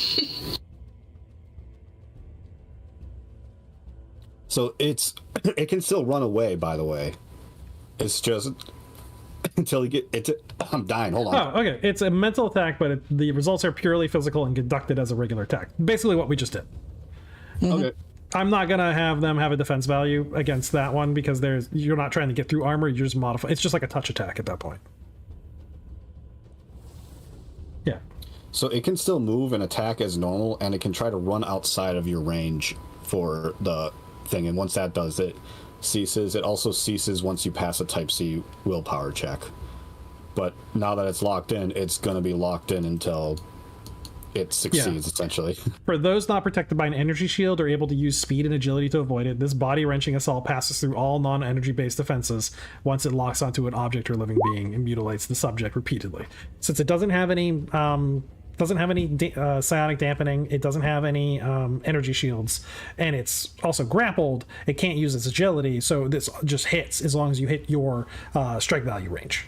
So it can still run away, by the way. It's just until you get it. I'm dying. Hold on. Oh, okay. It's a mental attack, but the results are purely physical and conducted as a regular attack. Basically what we just did. Okay. I'm not gonna have them have a defense value against that one because you're not trying to get through armor, you're just modifying. It's just like a touch attack at that point. Yeah. So it can still move and attack as normal, and it can try to run outside of your range for the thing. And once that does, it ceases. It also ceases once you pass a Type C willpower check. But now that it's locked in, it's going to be locked in until it succeeds, essentially. For those not protected by an energy shield or able to use speed and agility to avoid it, this body-wrenching assault passes through all non-energy based defenses once it locks onto an object or living being and mutilates the subject repeatedly. Since it doesn't have any psionic dampening, it doesn't have any energy shields, and it's also grappled, it can't use its agility, so this just hits as long as you hit your strike value range,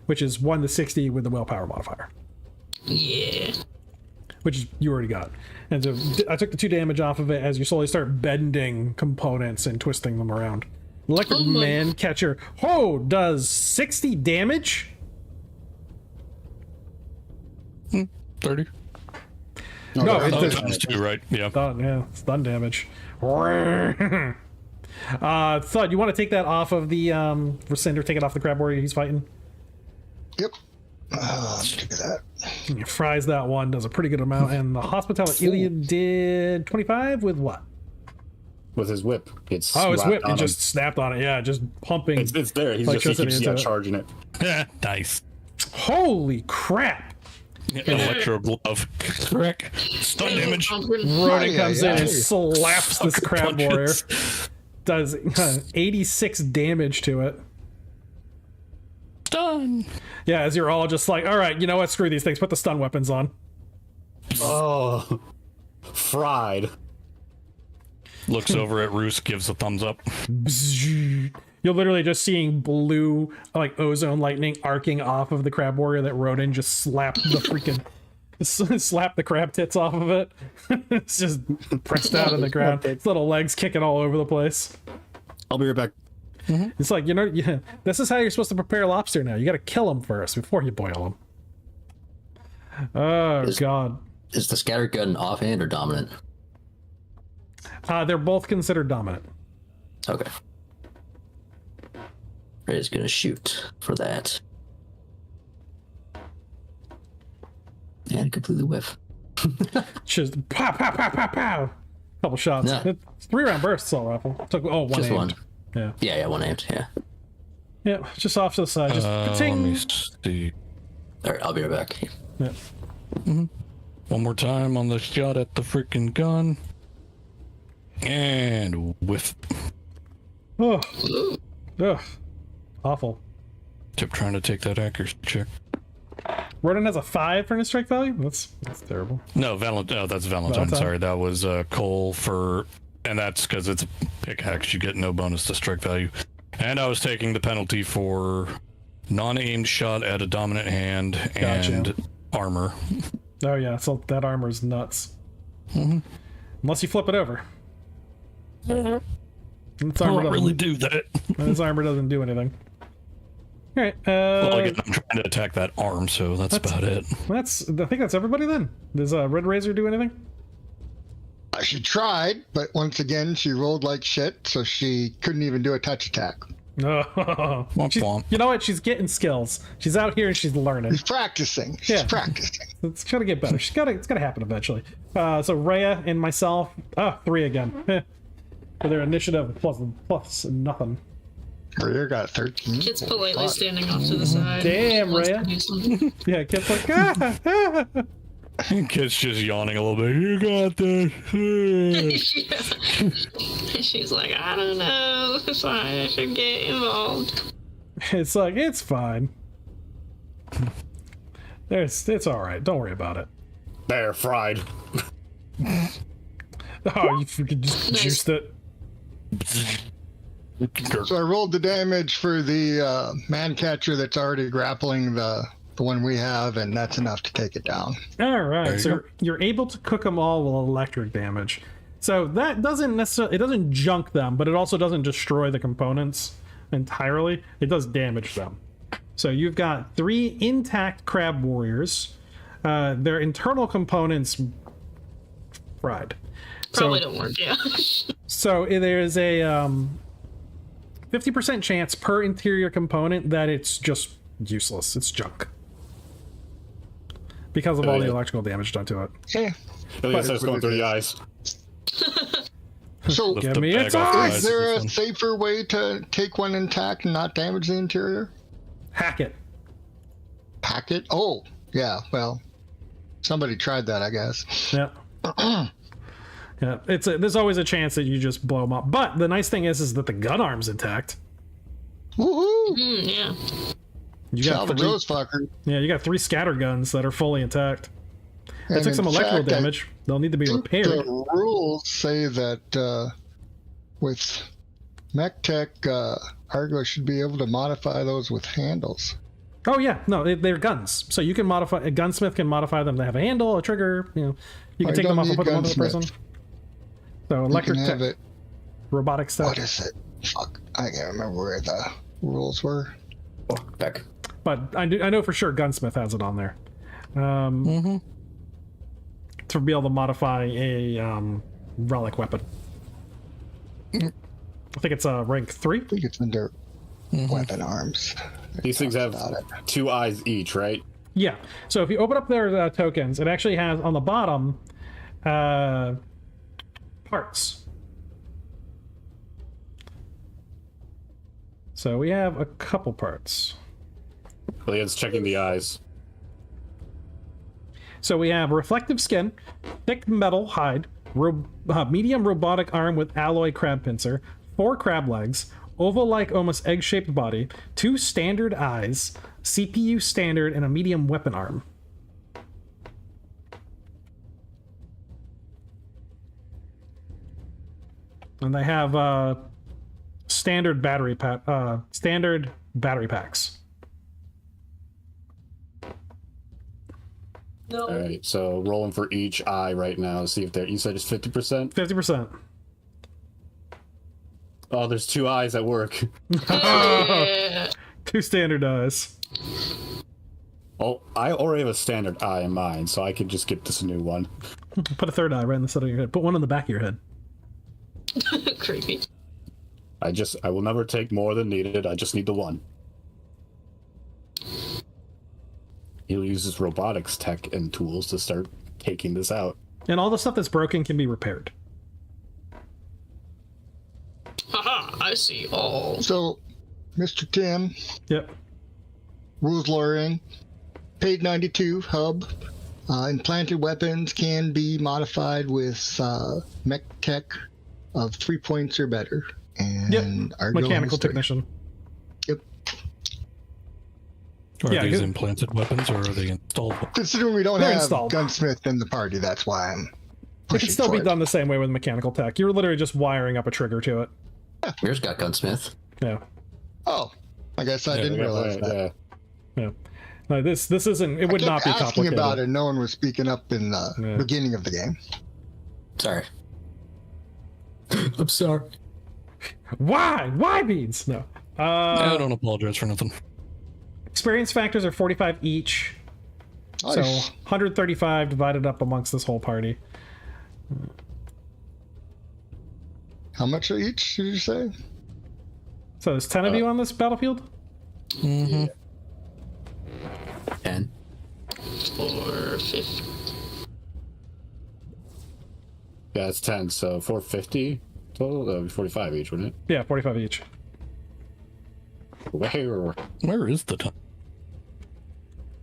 which is 1 to 60 with the willpower modifier. Yeah. Which you already got. And so I took the 2 damage off of it as you slowly start bending components and twisting them around. Electric Oh my- Man Catcher does 60 damage? 30. No, Okay. it Oh, does times 2, right? Yeah. stun, yeah, stun damage. Thud, you want to take that off of the Rescinder, take it off the crab warrior he's fighting? Yep. Look at that. He fries that one, does a pretty good amount, and the Hospitality Iliad did 25 with what? With his whip. It's Oh, his wrapped whip, on it him. just snapped on it, yeah, just pumping. It's there. He keeps electricity into it. charging it. Nice. Holy crap! Electro glove. Correct. Stun damage. Ronan comes in and Ay. slaps this Sucker crab warrior. punches. Does 86 damage to it. Stun. Yeah, as you're all just like, all right, you know what? Screw these things. Put the stun weapons on. Oh, fried. Looks over at Roos, gives a thumbs up. You're literally just seeing blue, like ozone lightning arcing off of the crab warrior that Ronan just slapped the freaking slapped the crab tits off of it. It's just pressed out on the ground. Its little legs kicking all over the place. I'll be right back. It's like, yeah, this is how you're supposed to prepare lobster now. You got to kill them first before you boil them. Oh, God. Is the scatter gun offhand or dominant? They're both considered dominant. Okay. Ray's gonna shoot for that. And completely whiff. Just pow, pow, pow, pow, pow. Couple shots. Yeah. It's 3-round bursts, all rifle. Took one Just aimed. one. Yeah. Yeah, one aimed, yeah. Yeah, just off to the side. Just let me ka-ting. see. All right, I'll be right back. Yeah. One more time on the shot at the freaking gun. And whiff. Oh. Ugh. Awful. Kept trying to take that accuracy check. Ronan has a 5 for his strike value? That's terrible. No, that's Valentine. Sorry, that was Cole for... And that's because it's a pickaxe. You get no bonus to strike value. And I was taking the penalty for non-aimed shot at a dominant hand and armor. Oh yeah, so that armor's nuts. Unless you flip it over. Its I armor don't really do that. His armor doesn't do anything. All right. Well, again, I'm trying to attack that arm, so that's about it. I think that's everybody then. Does Red Razor do anything? She tried, but once again, she rolled like shit, so she couldn't even do a touch attack. No. You know what? She's getting skills. She's out here and she's learning. She's practicing. She's practicing. It's gotta get better. It's gotta happen eventually. So Rhea and myself, 3 again. For their initiative plus nothing. Rhea got 13. Kid's politely standing off to the side. Damn, Wants Rhea. to do something. Yeah, Kid's like, Kid's just yawning a little bit. You got this. Yeah. She's like, I don't know if I should get involved. It's like, it's fine. It's alright. Don't worry about it. There, fried. Oh, you freaking just juiced it. So I rolled the damage for the man catcher that's already grappling the one we have, and that's enough to take it down. Alright, so you're able to cook them all with electric damage. So that doesn't necessarily, it doesn't junk them, but it also doesn't destroy the components entirely. It does damage them. So you've got 3 intact crab warriors. Their internal components fried. Probably don't work, yeah. So there's a 50% chance per interior component that it's just useless. It's junk. Because of all the electrical damage done to it. Yeah. At least it's going through the eyes. So, Give me its eyes! is there a safer way to take one intact and not damage the interior? Hack it. Hack it? Oh, yeah, well, somebody tried that, I guess. Yeah. Yeah, there's always a chance that you just blow them up. But the nice thing is that the gun arm's intact. Woohoo! Yeah. You got Salvage 3, those fuckers. yeah, you got 3 scatter guns that are fully intact. They And took some in electrical fact, I damage. They'll need to be think repaired. the rules say that with MechTech, Argo should be able to modify those with handles. Oh yeah, no, they're guns. So you can modify. A gunsmith can modify them to have a handle, a trigger. You can I take them don't off and need put them on the person. gunsmith. So You electric can have tech, it. robotic stuff. What is it? Fuck, I can't remember where the rules were. Back. But I know for sure gunsmith has it on there. To be able to modify a relic weapon. I think it's rank 3. I think it's under weapon arms. These things have 2 eyes each, right? Yeah. So if you open up their tokens, it actually has on the bottom parts. So we have a couple parts. Leon's checking the eyes. So we have reflective skin, thick metal hide, medium robotic arm with alloy crab pincer, 4 crab legs, oval-like almost egg-shaped body, 2 standard eyes, CPU standard, and a medium weapon arm. And they have standard battery packs. No. All right, so rolling for each eye right now to see if they're. You said it's 50%. 50%. Oh, there's 2 eyes at work. Yeah. 2 standard eyes. Oh, I already have a standard eye in mind, so I could just get this new one. Put a 3rd eye right in the center of your head. Put one on the back of your head. Creepy. I will never take more than needed. I just need the one. He'll use his robotics tech and tools to start taking this out. And all the stuff that's broken can be repaired. Haha, I see all. So Mr. Tim, Yep. rules lawyering, paid 92 hub. Implanted weapons can be modified with mech tech of 3 points or better. And Yep. Argo Mechanical has 3. technician. Yep. Are Yeah, these good. implanted weapons or are they installed weapons? Considering we don't They're have installed. gunsmith in the party, that's why I'm It pushing can still for be it. done the same way with mechanical tech. You're literally just wiring up a trigger to it. Yours got gunsmith. Yeah. Oh, I guess I didn't realize that. Yeah. No, this isn't. It would I not kept be asking complicated. about it. No one was speaking up in the Yeah. beginning of the game. Sorry. I'm sorry. Why? Why beans? No. I don't apologize for nothing. Experience factors are 45 each. So Nice. 135 divided up amongst this whole party. How much are each, did you say? So there's 10 of you on this battlefield? Mm-hmm. 10. 450. Yeah, it's 10, so 450 total? That would be 45 each, wouldn't Yeah, 45 each. it? Where? Where is the time?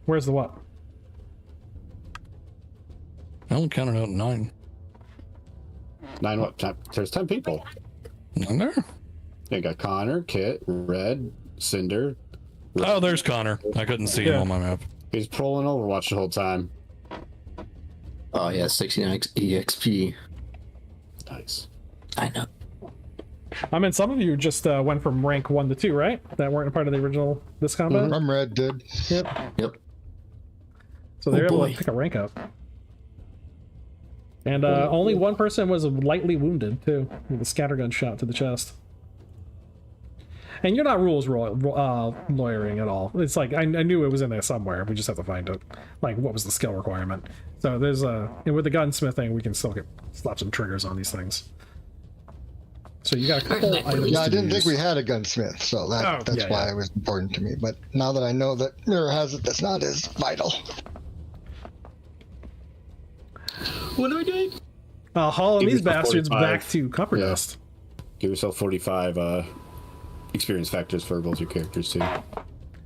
Where's the what? I only counted out 9. 9 what? 10, there's 10 people. None there? You got Connor, Kit, Red, Cinder. Oh, there's Connor. I couldn't see him Yeah. on my map. He's trolling Overwatch the whole time. Oh, yeah, 69 EXP. Nice. I know. I mean, some of you just went from rank 1 to 2, right? That weren't a part of the original this combat? From Red did. Yep. Yep. So they're Oh, able boy. to pick a rank up. And only one person was lightly wounded, too, with a scattergun shot to the chest. And you're not lawyering at all. It's like, I knew it was in there somewhere. We just have to find it. Like, what was the skill requirement? So there's and with the gunsmithing, we can still slap some triggers on these things. So you got a couple items. Yeah, I to didn't use. think we had a gunsmith, so that's yeah, why yeah. it was important to me. But now that I know that Mirror has it, that's not as vital. What are we doing? Hauling Give these yourself bastards 45. back to copper Yeah. dust. Give yourself 45 experience factors for both your characters, too.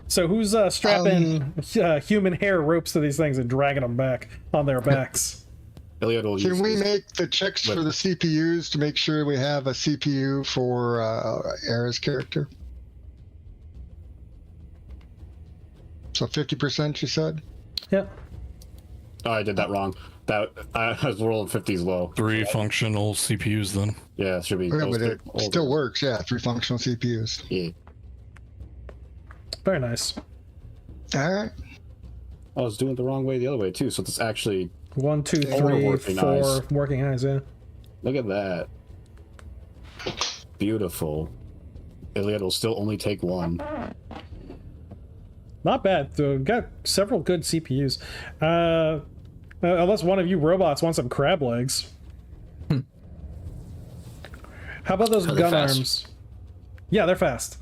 So who's strapping human hair ropes to these things and dragging them back on their backs? Iliad will Can use we his- make the checks for the CPUs to make sure we have a CPU for Era's character? So 50%, you said? Yep. Oh, I did that wrong. That I was rolling 50s low. 3 functional CPUs then. Yeah, it should be. Yeah, those but it two older. still works, yeah. 3 functional CPUs. Yeah. Very nice. All right. I was doing it the wrong way the other way, too. So it's actually. 1, 2, Four 3, working 4 eyes. working eyes, yeah. Look at that. Beautiful. Iliad will still only take 1. Not bad. So we've got several good CPUs. Unless one of you robots wants some crab legs. How about those Are they gun fast? arms? Yeah, they're fast.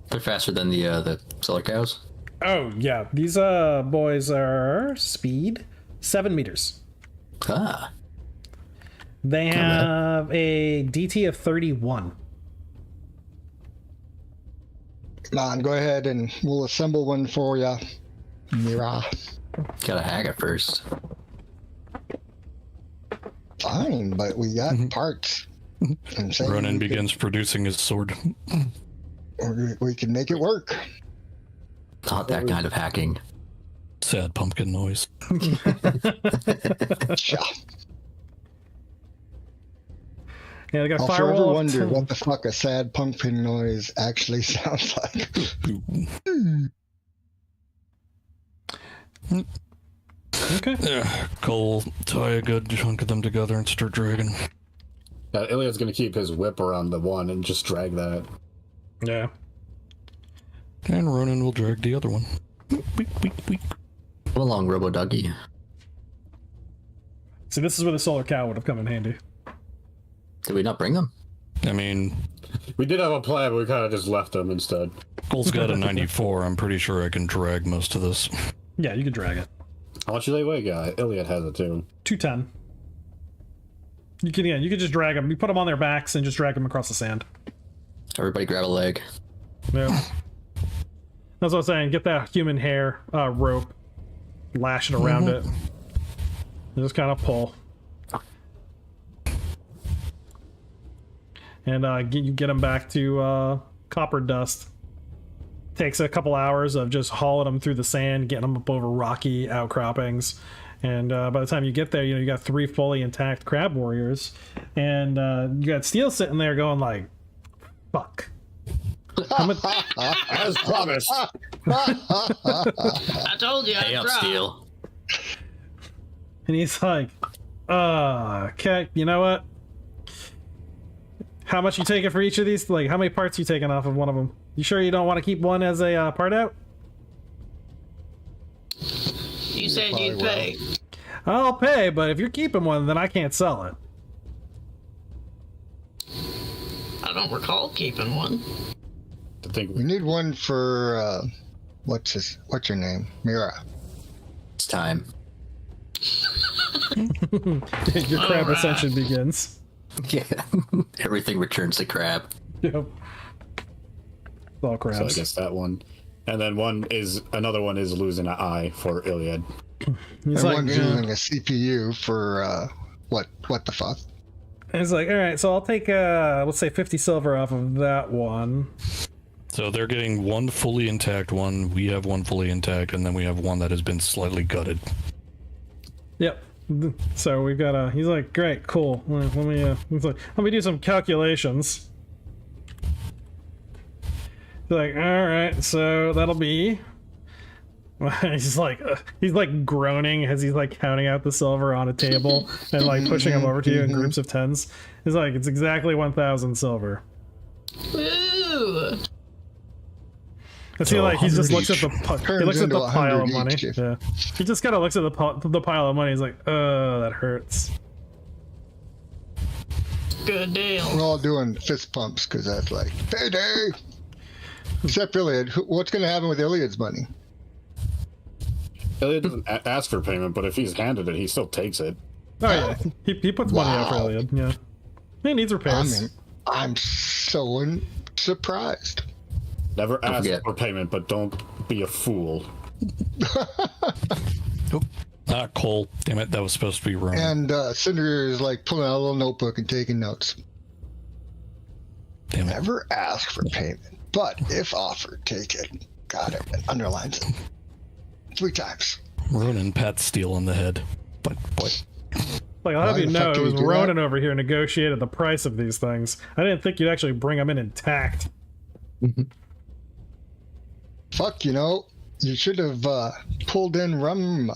They're faster than the solar cows. Oh, yeah. These boys are speed 7 meters. Ah. They have a DT of 31. Come on, go ahead and we'll assemble one for you. Mira. Gotta hack it first. Fine, but we got parts. I'm saying Ronan we begins producing his sword. we can make it work. Not that kind of hacking. Sad pumpkin noise. Yeah. Yeah, they got a I'll forever firewall. wonder what the fuck a sad pumpkin noise actually sounds like. Okay. Cole, tie a good chunk of them together and start dragging. Iliad's going to keep his whip around the one and just drag that. Yeah. And Ronan will drag the other one. Weak, weak, weak. Come along, Robo Doggy. See, this is where the solar cow would have come in handy. Did we not bring them? I mean, We did have a plan, but we kind of just left them instead. Cole's got a 94. I'm pretty sure I can drag most of this. Yeah, you could drag it. How much do they weigh, guy? Iliad has it too. 210. You could just drag them. You put them on their backs and just drag them across the sand. Everybody grab a leg. Yeah. That's what I'm saying. Get that human hair rope, lash it around it, and just kind of pull. And you get them back to Copper Dust. Takes a couple hours of just hauling them through the sand, getting them up over rocky outcroppings. And by the time you get there, you got 3 fully intact crab warriors. And you got Steel sitting there going like, fuck. As promised. I told you Pay I'd up, try. Steel. And he's like, okay, you know what? How much you taking for each of these? Like, how many parts you taking off of one of them? You sure you don't want to keep one as a part out? You said you'd Probably pay. I'll pay, but if you're keeping one, then I can't sell it. I don't recall keeping one. To think We need one for what's your name? Mira. It's time. Your crab Alright. ascension begins. Yeah. Everything returns to crab. Yep. It's all so. I crabs. guess that one, and then another one is losing an eye for Iliad. He's And like, one's yeah. using a CPU for what the fuck? He's like, all right, so I'll take let's say 50 silver off of that one. So they're getting one fully intact one. We have one fully intact, and then we have one that has been slightly gutted. Yep. So we've got he's like, great, cool. Let me he's like, let me do some calculations. He's like, all right, so that'll be. He's like groaning as he's like counting out the silver on a table and like pushing them over to you in groups of 10s. He's like, it's exactly 1,000 silver. Woo! I feel like he just 100 looks at each. the he looks at into the pile 100 of money. each. Yeah, he just kind of looks at the pile of money. He's like, that hurts. Good deal. We're all doing fist pumps because that's like payday. Except Iliad. What's going to happen with Iliad's money? Iliad doesn't ask for payment, but if he's handed it, he still takes it. Oh yeah, he puts money out for Wow. Iliad. Yeah, he needs repairs. I'm so surprised. Never ask forget. for payment, but don't be a fool. Ah, Cole. Damn it, that was supposed to be wrong. And Cinder is like pulling out a little notebook and taking notes. Damn it. Never ask for payment, but if offered, take it. Got it. And underlines it 3 times. Ronan pats Steel on the head. But what? Like, I'll have Why you the know, fuck it do was you do Ronan that? over here negotiated the price of these things. I didn't think you'd actually bring them in intact. Fuck, you should have pulled in Rum.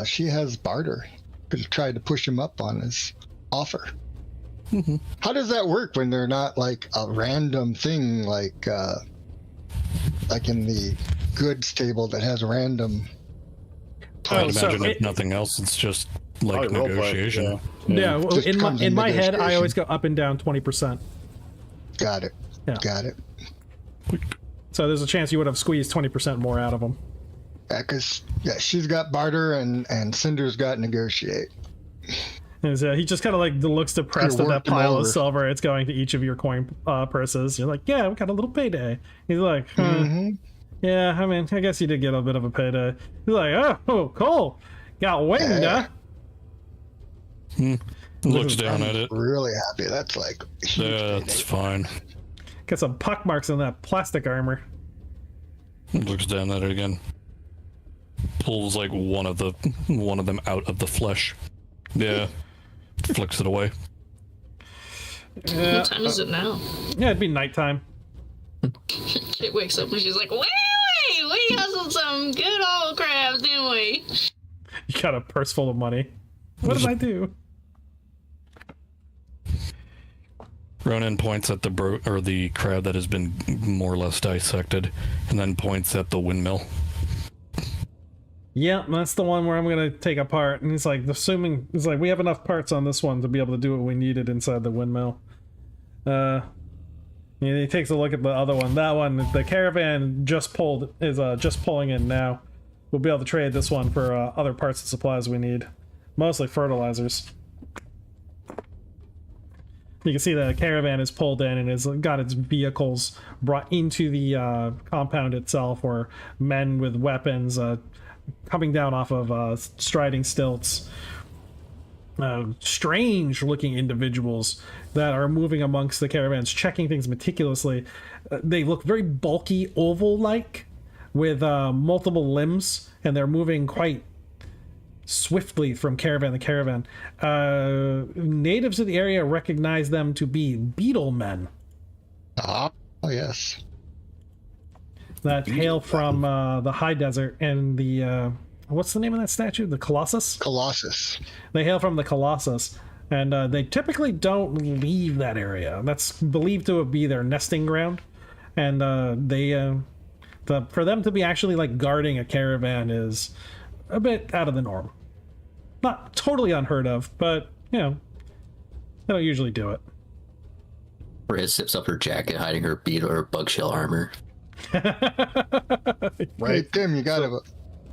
She has barter. Could have tried to push him up on his offer. How does that work when they're not like a random thing like in the goods table that has random? I'd so imagine if it- nothing else, it's just like Probably roleplay, negotiation. Yeah, well, Just in comes in in my head, I negotiation. always go up and down 20%. Got it. Yeah. Got it. So there's a chance you would have squeezed 20% more out of them. Yeah, she's got barter and Cinder's got negotiate. And he just kind of like looks depressed at Could've that worked him pile of over. silver. It's going to each of your coin purses. You're like, yeah, we got a little payday. He's like, yeah, I mean, I guess you did get a bit of a payday. He's like, oh, cool. Got winged, Yeah. huh? Looks down at it. Really happy. That's like a huge Yeah, it's fine. Got some pockmarks in that plastic armor. Looks down at it again. Pulls like one of them out of the flesh. Yeah. Flicks it away. Yeah, What time is it now? yeah, it'd be nighttime. Kit wakes up and she's like, wait, we hustled some good old crabs, didn't we? You got a purse full of money. What did I do? Ronan points at the crab that has been more or less dissected, and then points at the windmill. Yeah, that's the one where I'm gonna take apart. And he's like, we have enough parts on this one to be able to do what we needed inside the windmill. He takes a look at the other one. That one, the caravan just pulling in now. We'll be able to trade this one for other parts and supplies we need, mostly fertilizers. You can see the caravan is pulled in and has got its vehicles brought into the compound itself, or men with weapons coming down off of striding stilts. Strange looking individuals that are moving amongst the caravans, checking things meticulously. They look very bulky, oval like, with multiple limbs, and they're moving quite swiftly from caravan to caravan. Natives of the area recognize them to be beetle men. Oh yes. That hail from the high desert and the what's the name of that statue? The Colossus? Colossus. They hail from the Colossus, and they typically don't leave that area. That's believed to be their nesting ground, and for them to be actually like guarding a caravan is a bit out of the norm. Not totally unheard of, but they don't usually do it. Riz zips up her jacket, hiding her beetle or bug shell armor. Right, Tim, you gotta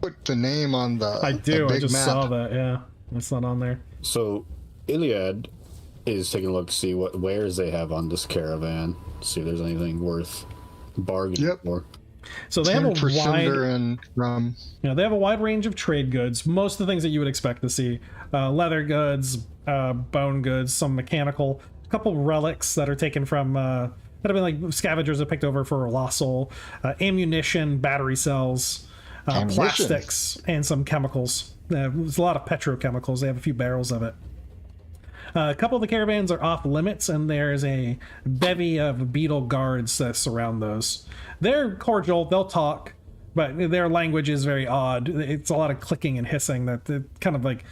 put the name on the I do, the I big just map. saw that, yeah. It's not on there. So, Iliad is taking a look to see what wares they have on this caravan. See if there's anything worth bargaining for. So they have a for wide, cinder and rum. they have a wide range of trade goods. Most of the things that you would expect to see: leather goods, bone goods, some mechanical, a couple relics that are taken from that have been like scavengers have picked over for a lost soul, ammunition, battery cells, plastics, and some chemicals. There's a lot of petrochemicals. They have a few barrels of it. A couple of the caravans are off limits, and there's a bevy of beetle guards that surround those. They're cordial, they'll talk, but their language is very odd. It's a lot of clicking and hissing that it kind of like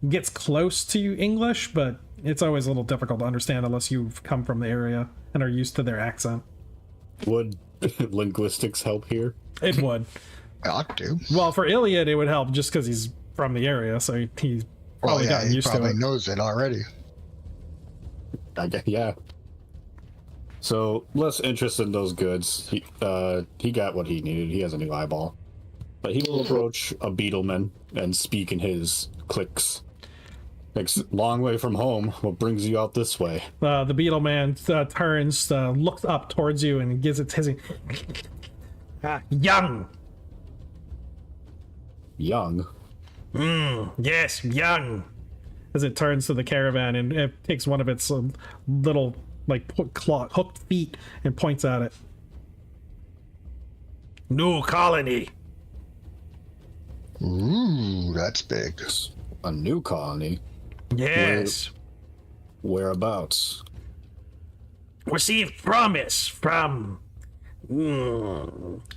gets close to English, but it's always a little difficult to understand unless you've come from the area and are used to their accent. Would linguistics help here? It would. Ought to. Well, for Iliad, it would help just because he's from the area, so he's probably gotten used to it. He knows it already. I guess, yeah. So, less interested in those goods. He got what he needed. He has a new eyeball. But he will approach a beetleman and speak in his clicks. It's long way from home. What brings you out this way? The beetle man turns, looks up towards you, and gives it hissing. Young. Young? Yes, young. As it turns to the caravan and it takes one of its little hooked feet and points at it. New colony. Ooh, that's big. A new colony? Yes. Whereabouts? Received promise from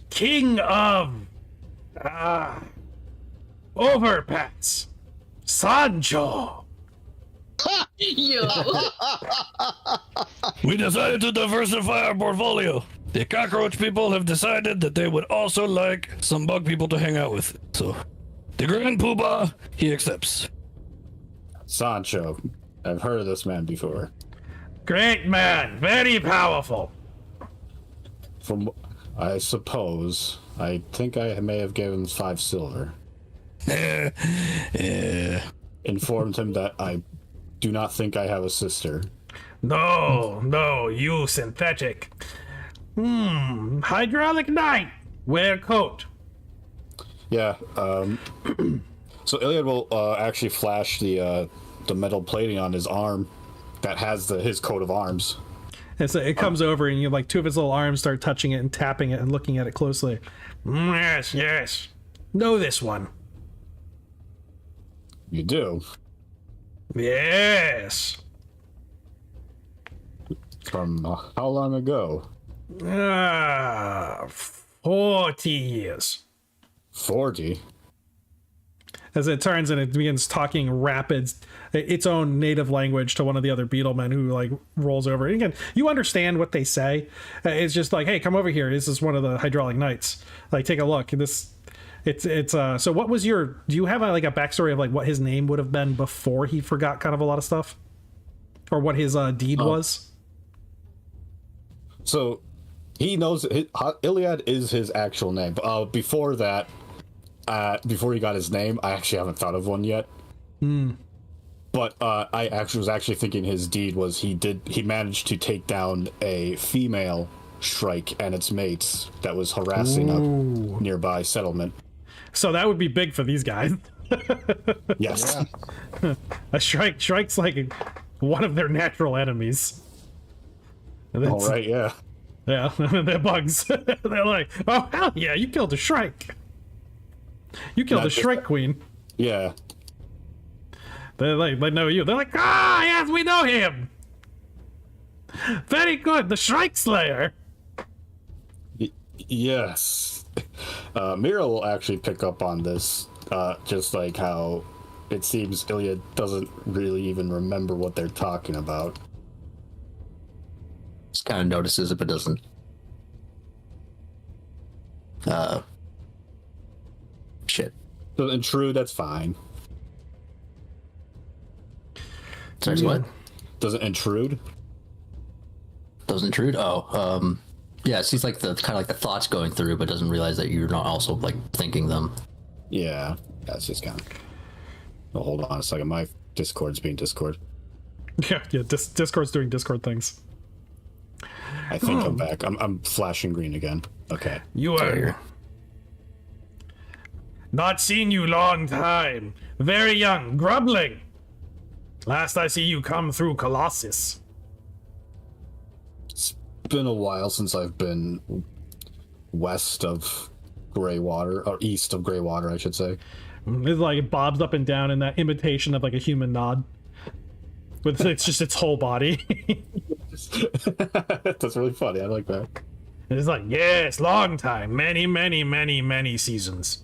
King of Overpass, Sancho. Yo. We decided to diversify our portfolio. The cockroach people have decided that they would also like some bug people to hang out with. So, the Grand Poobah, he accepts. Sancho. I've heard of this man before. Great man, very powerful. From, I suppose, I think I may have given 5 silver. Yeah. Informed him that I do not think I have a sister. No, you synthetic. Hydraulic knight, wear coat. Yeah, so Iliad will actually flash the metal plating on his arm that has his coat of arms. And so it comes over and you two of his little arms start touching it and tapping it and looking at it closely. Yes. Know this one. You do? Yes. From how long ago? 40 years. 40? As it turns and it begins talking rapid, its own native language to one of the other beetlemen who rolls over. And again, you understand what they say. It's just like, hey, come over here. This is one of the hydraulic knights. Take a look. So what was do you have a backstory of what his name would have been before he forgot kind of a lot of stuff? Or what his deed was? So he knows Iliad is his actual name. Before that, before he got his name, I actually haven't thought of one yet. But I was actually thinking his deed was he managed to take down a female Shrike and its mates that was harassing a nearby settlement. So that would be big for these guys. Yes. Yeah. A Shrike's like one of their natural enemies. And All that's- right. Yeah. Yeah, they're bugs. They're like, oh hell yeah, you killed a Shrike. You killed Not a just Shrike that. Queen. Yeah. They're like, they know you. They're like, ah, yes, we know him. Very good, the Shrike Slayer. Yes. Mira will actually pick up on this, just like how it seems Iliad doesn't really even remember what they're talking about. Just kind of notices it, but doesn't. Shit. So intrude, that's fine. Sorry, what? Doesn't intrude? Doesn't intrude? Oh, yeah, it sees like the kind of like the thoughts going through, but doesn't realize that you're not also like thinking them. Yeah, that's just kind of. Oh, hold on a second. My Discord's being Discord. Yeah, Discord's doing Discord things. I think I'm back. I'm flashing green again. Okay. You are not seen you long time. Very young, grumbling. Last I see you come through Colossus. It's been a while since I've been west of Greywater, or east of Greywater, I should say. It's like it bobs up and down in that imitation of like a human nod. With it's just its whole body. That's really funny. I like that. It's like, yes, long time. Many seasons.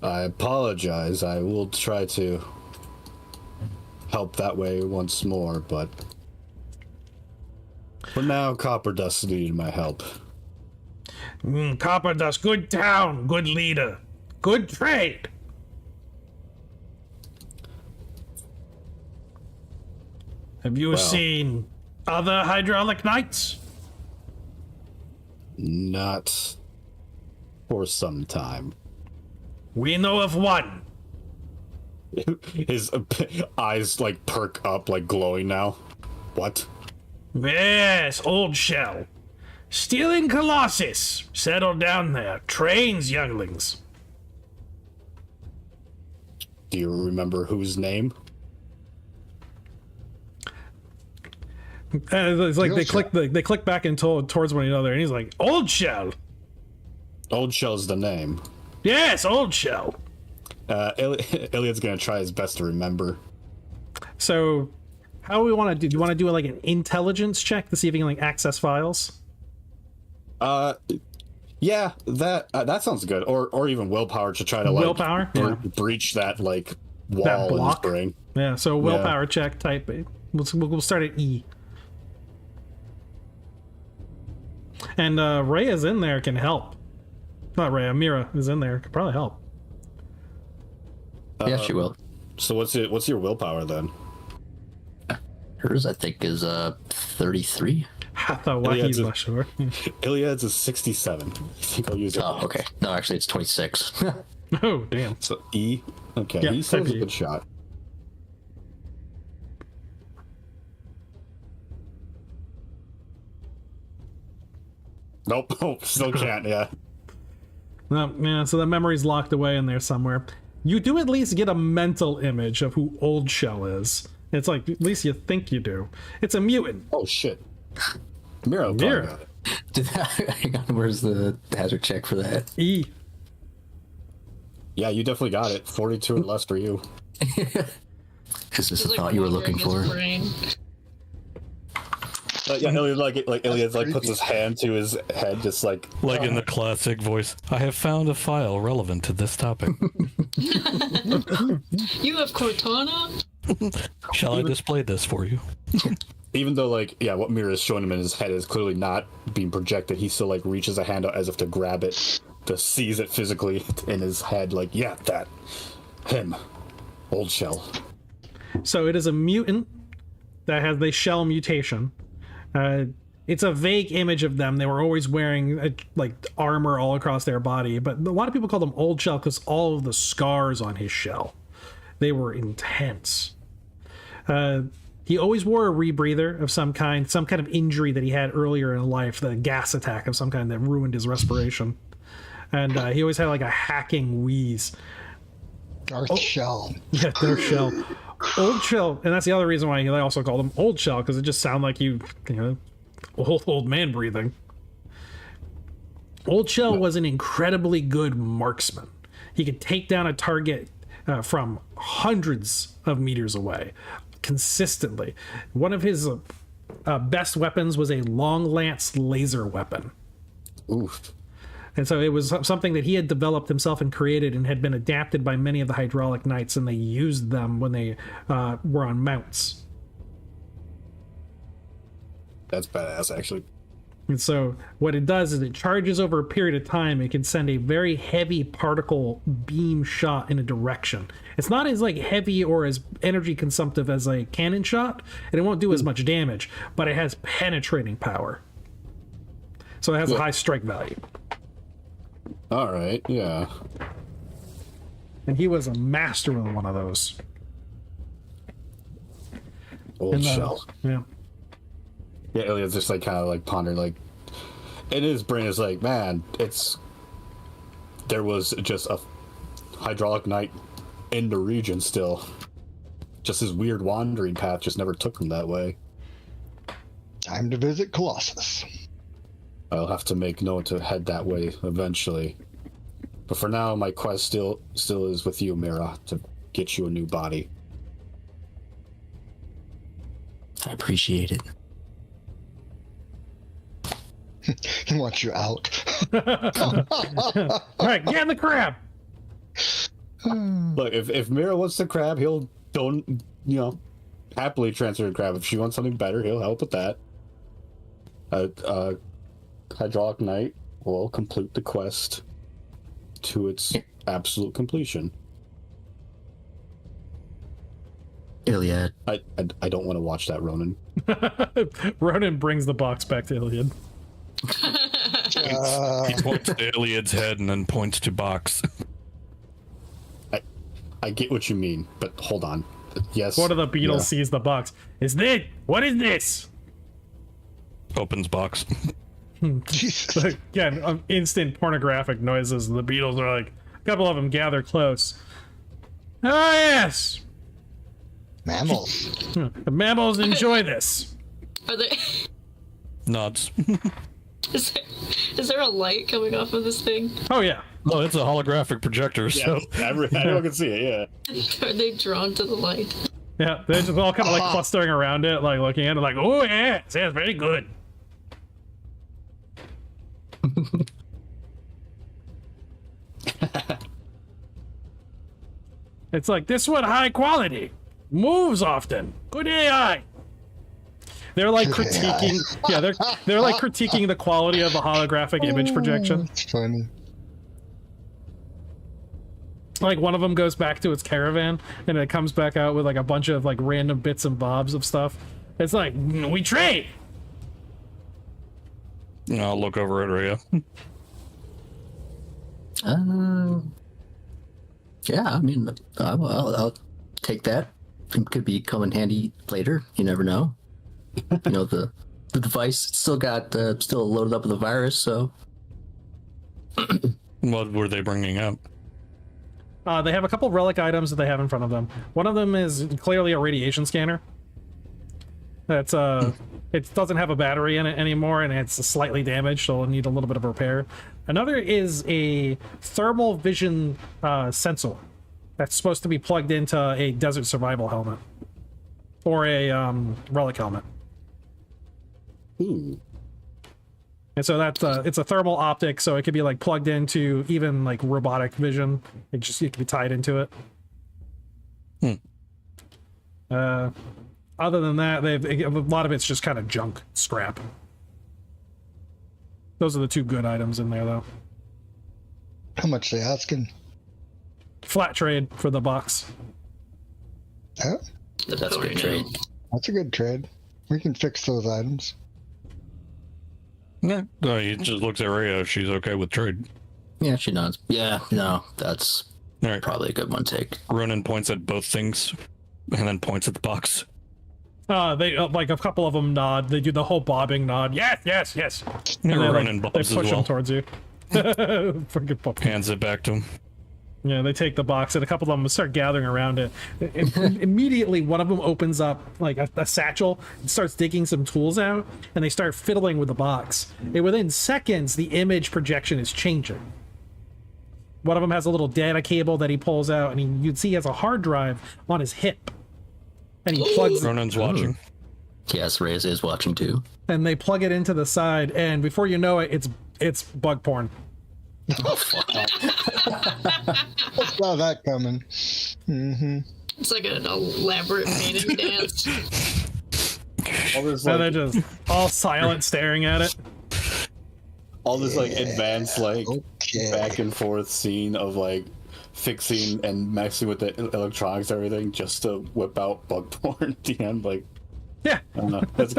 I apologize. I will try to help that way once more, but for now, Copper Dust needed my help. Copper Dust, good town, good leader, good trade. Have you seen other hydraulic knights? Not for some time. We know of one. His eyes like perk up, like glowing now. What? Yes, Old Shell. Still in Colossus. Settled down there. Trains younglings. Do you remember whose name? It's like Old Shell. they click back and towards one another, and he's like, Old Shell. Old Shell's the name. Yes, Old Shell. Iliad's gonna try his best to remember. So, how do we want to do? Do you want to do like an intelligence check to see if you can like access files? Yeah, that sounds good. Or even willpower to try to like Willpower? Yeah. breach that like wall That in his block? brain. Yeah. So willpower check type. We'll start at E. And Rhea's in there can help. Not Rhea, Mira is in there. Could probably help. Yeah, she will. So what's your willpower then? Hers, I think, is 33. I thought why Yeah, he's it's a- not sure. Iliad's is 67. I think I'll use it. Oh, okay. No, actually, it's 26. Oh damn. So E. Okay, Yeah, he still has a type E. good shot. Nope. Oh, still can't. Yeah. No, yeah. So the memory's locked away in there somewhere. You do at least get a mental image of who Old Shell is. It's like at least you think you do. It's a mutant. Oh shit. Miro. Miro. Got it. Did that, hang on, where's the hazard check for that? E. Yeah, you definitely got it. 42 and less for you. Is this It's the like thought you were wandering looking his for? brain. Yeah, Iliad Iliad like creepy. puts his hand to his head, just like In the classic voice, I have found a file relevant to this topic. You have Cortana? Shall I display this for you? even though what Mira is showing him in his head is clearly not being projected, he still like reaches a hand out as if to grab it, to seize it physically in his head. Like, yeah, that him, Old Shell. So it is a mutant that has the shell mutation. It's a vague image of them. They were always wearing like armor all across their body, but a lot of people call them Old Shell because all of the scars on his shell. They were intense. He always wore a rebreather of some kind of injury that he had earlier in life, the gas attack of some kind that ruined his respiration. And he always had like a hacking wheeze. Darth Shell. Yeah, Darth Shell. Old Shell, and that's the other reason why they also called him Old Shell, because it just sounded like you know, old man breathing. Old Shell was an incredibly good marksman. He could take down a target from hundreds of meters away consistently. One of his best weapons was a long lance laser weapon. Oof. And so it was something that he had developed himself and created, and had been adapted by many of the hydraulic knights, and they used them when they were on mounts. That's badass, actually. And so what it does is it charges over a period of time. It can send a very heavy particle beam shot in a direction. It's not as like heavy or as energy consumptive as a cannon shot, and it won't do as much damage, but it has penetrating power. So it has a high strike value. All right, yeah. And he was a master with one of those. Old Shell. Yeah. Yeah, Iliad's just like kind of like pondering, like in his brain is like, man, there was just a hydraulic knight in the region still. Just his weird wandering path just never took him that way. Time to visit Colossus. I'll have to make note to head that way eventually. But for now, my quest still is with you, Mira, to get you a new body. I appreciate it. He wants you out. All right, get in the crab. Look, if Mira wants the crab, he'll happily transfer the crab. If she wants something better, he'll help with that. Hydraulic Knight will complete the quest to its absolute completion. Iliad. I don't want to watch that, Ronan. Ronan brings the box back to Iliad. He points to Iliad's head and then points to box. I get what you mean, but hold on. Yes. One of the beetles sees the box. What is this? Opens box. Jesus. Again, instant pornographic noises. The beetles are like, a couple of them gather close. Oh, yes! Mammals. The mammals enjoy this. Are they? Nods. Is there a light coming off of this thing? Oh, yeah. Oh, it's a holographic projector, so... Everyone can see it, yeah. Are they drawn to the light? Yeah, they're just all kind of like clustering around it, like looking at it, like, oh, yeah, it's very good. It's like, this one high quality. Moves often. Good AI. They're like critiquing, they're like critiquing the quality of the holographic image projection. It's funny. Like one of them goes back to its caravan and it comes back out with like a bunch of like random bits and bobs of stuff. It's like, we trade. I'll look over at Rhea. Yeah, I mean, I'll take that. It could be come in handy later. You never know. You know, the device still loaded up with the virus, so. What were they bringing up? They have a couple relic items that they have in front of them. One of them is clearly a radiation scanner. That's it doesn't have a battery in it anymore, and it's slightly damaged, so it'll need a little bit of repair. Another is a thermal vision sensor that's supposed to be plugged into a desert survival helmet or a relic helmet. Ooh. And so that's it's a thermal optic, so it could be like plugged into even like robotic vision. It could be tied into it. Other than that, a lot of it's just kind of junk scrap. Those are the two good items in there, though. How much they asking? Flat trade for the box. Oh, That's a good trade. that's a good trade. We can fix those items. Yeah. No, he just looks at Rhea if she's okay with trade. Yeah, she nods. Yeah, no, that's All right. Probably a good one take. Ronan points at both things, and then points at the box. They like a couple of them nod. They do the whole bobbing nod. Yes, yes, yes. And Ronan they bobs push as them well. towards you. Freaking pop. Hands it back to him. Yeah, they take the box, and a couple of them start gathering around it. Immediately, one of them opens up like a satchel and starts digging some tools out, and they start fiddling with the box. And within seconds, the image projection is changing. One of them has a little data cable that he pulls out, and you'd see he has a hard drive on his hip. And he plugs Ronan's watching. Yes, Reyes is watching too. and they plug it into the side, and before you know it, it's bug porn. I saw that coming. Mm-hmm. It's like an elaborate mating dance. All this So like, they're just all silent staring at it. all this like advanced like Okay. back and forth scene of like fixing and messing with the electronics and everything just to whip out bug porn at the end. Like, Yeah. I don't know. That's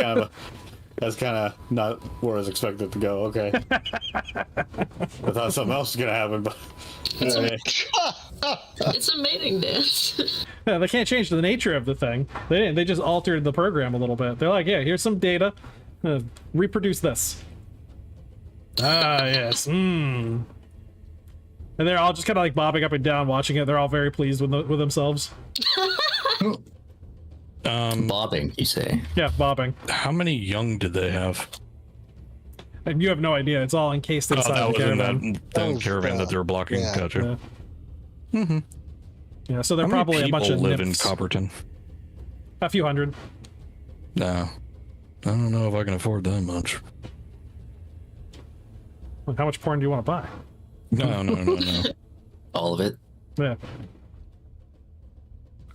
kind of not where I was expected to go. Okay. I thought something else was gonna happen, but It's a mating dance. Yeah, they can't change the nature of the thing. They didn't. They just altered the program a little bit. They're like, yeah, here's some data. Reproduce this. Ah, yes. And they're all just kind of like bobbing up and down, watching it. They're all very pleased with themselves. Bobbing, you say? Yeah, bobbing. How many young did they have? And you have no idea. It's all encased Oh, inside that the was in caravan. that caravan that they were blocking. Yeah. Gotcha. Yeah. Yeah, so they're How many probably a bunch people of live in nymphs. Copperton? A few hundred. No. I don't know if I can afford that much. Like, how much porn do you want to buy? No. All of it? Yeah.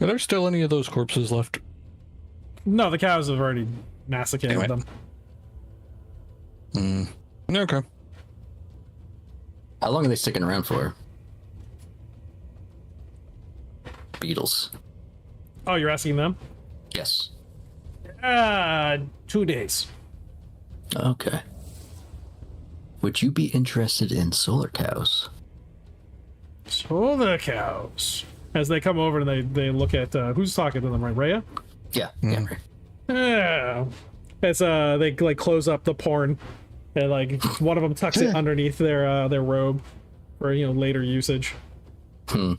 Are there still any of those corpses left? No, the cows have already massacred Damn it. them. Okay. How long are they sticking around for? Beetles. Oh, you're asking them? Yes. 2 days. Okay. Would you be interested in solar cows? So the cows. As they come over and they look at who's talking to them, right? Rhea? Yeah. Yeah. Right. Yeah. As they like close up the porn, and like one of them tucks it underneath their robe for later usage. And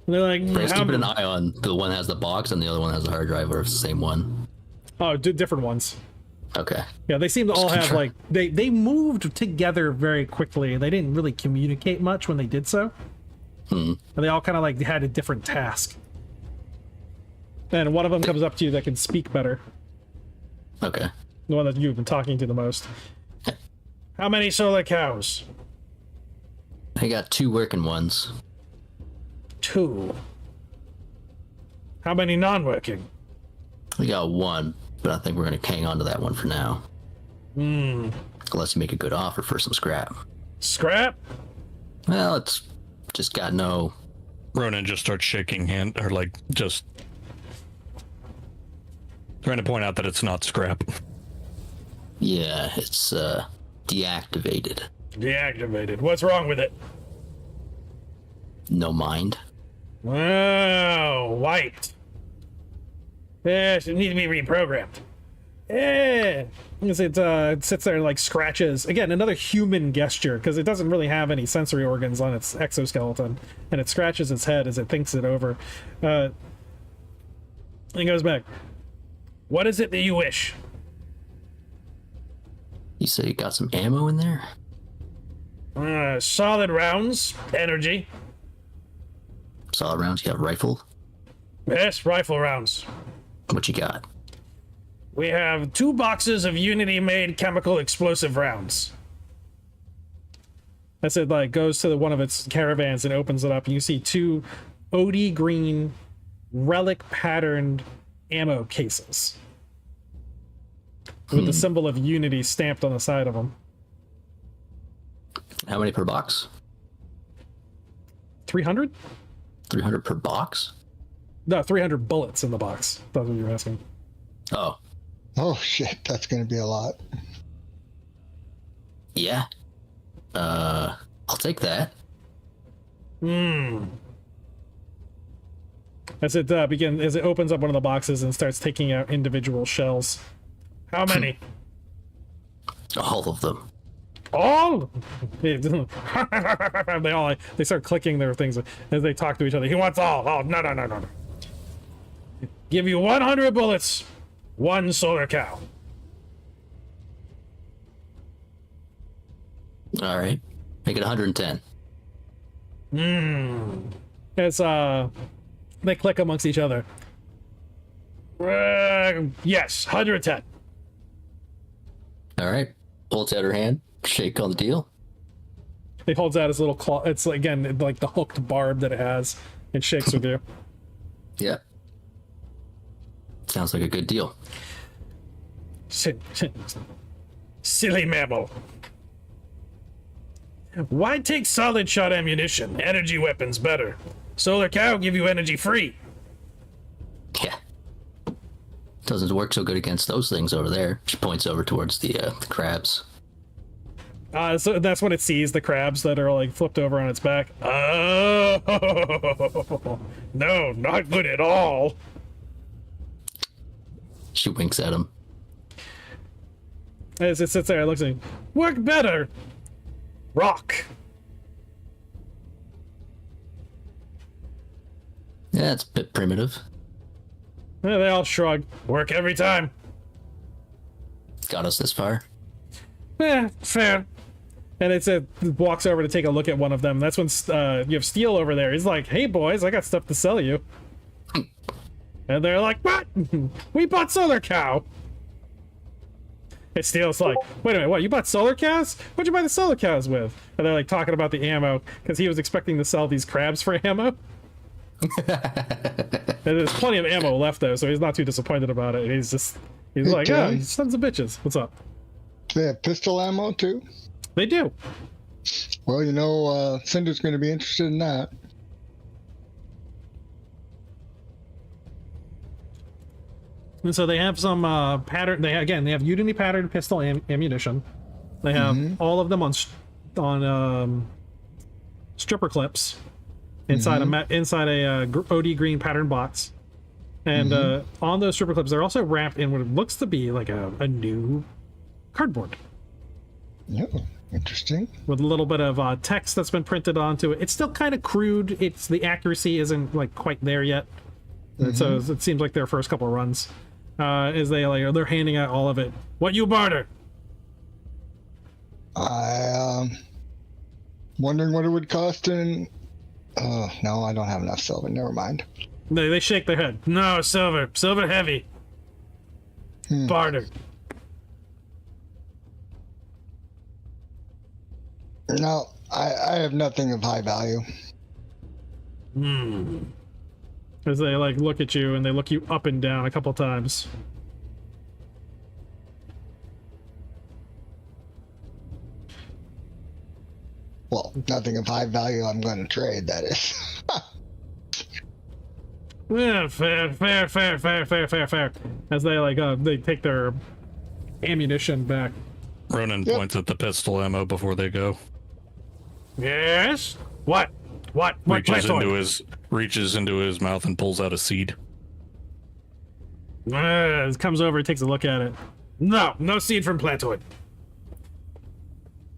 they're like, Just how- keeping an eye on the one that has the box and the other one has the hard drive, or if it's the same one. oh, different ones. Okay. Yeah, they seem to all have try- like they moved together very quickly. They didn't really communicate much when they did so. And they all kind of like had a different task. And one of them comes up to you that can speak better. Okay. The one that you've been talking to the most. How many solar cows? I got 2 working ones. 2. How many non-working? We got 1, but I think we're gonna hang on to that one for now. Unless you make a good offer for some scrap. Scrap? Well, it's just got no. Ronan just starts shaking hand, or like just trying to point out that it's not scrap. Yeah, it's deactivated. Deactivated. What's wrong with it? No mind. Oh, wiped. Yes, it needs to be reprogrammed. Yeah. It sits there and like scratches. Again, another human gesture, because it doesn't really have any sensory organs on its exoskeleton. And it scratches its head as it thinks it over. And goes back. What is it that you wish? You say you got some ammo in there? Solid rounds, energy. Solid rounds. You have rifle. Yes, rifle rounds. What you got? We have 2 boxes of Unity-made chemical explosive rounds. As it like goes to one of its caravans and opens it up, and you see 2 OD green relic patterned ammo cases with the symbol of Unity stamped on the side of them. How many per box? 300? 300 per box? No, 300 bullets in the box. That's what you're asking. Oh, Oh shit, that's gonna be a lot. yeah. I'll take that. as it as it opens up one of the boxes and starts taking out individual shells. How many? All of them. All? They start clicking their things as they talk to each other. He wants all. Oh, no. Give you 100 bullets. 1 solar cow. All right. Make it 110. As they click amongst each other. Yes, 110. All right. Holds out her hand. Shake on the deal. He holds out his little claw. It's again like the hooked barb that it has. It shakes with you. Yeah. Sounds like a good deal. Silly mammal. Why take solid shot ammunition? Energy weapons better. Solar cow give you energy free. Yeah. Doesn't work so good against those things over there. She points over towards the crabs. So that's when it sees the crabs that are like flipped over on its back. Oh, no, not good at all. She winks at him. As it sits there, it looks like, work better. Rock. Yeah, it's a bit primitive. Yeah, they all shrug. Work every time. Got us this far. Fair. And it walks over to take a look at one of them. That's when you have Steel over there. He's like, hey boys, I got stuff to sell you. And they're like, what? We bought solar cow. And Steel's like, wait a minute, what? You bought solar cows? What'd you buy the solar cows with? And they're like talking about the ammo because he was expecting to sell these crabs for ammo. And there's plenty of ammo left though, so he's not too disappointed about it. He's like, oh, you sons of bitches. What's up? They have pistol ammo too? They do. Well, you know, Cinder's going to be interested in that. And so they have some pattern. They have Unity pattern pistol ammunition. They have all of them on stripper clips inside a OD green pattern box, and on those stripper clips they're also wrapped in what looks to be like a new cardboard. Yeah, interesting. With a little bit of text that's been printed onto it. It's still kind of crude. The accuracy isn't like quite there yet. And so it seems like their first couple runs. As they're handing out all of it. What you barter? I wondering what it would cost in. Oh no, I don't have enough silver. Never mind. They shake their head. No, silver heavy. Barter. No, I have nothing of high value. As they like look at you and they look you up and down a couple times. Well, nothing of high value I'm going to trade, that is. Yeah, fair. As they take their ammunition back. Ronan points at the pistol ammo before they go. Yes? What? Reaches into his mouth and pulls out a seed. Comes over, takes a look at it. No seed from plantoid.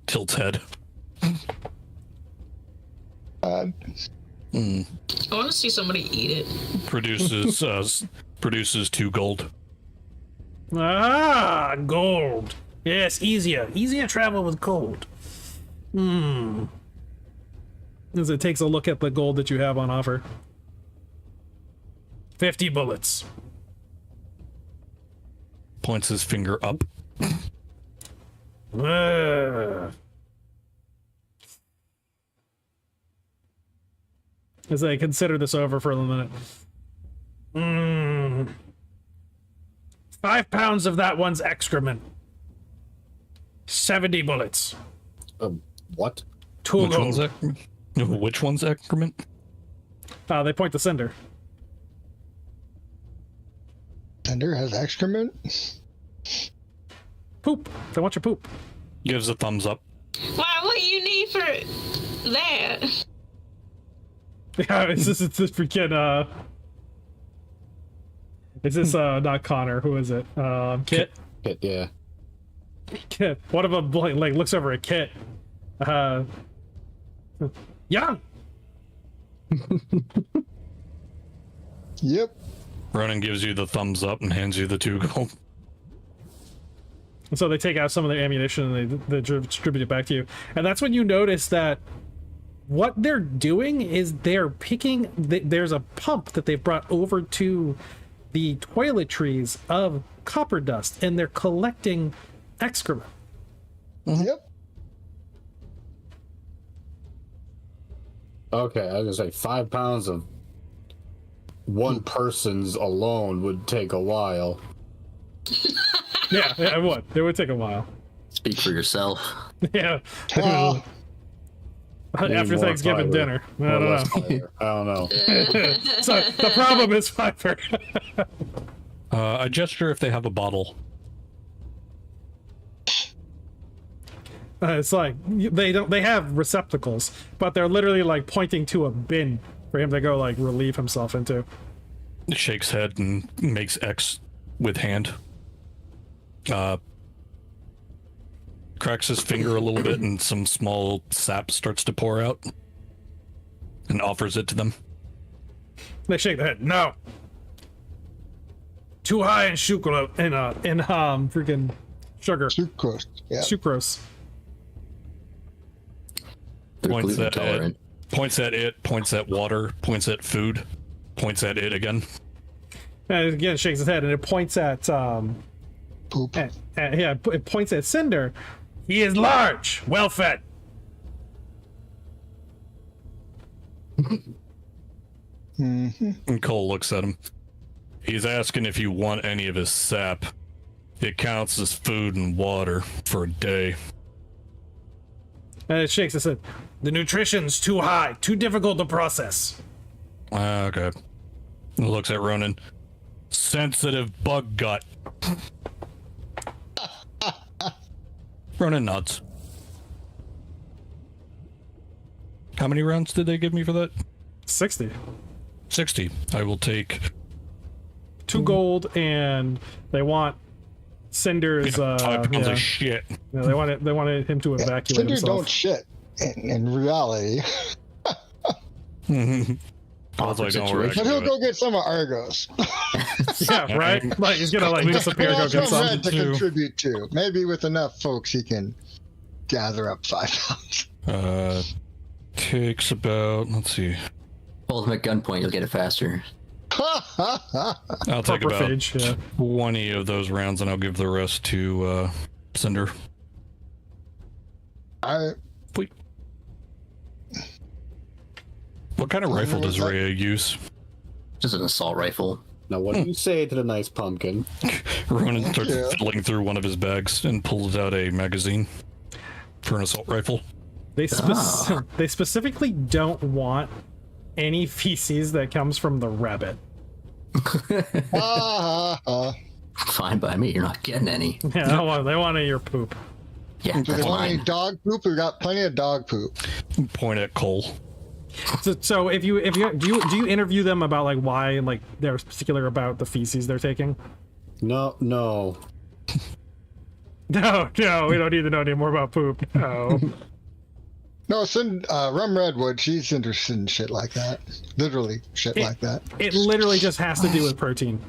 Tilts head. I want to see somebody eat it. Produces 2 gold. Gold. Yes, easier travel with gold. As it takes a look at the gold that you have on offer. 50 bullets. Points his finger up. As I consider this over for a minute. 5 pounds of that one's excrement. 70 bullets. What? 2 Which gold. one's excrement? Which one's excrement? They point to Cinder. Cinder has excrement? Poop. They want your poop. Gives a thumbs up. Why? What do you need for that? Yeah, it's just freaking Is this not Connor? Who is it? Kit? Yeah. Kit. One of them like looks over at Kit. Young. Yep. Ronan gives you the thumbs up and hands you the 2 gold. And so they take out some of their ammunition and they distribute it back to you. And that's when you notice that what they're doing is they're picking. There's a pump that they've brought over to the toiletries of copper dust, and they're collecting excrement. Yep. Okay, I was gonna say 5 pounds of one person's alone would take a while. Yeah, it would. It would take a while. Speak for yourself. Yeah. Oh, After more Thanksgiving fiber. dinner. I Or don't less know. fiber. I don't know. So the problem is fiber. I gesture if they have a bottle. It's like they have receptacles, but they're literally like pointing to a bin for him to go like relieve himself into. Shakes head and makes X with hand. Cracks his finger a little bit and some small sap starts to pour out and offers it to them. They shake their head. No. Too high in sucrose in freaking sugar. sucrose. Yeah. Sucrose. They're Points gluten at it, tolerant. points at water, points at food, points at it again. And again shakes his head and it points at Poop. it points at Cinder. He is large, well fed. And Cole looks at him. He's asking if you want any of his sap. It counts as food and water for a day. And it shakes his head. The nutrition's too high, too difficult to process. Okay. And looks at Ronan. Sensitive bug gut. Ronan nods. How many rounds did they give me for that? 60. 60. I will take 2 gold, and they want Cinder's 5 pounds yeah. of shit. Yeah, they wanted him to evacuate Cinder himself. don't shit in reality. I was like, don't worry. I But can he'll do go it. get some of Argos. Yeah, right? Like he's gonna like disappear, go Well, get some some. red to too. contribute to. Maybe with enough folks he can gather up 5 pounds. Takes about, let's see. Ultimate gunpoint, you'll get it faster. I'll take about Prophage, yeah. 20 of those rounds and I'll give the rest to Cinder. I Wait. What kind of rifle does Rhea use? Just an assault rifle. Now, what do you say to the nice pumpkin? Ronan starts Yeah. fiddling through one of his bags and pulls out a magazine for an assault rifle. They they specifically don't want any feces that comes from the rabbit. Fine by me, you're not getting any. Yeah, they want your poop. Yeah, Do they that's want any fine. dog poop? We got plenty of dog poop. Point at Cole. So if you do you interview them about like why like they're particular about the feces they're taking? No. No, we don't need to know any more about poop. No. No, Rum Redwood, she's interested in shit like that. Literally shit like that. It literally just has to do with protein.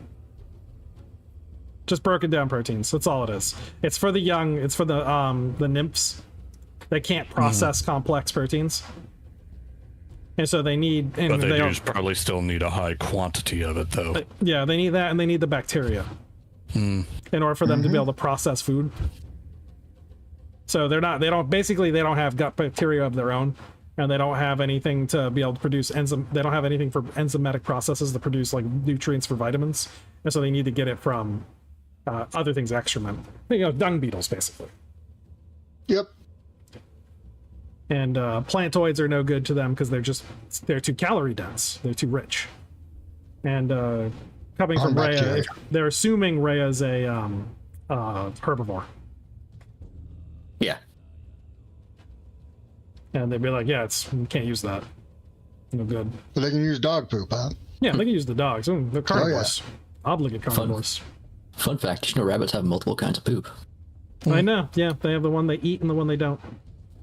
Just broken down proteins. That's all it is. It's for the young. It's for the nymphs. They can't process complex proteins, and so they need. And But they don't- do probably still need a high quantity of it, though. Yeah, they need that, and they need the bacteria in order for them to be able to process food. So they don't have gut bacteria of their own, and they don't have anything to be able to produce enzyme. They don't have anything for enzymatic processes to produce like nutrients for vitamins, and so they need to get it from other things, excrement. Dung beetles basically. Yep. And plantoids are no good to them because they're too calorie dense. They're too rich. And coming from Rhea, bacteria. they're assuming Rhea's a herbivore. Yeah. And they'd be like, yeah, we can't use that. No good. But they can use dog poop, huh? Yeah, they can use the dogs. They're carnivores. Obligate carnivores. Fun fact, did you know rabbits have multiple kinds of poop? I know. Yeah, they have the one they eat and the one they don't.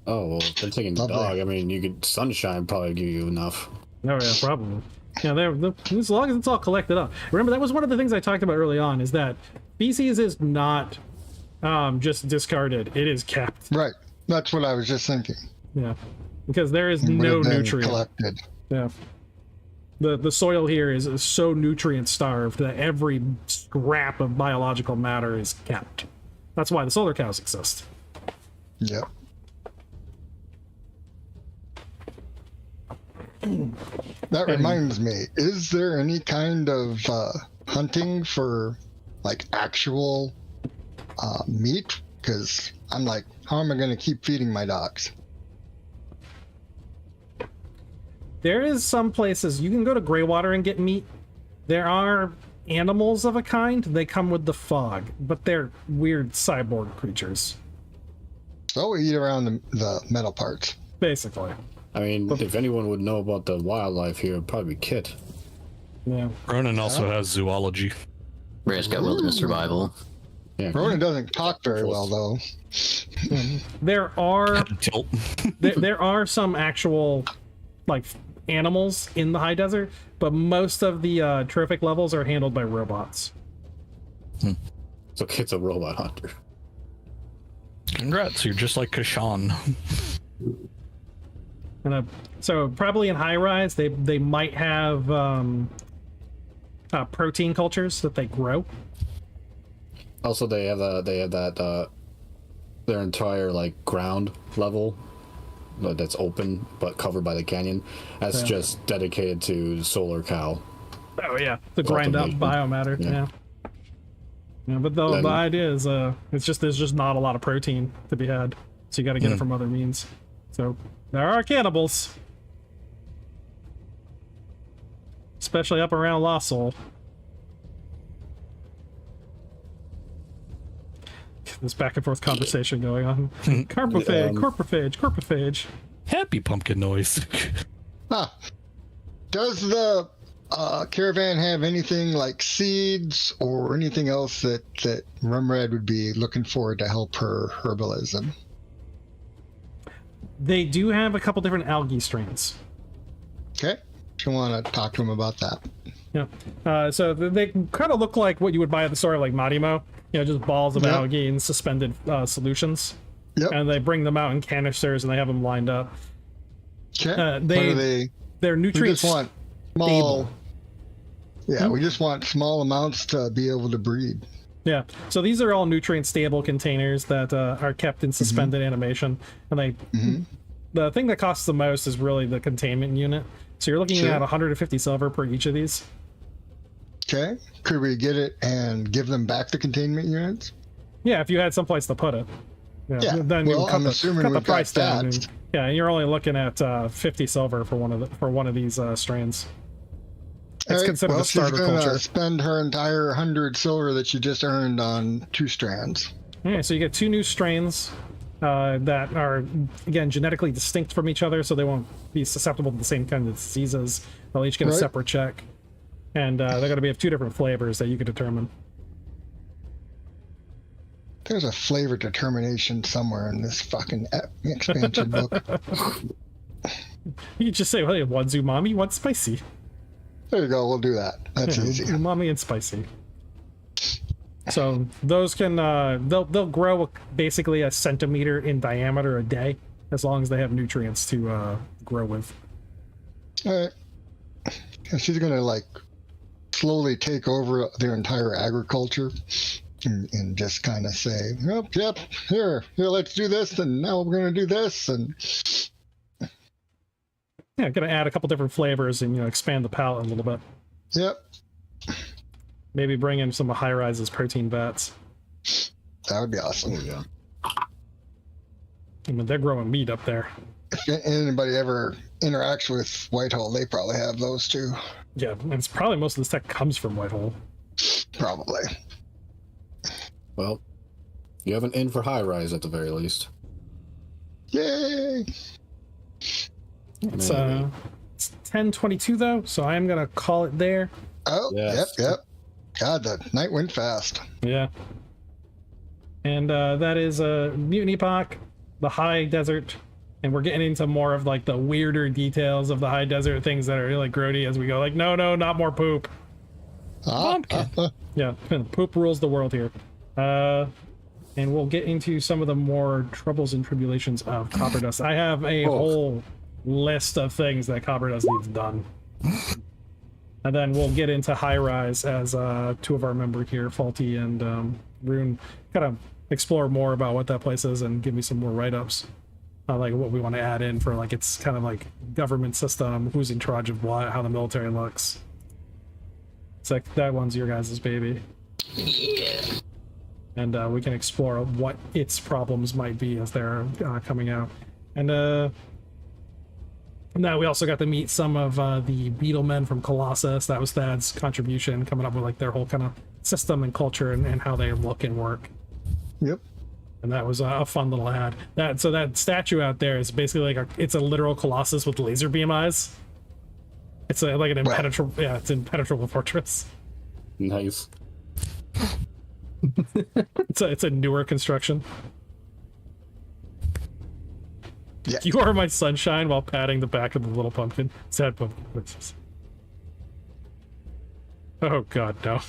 Oh, well, if they're taking the Lovely. dog, I mean, you could sunshine probably give you enough. Oh yeah, probably. Yeah, as long as it's all collected up. Remember, that was one of the things I talked about early on, is that feces is not just discarded; it is kept. Right. That's what I was just thinking. Yeah, because there is It would no have been nutrient. collected. Yeah. The soil here is so nutrient starved that every scrap of biological matter is kept. That's why the solar cows exist. Yep. That reminds me, is there any kind of hunting for like actual meat? Because I'm like, how am I going to keep feeding my dogs? There is some places you can go to Greywater and get meat. There are animals of a kind. They come with the fog, but they're weird cyborg creatures, So we eat around the metal parts. basically. I mean, if anyone would know about the wildlife here, it'd probably be Kit. Yeah. Ronan also has zoology. Ray's got wilderness survival. Yeah. Ronan doesn't talk very well, though. There are Tilt. there are some actual like animals in the high desert, but most of the trophic levels are handled by robots. So Kit's a robot hunter. Congrats, you're just like Kashan. And so probably in high rise they might have protein cultures that they grow. Also, they have that their entire like ground level that's open but covered by the canyon. That's Yeah. just dedicated to solar cow. Oh yeah, to grind up Cultivation. biomatter. Yeah. Yeah, but the Then- idea is it's just there's just not a lot of protein to be had, so you got to get it from other means. So there are cannibals, especially up around Lost Soul. This back and forth conversation going on. Corpophage. Happy pumpkin noise. Huh. Does the caravan have anything like seeds or anything else that Rumred would be looking for to help her herbalism? They do have a couple different algae strains. Okay. You want to talk to him about that? Yeah. So they kind of look like what you would buy at the store, like Marimo. You know, just balls of Yep. algae in suspended solutions. Yep. And they bring them out in canisters and they have them lined up. Okay. What What are they? They're We nutrient just want small. stable. Yeah, we just want small amounts to be able to breed. Yeah. So these are all nutrient stable containers that are kept in suspended animation, and they. The thing that costs the most is really the containment unit. So you're looking Sure. at 150 silver per each of these. Okay. Could we get it and give them back the containment units? Yeah, if you had someplace to put it. Yeah, Then you well, would cut I'm assuming cut the we've got price down. that. And, yeah, and you're only looking at 50 silver for one of these strands. It's All right, considered well, a starter she's gonna culture. spend her entire 100 silver that she just earned on 2 strands. Yeah, so you get 2 new strains that are, again, genetically distinct from each other, so they won't be susceptible to the same kind of diseases. They'll each get a Right. separate check. And they're going to be of 2 different flavors that you can determine. There's a flavor determination somewhere in this fucking expansion book. You can just say, well, one's umami, one's spicy. There you go. We'll do that. That's Yeah, easy. umami and spicy. So those can they'll grow basically a centimeter in diameter a day, as long as they have nutrients to grow with. All right. And she's gonna like slowly take over their entire agriculture and just kind of say, yep, here, let's do this, and now we're gonna do this, and Yeah, gonna add a couple different flavors and expand the palate a little bit. yep, Maybe bring in some high rises protein vats. that would be awesome. Yeah. I mean, they're growing meat up there. If anybody ever interacts with Whitehall, they probably have those too. Yeah, and it's probably most of this tech comes from Whitehall. Probably. Well, you have an inn for high rise at the very least. Yay! It's Maybe. it's 10:22 though, so I am gonna call it there. Oh, Yes. yep. God, the night went fast. Yeah. And that is Mutant Epoch, the high desert. And we're getting into more of like the weirder details of the high desert, things that are like grody as we go. Like, no, not more poop. Yeah, poop rules the world here. And we'll get into some of the more troubles and tribulations of Copper Dust. I have a whole list of things that Copper Dust needs done. And then we'll get into High Rise as two of our members here, Faulty and Rune, kind of explore more about what that place is and give me some more write-ups. Like what we want to add in for like it's kind of like government system, who's in charge of what, how the military looks. It's like that one's your guys' baby. Yeah. And we can explore what its problems might be as they're coming out. And now we also got to meet some of the Beetlemen from Colossus. That was Thad's contribution, coming up with like their whole kind of system and culture and how they look and work. Yep. And that was a fun little ad. That statue out there is basically like it's a literal Colossus with laser beam eyes. It's like an impenetrable, it's an impenetrable fortress. Nice. It's a newer construction. Yeah. You are my sunshine while patting the back of the little pumpkin. Sad pumpkin. Oh God, no!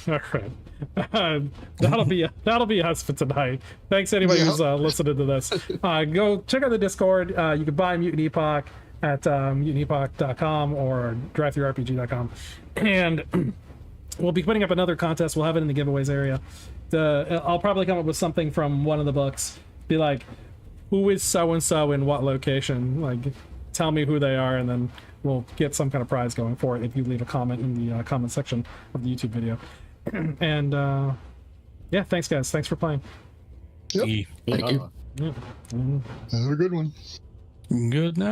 All right, that'll be us for tonight. Thanks anybody who's listening to this. Go check out the Discord. You can buy Mutant Epoch at mutantepoch.com or drivethrurpg.com, and we'll be putting up another contest. We'll have it in the giveaways area. I'll probably come up with something from one of the books. Be like, who is so and so in what location? Like, tell me who they are, and then we'll get some kind of prize going for it if you leave a comment in the comment section of the YouTube video. And yeah, thanks guys. Thanks for playing. Yep. Thank you. Have a good one. Good night.